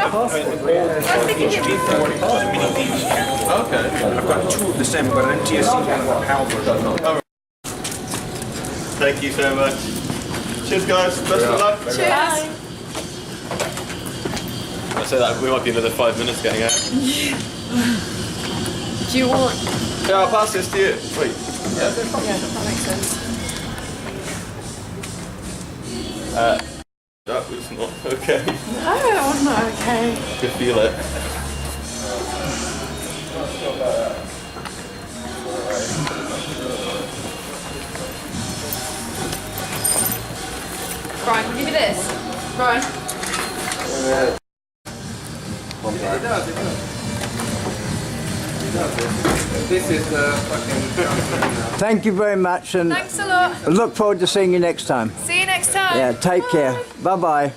I've got two of the same. I've got an NTSC and a Halberd. Thank you so much. Cheers, guys. Best of luck. Cheers. I'd say that we might be another 5 minutes getting out. Do you want? Yeah, I'll pass this to you. Wait. Yeah, that makes sense. That was not okay. No, it was not okay. I could feel it. Brian, can you give me this? Brian. This is the fucking... Thank you very much, and Thanks a lot. I look forward to seeing you next time. See you next time. Yeah, take care. Bye-bye.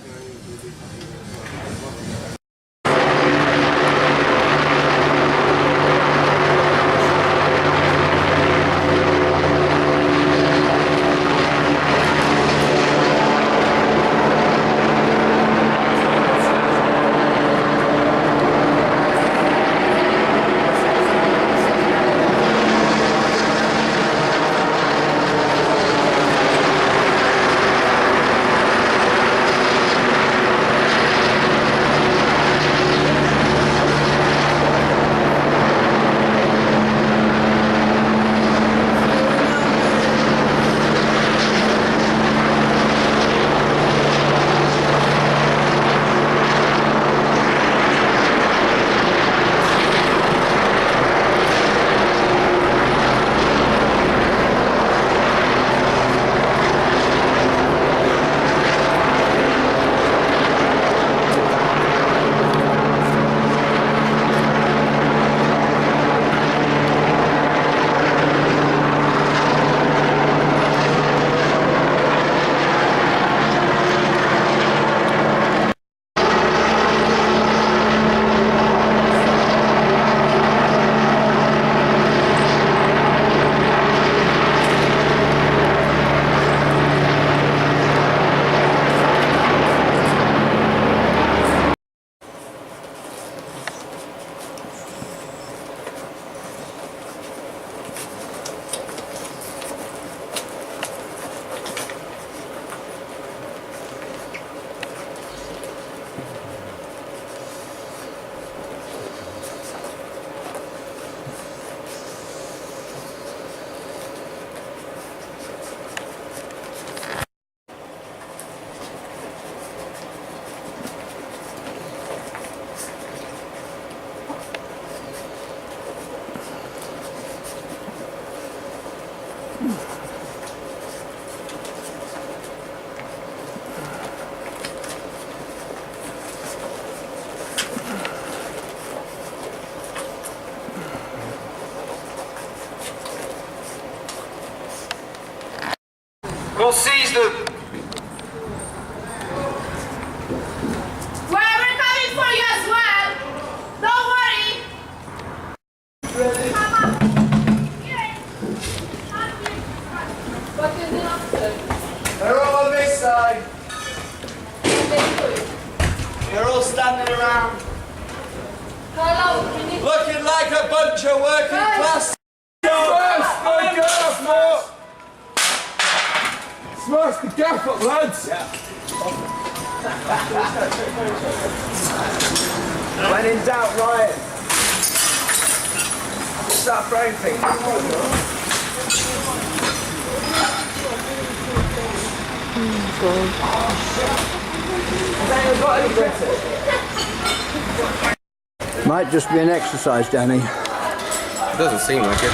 We'll seize them. We're coming for you as well. Don't worry. They're all on this side. They bunch of working class. Smash the gaff up, lads. When in doubt, riot. Start throwing things. Might just be an exercise, Danny. Doesn't seem like it.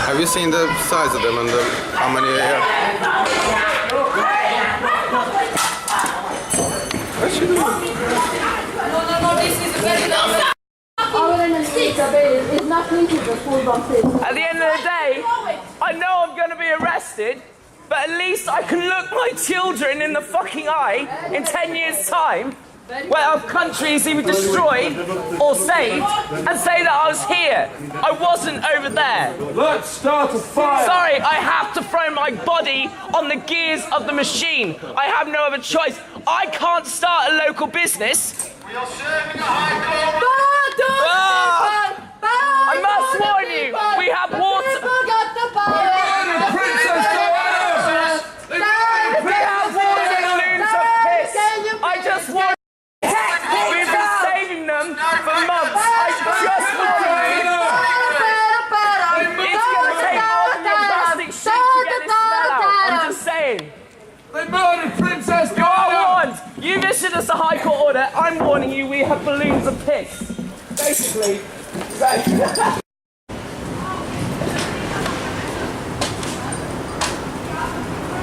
Have you seen the size of them and how many they are? What's she doing? No, this is very nice. At the end of the day, I know I'm going to be arrested, but at least I can look my children in the fucking eye in 10 years' time, where our country is either destroyed or saved, and say that I was here. I wasn't over there. Let's start a fire. Sorry, I have to throw my body on the gears of the machine. I have no other choice. I can't start a local business. We are serving a high court. I must warn you, we have water. Princess Diana! We have water balloons of piss. I just want. We've been saving them for months. I just want you. It's going to take more than your plastic shit to get this smell out. I'm just saying. They murdered Princess You are Diana! warned. You've issued us a high court order. I'm warning you, we have balloons of piss. Basically.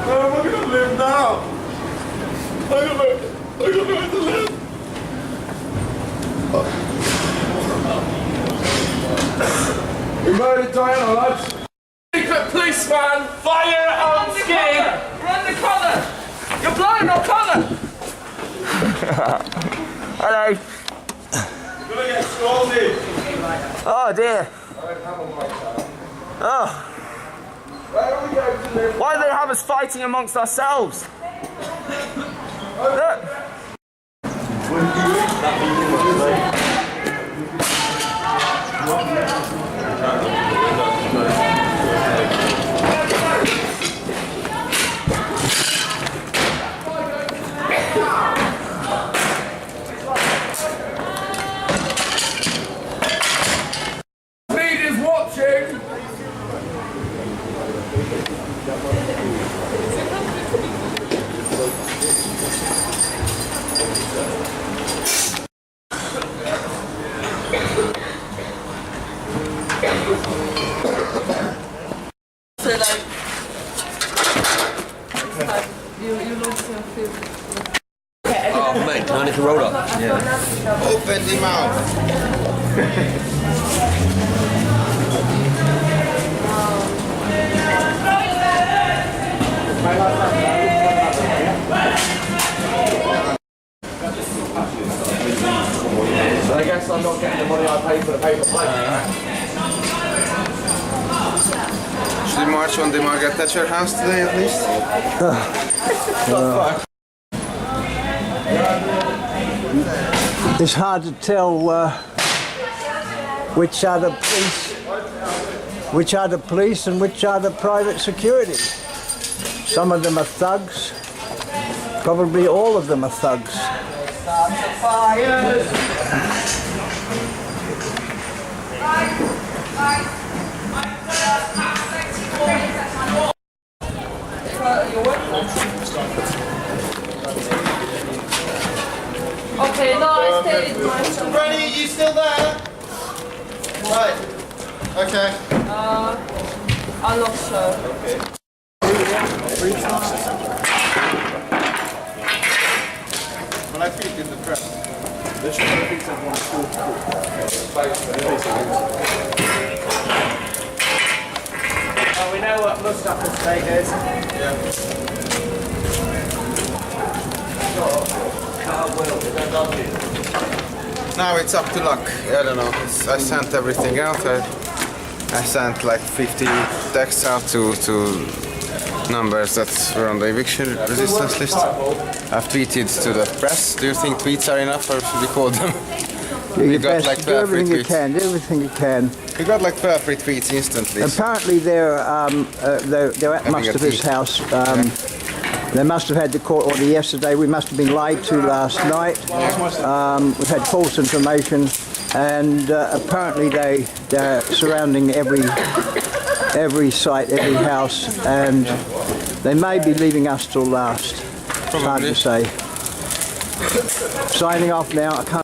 Where am I going to live now? I don't know where to live. We murdered Diana, lads. Secret policeman! Fire your own skin! Run the collar! You're blind or collar! Hello. You're going to get scolded. Oh dear. Oh. Where are we going to live? Why do they have us fighting amongst ourselves? Look. Media's watching. So like, you lose your feel. Oh mate, can I nick a roll up? Yeah. Open the mouth. So I guess I'm not getting the money I paid for the paper plate. Should we march on the Margaret Thatcher house today at least? It's hard to tell which are the police and which are the private security. Some of them are thugs. Probably all of them are thugs. Okay, no, I stayed in my shop. Granny, are you still there? Right. Okay. I'm not sure. Okay. When I feed in the press, there should be things that want Oh, we know what Mustafa's state is. Yeah. Now it's up to luck. I don't know. I sent everything out. I sent like 50 texts out to numbers that were on the eviction resistance list. I've tweeted to the press. Do you think tweets are enough or should we call them? Do your got best. like Do everything you can. Do everything you can. We got like 12 retweets instantly. Apparently they're at Mustafa's house. They must have had the court order yesterday. We must have been lied to last night. We've had false information, and apparently they're surrounding every site, every house, and they may be leaving us till last. It's hard to say. Signing off now. I can't.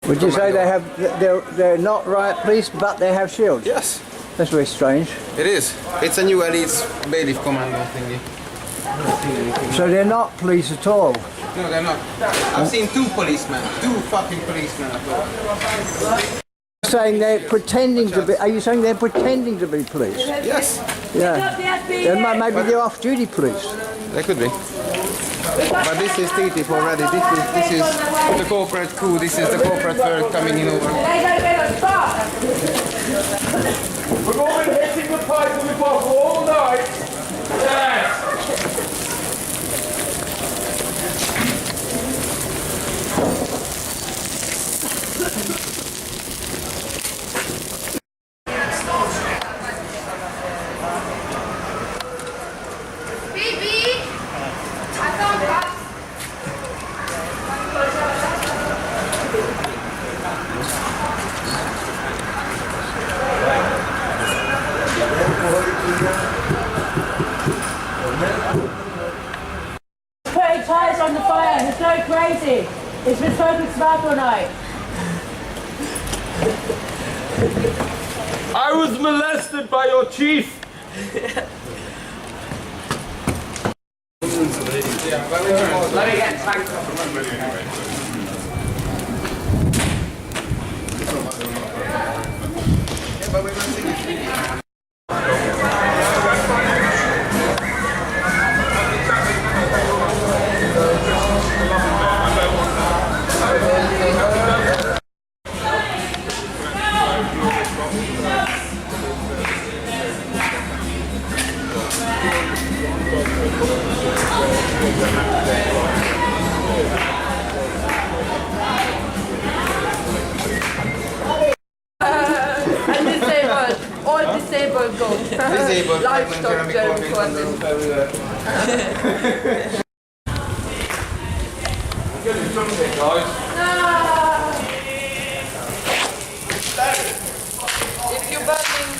Would you say they're not riot police, but they have shields? Yes. That's very strange. It is. It's a new elite bailiff commando thingy. So they're not police at all? No, they're not. I've seen two policemen. Two fucking policemen at all. Saying they're pretending to be. Are you saying they're pretending to be police? Yes. Yeah. Then maybe they're off-duty police. They could be. But this is TTIP already. This is the corporate coup. This is the corporate world coming in over. We've all been hitting the pipe and the bottle all night. Yes. Putting tyres on the fire, it's so crazy. It's been smoking tobacco all night. I was molested by your chief. Let me get tanked up. And disabled, all disabled go. Disabled, Livestock Jeremy Getting drunk here, guys. If you're burning,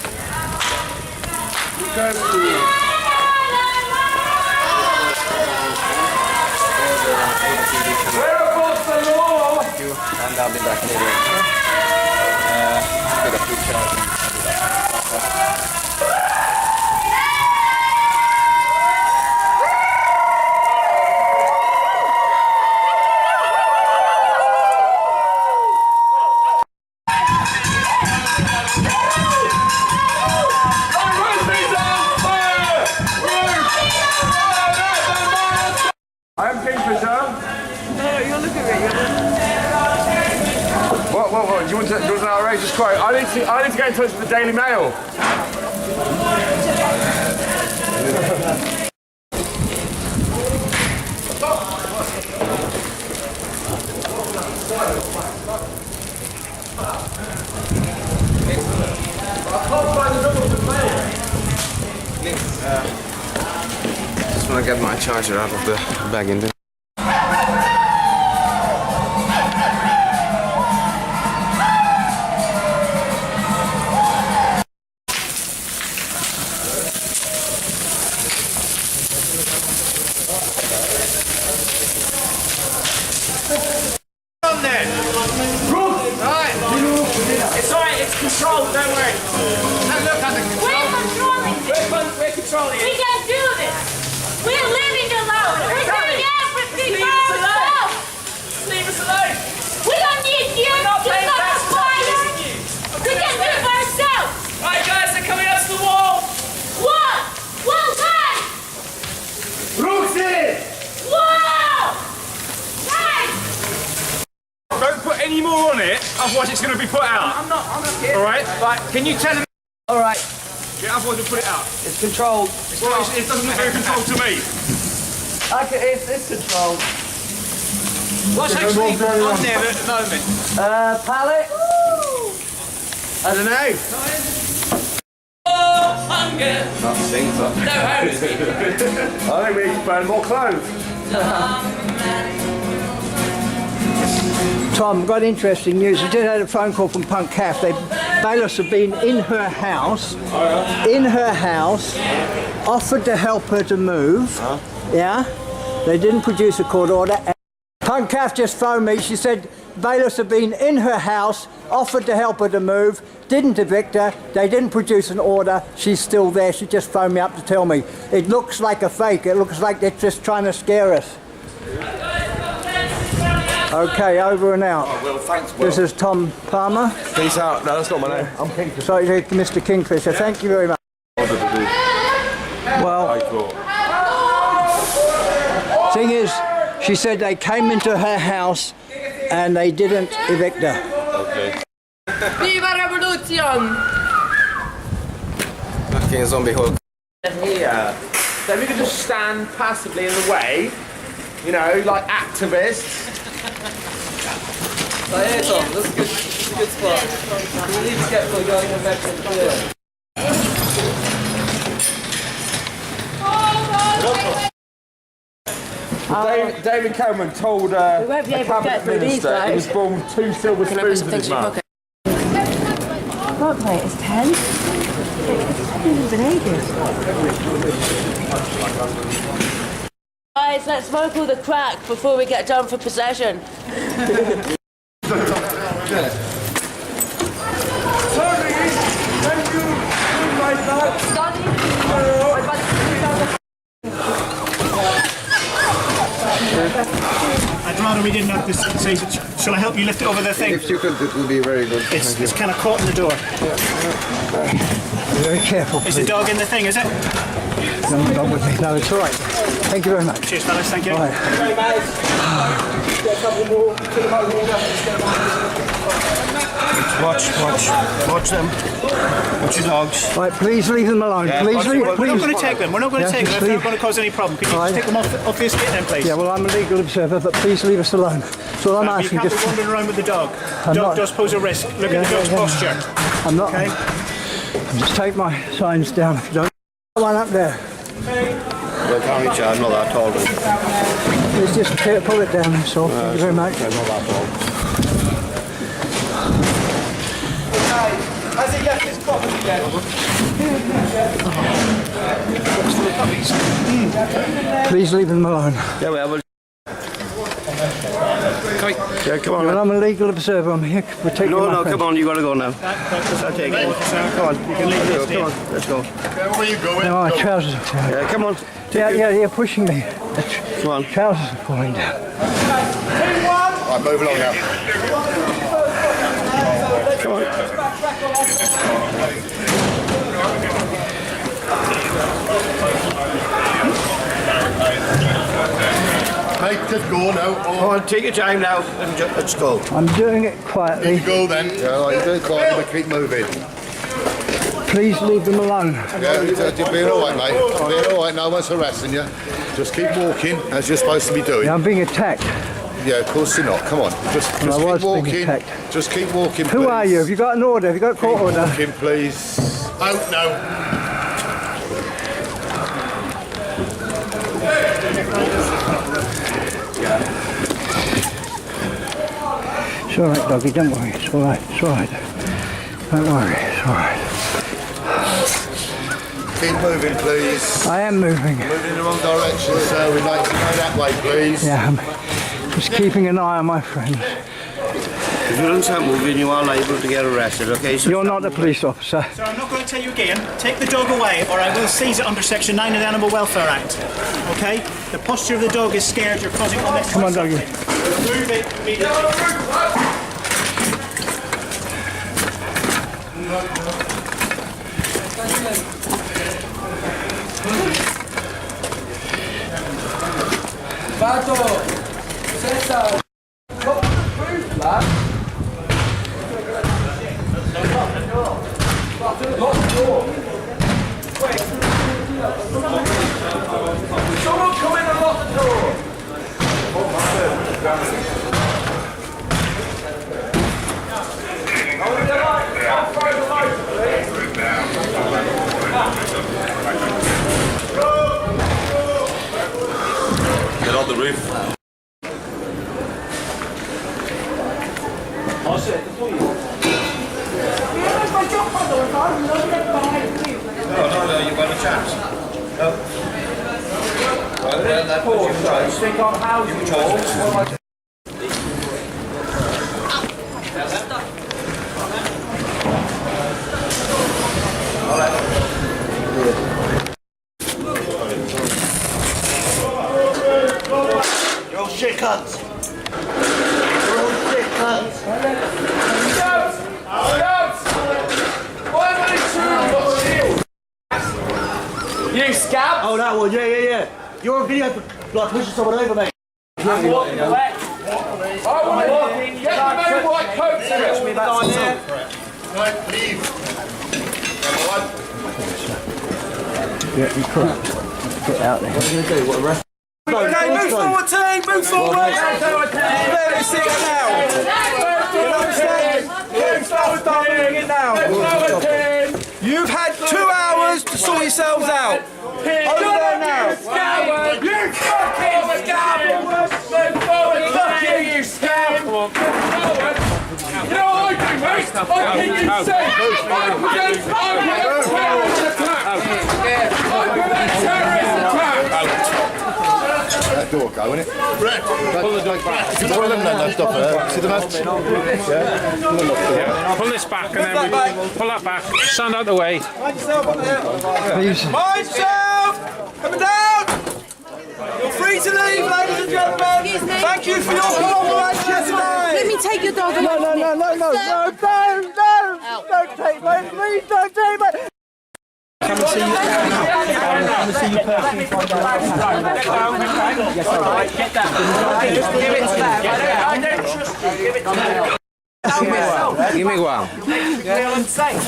We're above the law. Thank you, and I'll be back later. Get a few charges. I am Kingfisher. no, you're looking at me. What? Do you want an outrageous quote? I need to get in touch with the Daily Mail. Just want to get my charger out of the bag in there. Right. It's alright, it's controlled, don't worry. Now look at the control. We're controlling this. We're controlling it. We can't do this. We're living alone. We're doing everything by ourselves. Leave us alone. We don't need you. We're not You're playing not a fast. fighter. We can do it by ourselves. Right, guys, they're coming up to the wall. What? Well done. Roxy! Wow! Nice. Don't put any more on it, otherwise it's going to be put out. I'm not kidding. Alright? Right, can you tell them? Alright. Yeah, otherwise we'll put it out. It's controlled. Well, it doesn't look very controlled to me. It's controlled. What's actually on there at the moment? Pallet? I don't know. That stinks up. No hose. I think we need to burn more clothes. Tom, got interesting news. I just had a phone call from Punk Calf. Bailiffs have been in her house, offered to help her to move. Yeah, they didn't produce a court order. Punk Calf just phoned me. She said bailiffs have been in her house, offered to help her to move, didn't evict her. They didn't produce an order. She's still there. She just phoned me up to tell me. It looks like a fake. It looks like they're just trying to scare us. Okay, over and out. Oh, Will, thanks, Will. This is Tom Palmer. Peace out. No, that's not my name. I'm Kingfisher. Sorry, Mr. Kingfisher. Thank you very much. Well, thing is, she said they came into her house and they didn't evict her. Okay. Viva Revolution! Fucking zombie hole. Here. So we could just stand passively in the way, you know, like activists. So here, Tom, that's a good spot. We need to get for going and back David Cameron told a cabinet minister he was born with 2 silver spoons in his mouth. What plate is 10? It's been ages. Guys, let's smoke all the crack before we get done for possession. I'd rather we didn't have this. So shall I help you lift it over the thing? If you could, it would be very good. It's kind of caught in the door. Be very careful, please. Is the dog in the thing, is it? No, not with me. No, it's all right. Thank you very much. Cheers, fellas. Thank you. All right. Watch them. Watch your dogs. Right, please leave them alone. Yeah, please leave. We're not going to take them. We're not going to take them. If they're leave. not going to cause any problem. Can you just take them off the estate then, please? Yeah, well, I'm a legal observer, but please leave us alone. So I'm You asking. can't Just be wandering around with the dog. I'm Dog not- does pose a risk. Look at the dog's posture. I'm not. Okay. Just take my signs down if you don't. One up there. Well, can't reach out, not that tall. Let's just pull it down. That's all. Thank you very much. Not that tall. Has he left his property yet? Please leave them alone. Yeah, well. Yeah, come on. Well, I'm a legal observer. I'm here protecting my friend. Come on, you gotta go now. Come on, you can leave this. Come on, let's go. Where you going? No, my trousers are falling. Yeah, come on. Yeah, you're pushing me. Come on. Trousers are falling down. Right, move along now. Come on. Mate, just go now. Come on, take your time now and let's go. I'm doing it quietly. You go then. Yeah, right, you do it quietly, but keep moving. Please leave them alone. Yeah, you're being all right, mate. You're being all right. No one's harassing you. Just keep walking as you're supposed to be doing. Yeah, I'm being attacked. Yeah, of course you're not. Come on. Just I was keep being walking. attacked. Just keep walking, please. Who are you? Have you got an order? Have you got a court order? Walking, please. Out now. It's all right, doggy. Don't worry. It's all right. It's all right. Don't worry. It's all right. Keep moving, please. I am moving. Moving in the wrong direction, sir. We'd like to go that way, please. Yeah, I'm just keeping an eye on my friend. If you don't start moving, you are liable to get arrested, okay? So you're not a police officer. So I'm not going to tell you again. Take the dog away, or I will seize it under Section 9 of the Animal Welfare Act. Okay? The posture of the dog is scared. You're causing unnecessary. Come on, doggy. Move it immediately. Vato, César. Someone come in and lock the door. Get off the roof. I'll sit the police. No, you've got a chance. No. Stick on housing walls. You're all shit cunts. You're all shit cunts. You scab! Oh, that one, yeah. You're a video like pushing someone over, mate. I'm walking away. I want to get the men in white coats in it. Right, leave. Yeah, you put out there. What are you going to do? What, arrest? Okay, move forward, team. Move forward. Very sick now. You've had 2 hours to sort yourselves out. Over there now. You fucking scab! Move forward. Fuck you scab! You know what I do, mate? I keep you safe. I prevent terrorist attacks. That door go, innit? Brett, pull the dog back. If you pull them, then stop it. See the match? Yeah. Pull this back and then we pull that back. Stand out the way. Mind yourself on there. Mind yourself! Coming down! You're free to leave, ladies and gentlemen. Thank you for your cooperation tonight. Let me take your dog away. No, don't take my, please don't take my. Come and see you. Come and see you personally. Yes, Get that. Just give it to them. I don't trust you. Give it to them. Give me one. Feel unsafe.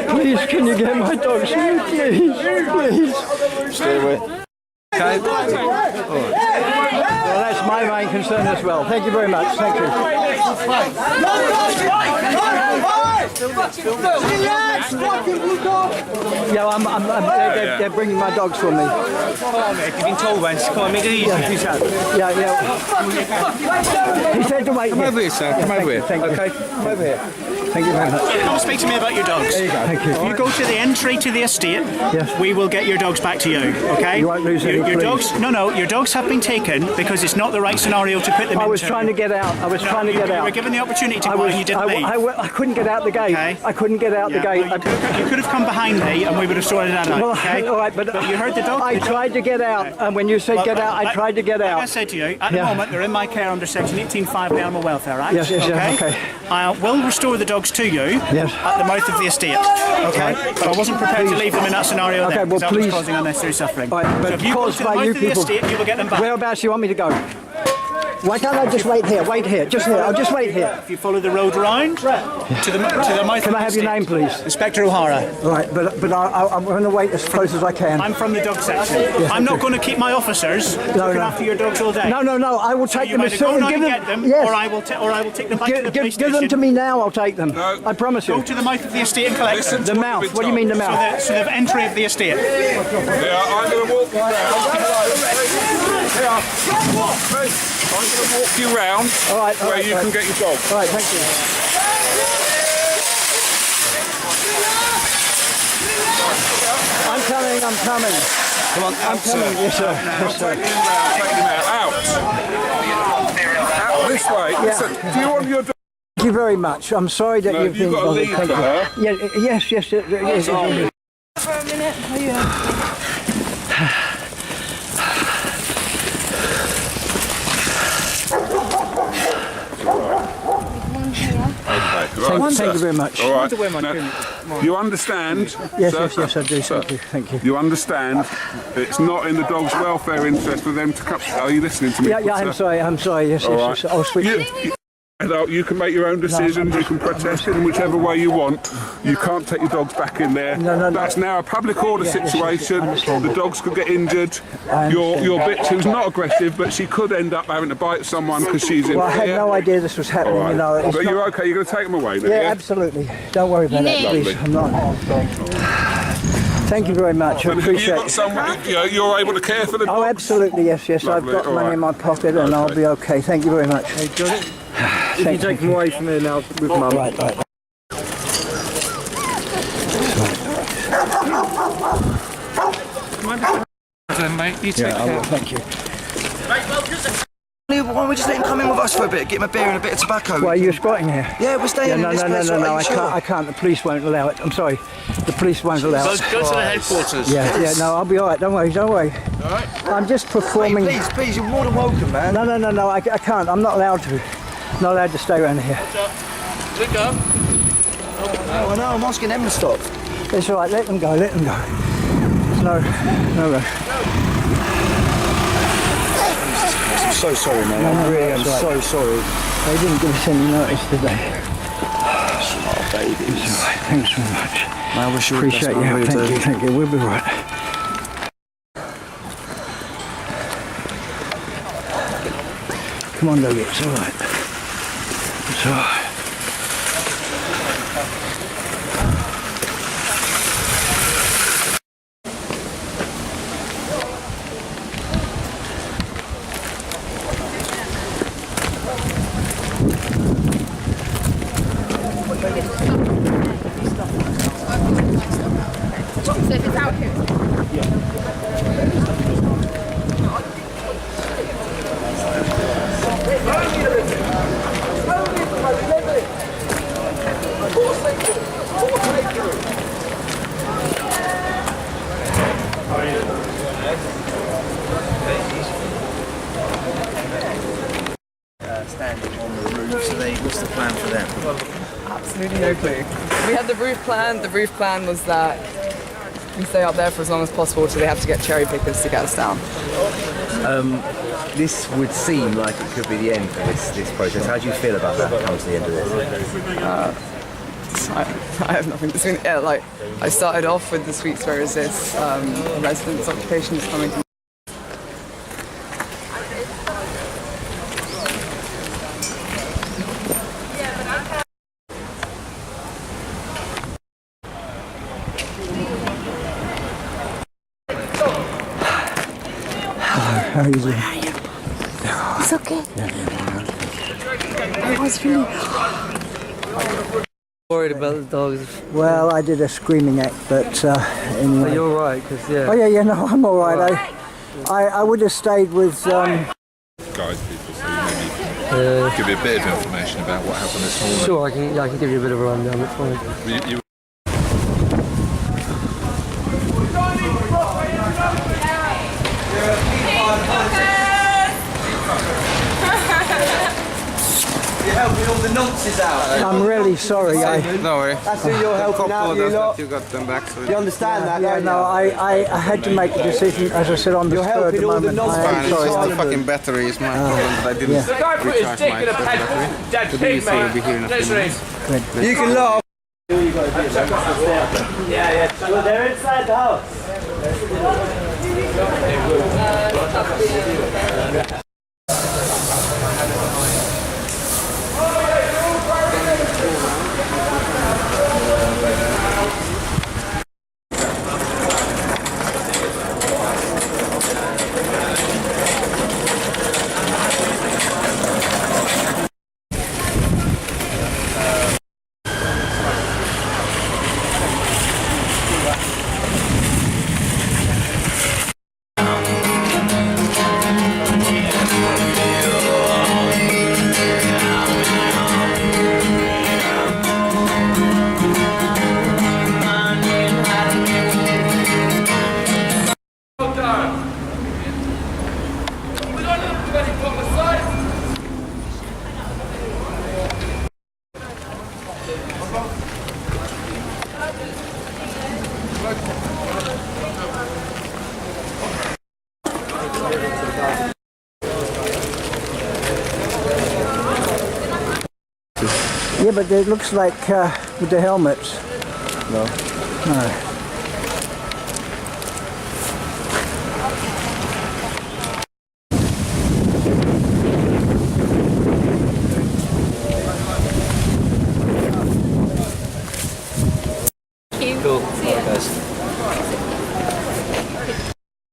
Please, can you get my dog? Please. Stay away. Okay. Well, that's my main concern as well. Thank you very much. Thank you. Yeah, they're bringing my dogs for me. You've been told when. Come on, make it easy. Yeah. He said to wait. Come over here, sir. Come over here. Thank you. Okay, come over here. Thank you very much. Come speak to me about your dogs. There you go. Thank you. If you go to the entry to the estate, we will get your dogs back to you, okay? You won't lose any, your please. dogs. No, your dogs have been taken because it's not the right scenario to put them into. I was trying to get out. You were given the opportunity to go and you didn't leave. I couldn't get out the gate. Okay. I couldn't get out the gate. You could have come behind me and we would have sorted that out, Well, okay? all right, but you heard the dog. I tried to get out, and when you said get out, I tried to get out. Like I said to you, at the moment they're in my care under Section 18.5 of the Animal Welfare Act. Yes, okay. I will restore the dogs to you at the mouth of the estate, okay? But I wasn't prepared to leave them in that scenario there, because that was causing unnecessary suffering. Right, but so if you go to the mouth of the estate, you will get them back. Whereabouts do you want me to go? Why can't I just wait here? Wait here, just here. I'll just wait here. If you follow the road round to the mouth. Can I have your name, please? Inspector O'Hara. All right, but I'm going to wait as close as I can. I'm from the dog section. Yes, I'm not going to keep my officers looking after your dogs all day. No. I will take them as soon as get them, or I will take them back to the police Give them to me now. I'll take them. No. I promise you. Go to the mouth of the estate and collect them. The mouth. What do you mean the mouth? So the entry of the estate. Yeah, I'm going to walk you round. I'm going to walk you round where you can get your dog. All right, thank you. I'm coming. Come on, out, sir. Yes, sir. Yes, sir. Take him out. Out this way. Yeah. Listen, do you want your dog? Thank you very much. I'm sorry that you've been got to leave Thank for you. her. Yeah, yes. For a minute. Oh, yeah. Thank you very much. All right. Now, you understand? Yes, sir? yes, I do. Thank you. You understand it's not in the dog's welfare interest for them to come. Are you listening to me? Yeah, sir? I'm sorry. Yes, All yes. I'll switch. You can make your own decisions, you can protest in whichever way you want. You can't take your dogs back in there. No. That's now a public order situation. The dogs could get injured. Your bitch, who's not aggressive, but she could end up having to bite someone because she's in Well, I had fear. no idea this was happening. All right. You know, it's But not... you're okay, you're going to take them away now, Yeah, absolutely. Don't worry about that, please. I'm not. Thank you very much. I And appreciate have you got it. someone, you're able to care for the dogs? Oh, absolutely, yes. Lovely, I've got all money right. in my pocket and I'll be okay. Thank you very much. Hey, Johnny, if you take them away from here now with Mum. Right. Mate, you take care. Thank you. Why don't we just let him come in with us for a bit, get him a beer and a bit of tobacco? Well, you're squatting here? Yeah, we're staying in this place. No, I can't. The police won't allow it. I'm sorry. The police won't allow it. Go to the headquarters. Yeah, no, I'll be all right. Don't worry. Alright? I'm just performing. Mate, please, you're more than welcome, man. No, I can't. I'm not allowed to. Not allowed to stay around here. No, I know, I'm asking them to stop. It's all right. Let them go. There's no rush. I'm so sorry, mate. I really am so sorry. They didn't give us any notice today. Oh, baby. It's all right. Thanks very much. I wish you Appreciate your help. Thank you. We'll be right. Come on, Logie. It's all right. It's all right. Standing on the roof, so what's the plan for them? Absolutely no clue. We had the roof plan. The roof plan was that we stay up there for as long as possible, so they have to get cherry pickers to get us down. This would seem like it could be the end for this process. How do you feel about that comes to the end of this? I have nothing to say. Yeah, like I started off with the Sweets Where Is This? Residents' occupation is coming to How are you doing? It's okay. I was really worried about the dogs. Well, I did a screaming act, but anyway. But you're right, because yeah. Oh yeah, no, I'm all right. I would have stayed with. Guide people, so maybe give you a bit of information about what happened this morning. Sure, I can give you a bit of a rundown. That's fine. You're helping all the nonces out. I'm really sorry. No worry. That's who you're helping out, you lot. You got them back. So You understand that? Yeah, no, I had to make a decision, as I said, on the spur of the moment. I am It's sorry. just the fucking battery is my problem, but I didn't yeah. The guy put his recharge dick my in a battery. dead So pig, so we'll be here in a few Literally. minutes. You can laugh. Yeah. Well, they're inside the house. Yeah, but it looks like with the helmets. No. No. Cool.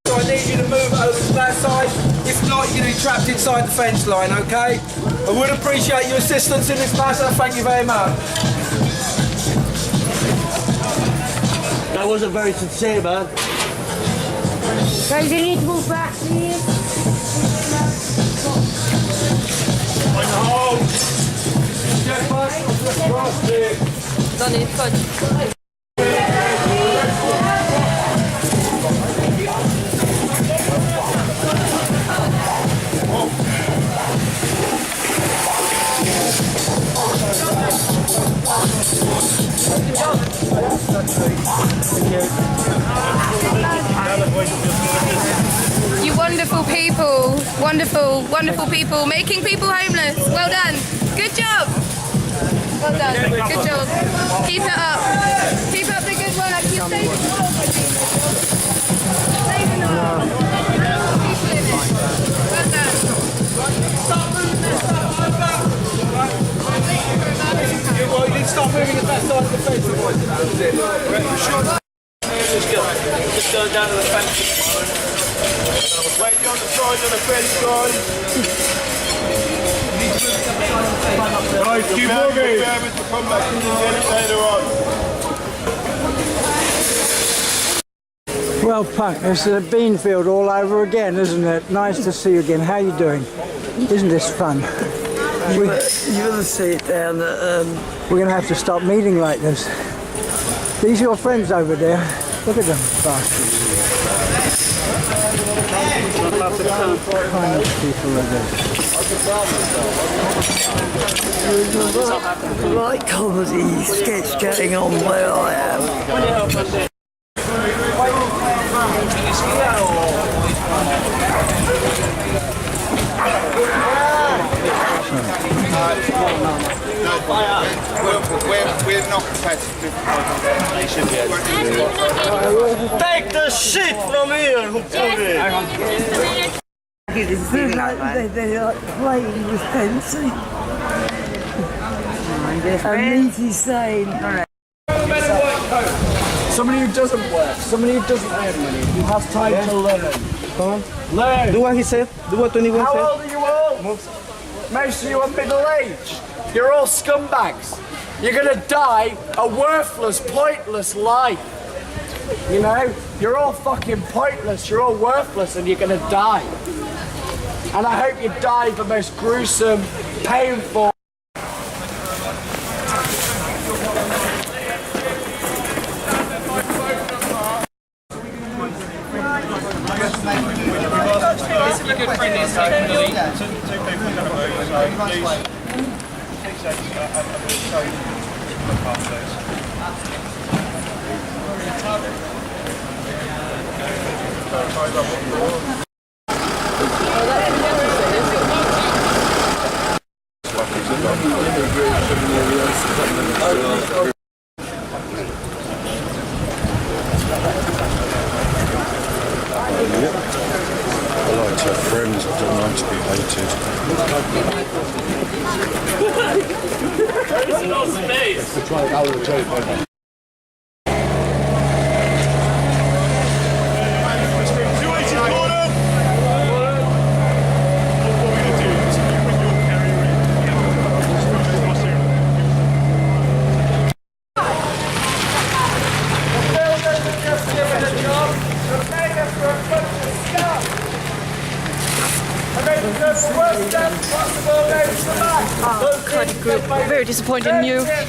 So I need you to move over to that side. If not, you're going to be trapped inside the fence line, okay? I would appreciate your assistance in this matter. Thank you very much. That wasn't very sincere, man. Guys, you need to move back, please. On the hold. Get back. Done it, good. You wonderful people, wonderful, wonderful people, making people homeless. Well done. Good job. Well done. Good job. Keep it up. Keep up the good work. You're saving the world by doing this job. Saving the world. People in it. Well done. Stop moving this stuff. Well, you need to start moving the back side of the fence. Just go down to the fence. Wait on the side of the fence, guys. Guys, keep moving. Come back later on. Well, Punk, it's a bean field all over again, isn't it? Nice to see you again. How are you doing? Isn't this fun? You gotta see it down. We're going to have to stop meeting like this. These are your friends over there. Look at them bastards. What kind of people are this? Right comedy sketch going on where I am. We're not competitive. Take the shit from here, who put it? They're like playing with fencing. And meaty saying. Somebody who doesn't work, somebody who doesn't earn money, who has time to learn. Come on. Learn. Do what he said. Do what 21 How said. old are you all? Most of you are middle-aged. You're all scumbags. You're gonna die a worthless, pointless life. You know? You're all fucking pointless, you're all worthless, and you're gonna die. And I hope you die the most gruesome, painful. I like to have friends, I don't like to be hated. There's no space. Oh, cruddy group. Very disappointed in you. Did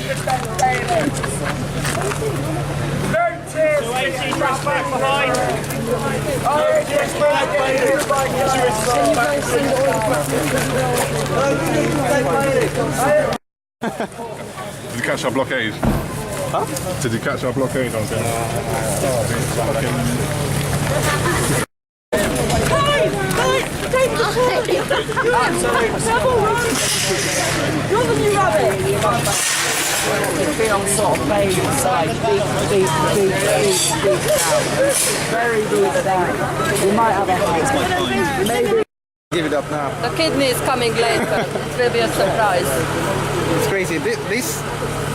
you catch our blockade? Huh? Did you catch our blockade on there? You're the new rabbit. Feel sort of fade inside, deep down. Very deep down. You might have a heart. Maybe. Give it up now. The kidney is coming later. It will be a surprise. It's crazy.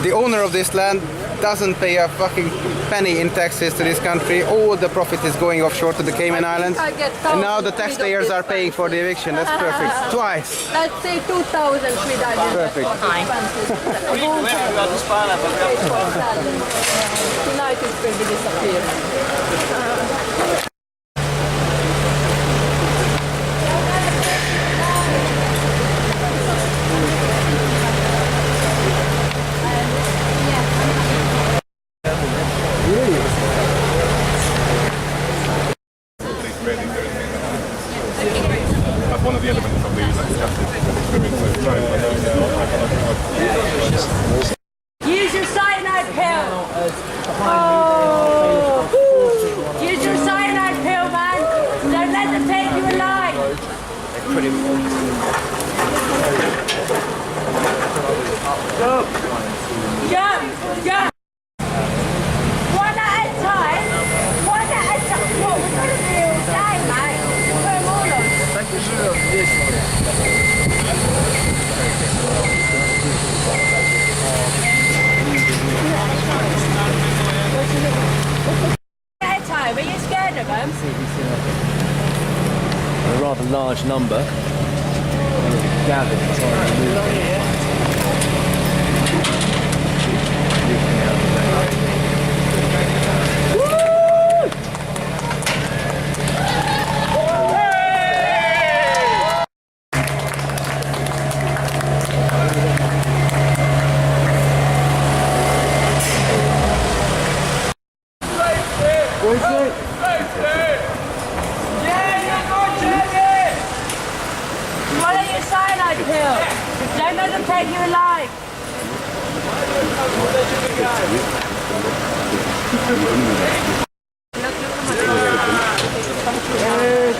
The owner of this land doesn't pay a fucking penny in taxes to this country. All the profit is going offshore to the Cayman Islands. And now the taxpayers are paying for the eviction. That's perfect. Twice. Let's say 2,000 Perfect. Tonight it will be disappeared. That's one of the elements of the Use your cyanide pill. Use your cyanide pill, man. Don't let them take you alive. Go. One at a time. What, we're going to do all day, mate. Put them all on. Thank you for this one. At a time. Are you scared of them? A rather large number. Gathered to try and move Swallow your cyanide pill. Don't let them take you alive.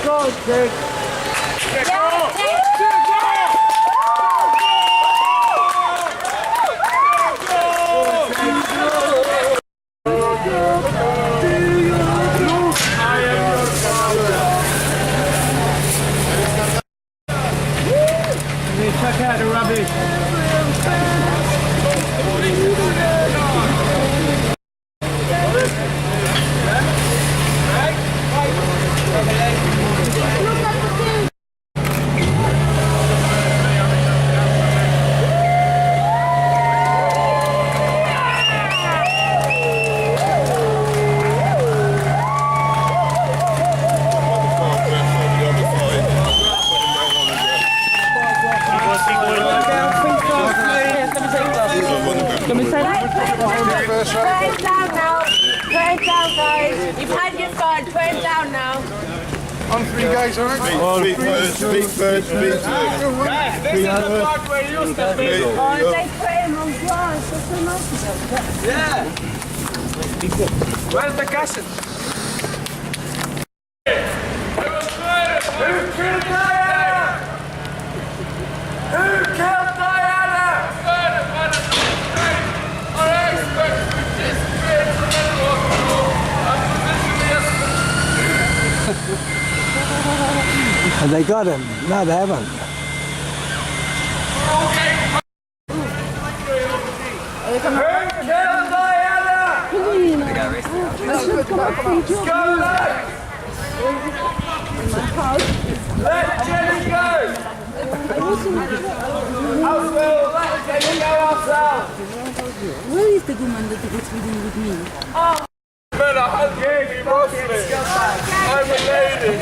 Go, Jake. Check out the rubbish. You've had your fun. Put it down now. On three guys, alright? Speak first. Oh, they put him on glass. That's so nice. Yeah. Where's the cousin? Who killed Diana? Who killed Diana? Our experts disappeared from the hospital. And they got him. No, they haven't. Who killed Diana? Let Jenny go! Let Jenny go ourselves! Where is the woman that was reading with me? Oh! Better hug me, Muslim! I'm a lady!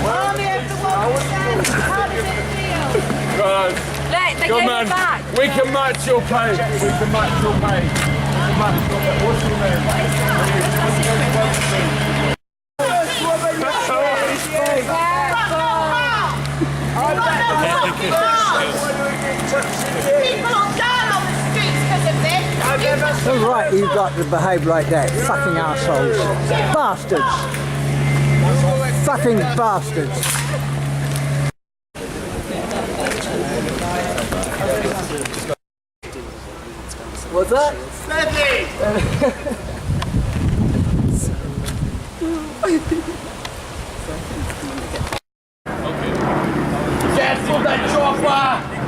Army of the woman stands. How does it feel? God. They Good gave man. it back. We can match your pay. We can match your pay. What's your name? People are down on the streets because of this. So right, you've got to behave like that. Fucking assholes. Bastards. Fucking bastards. What's that? Careful that chopper!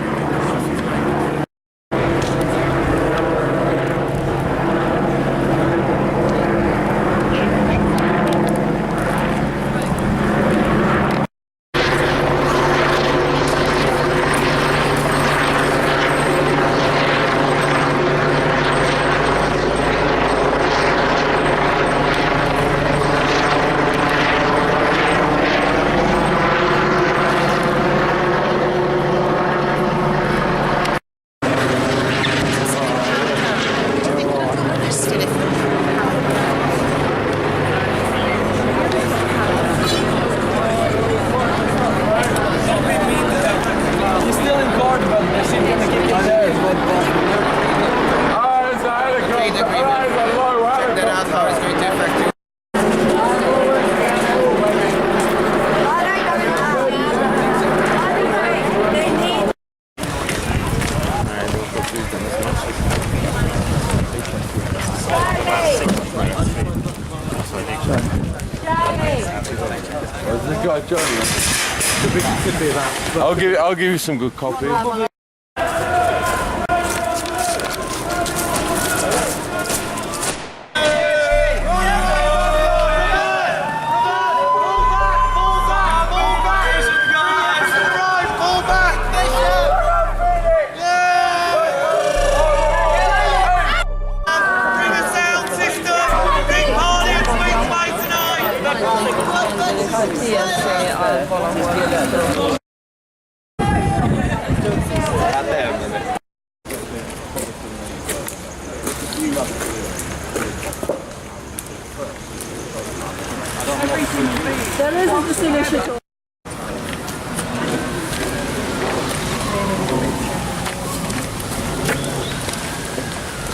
I'll give you some good copy.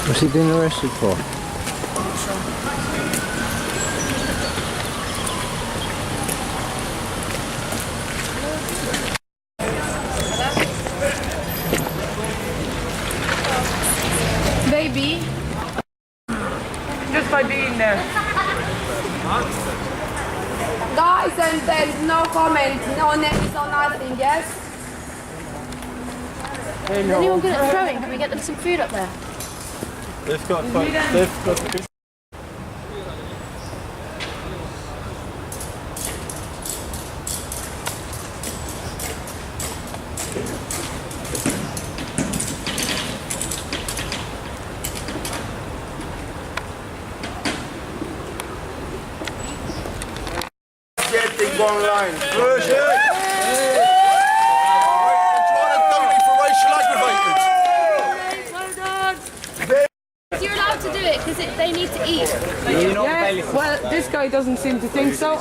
What's he been arrested for? Baby. Just by being there. Guys, and there's no comment, no names, no nothing, yes? Is anyone good at throwing? Can we get them some food up there? They've got Getting one line. Push it! You're allowed to do it because they need to eat. Yeah, well, this guy doesn't seem to think so.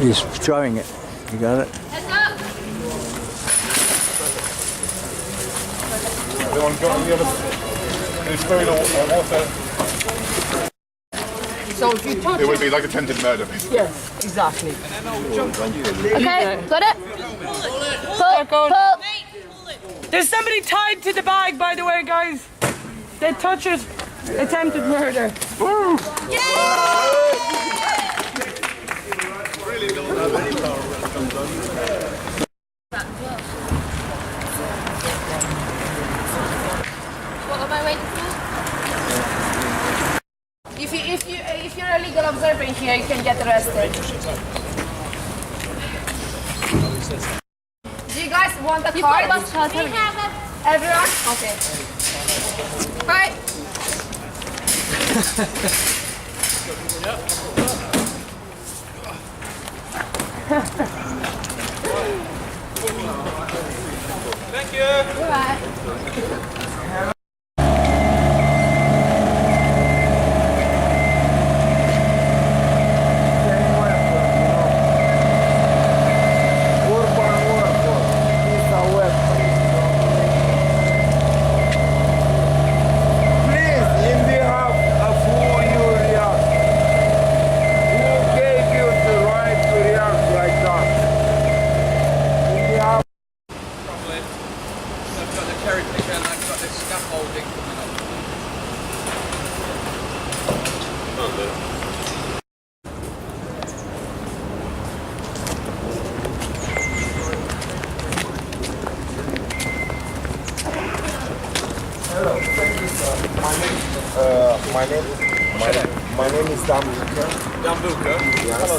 He's throwing it. You got it? Anyone got any other spoon or water? So if you touch It would be like attempted murder. Yes, exactly. Okay, got it? Pull. There's somebody tied to the bag, by the way, guys. That touches attempted murder. Woo! What am I waiting for? If you're a legal observer here, you can get arrested. Do you guys want a card? got a bus card, We haven't you? have it. Everyone? Okay. Right. Thank you. Goodbye. Please, My name is Dan Buka. Dan Buka? Yes,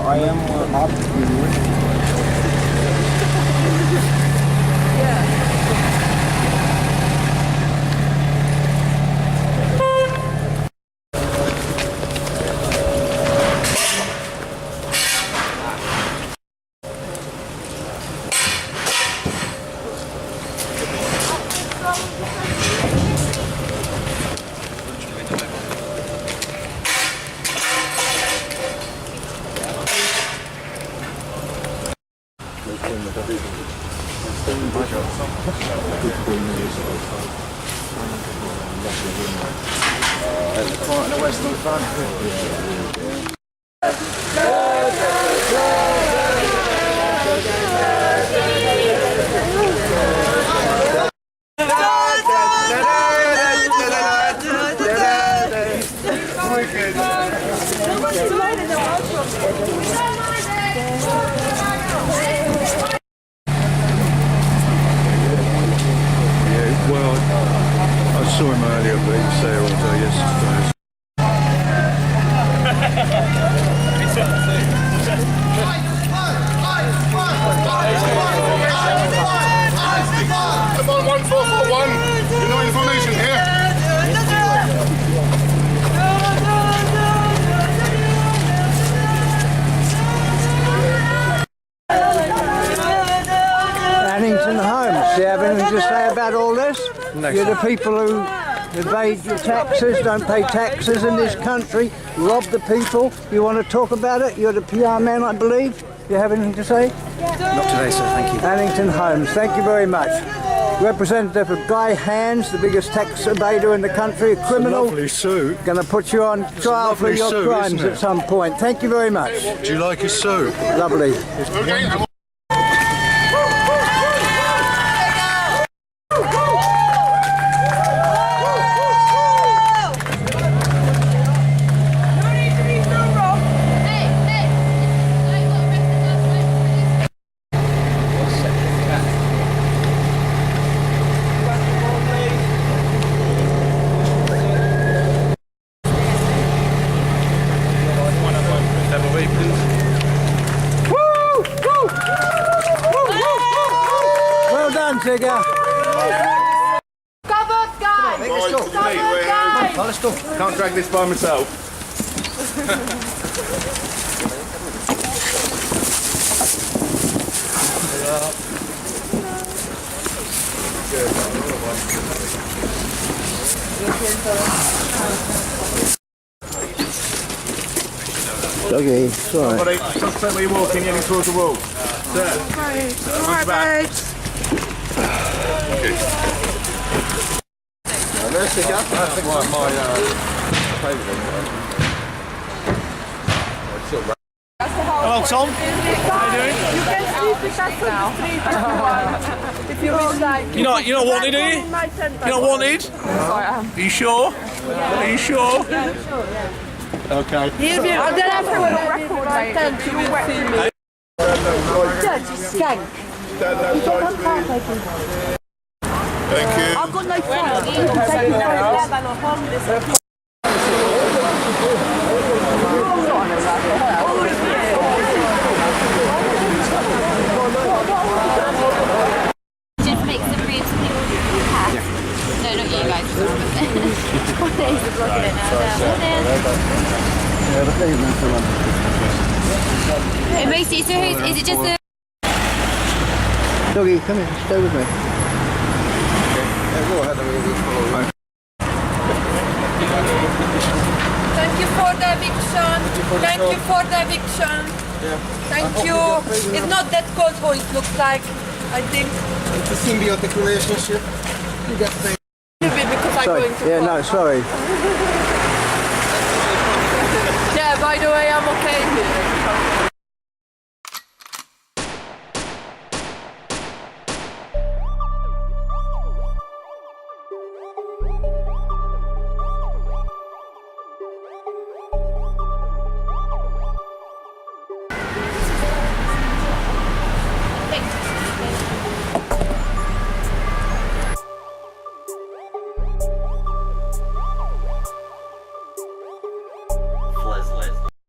I am happy. Quite the Western Front. Well, I saw him earlier, but he was there all day yesterday. Come on, 1441. You know information here. Annington Homes, do you have anything to say about all this? No, You're sir. the people who evade your taxes, don't pay taxes in this country, rob the people. You want to talk about it? You're the PR man, I believe. You have anything to say? Not today, sir, thank you. Annington Homes, thank you very much. Representative of Guy Hands, the biggest tax evader in the country, a criminal. Lovely suit. Going to put you on trial for lovely your suit, crimes isn't it? at some point. Thank you very much. Do you like his suit? Lovely. Well done, Tigger. Covered, guys! Covered, guys! Let's go. Can't drag this by myself. Okay, sorry. Buddy, stop where you're walking, heading towards the wall. Sir. Alright, babe. There's the gap. That's my Hello, Tom. How you doing? You can sleep with us now. If you wish, like. You're not wanted, are you? You're not wanted? Are you sure? Are you sure? Okay. I don't have to record my tent. You will see me. Dirty skank. You don't have car taking. Thank you. I've got no phone. You can take your phone. Just make some room so people can pass. No, not you guys. What day is the vlog in now? It makes it so is it just the Doggy, come here, stay with me. Thank you for the eviction. Thank you for the eviction. Thank you. It's not that cold how it looks like, I think. It's a symbiotic relationship. You get paid. A little bit because I'm Sorry. going to Yeah, no, sorry.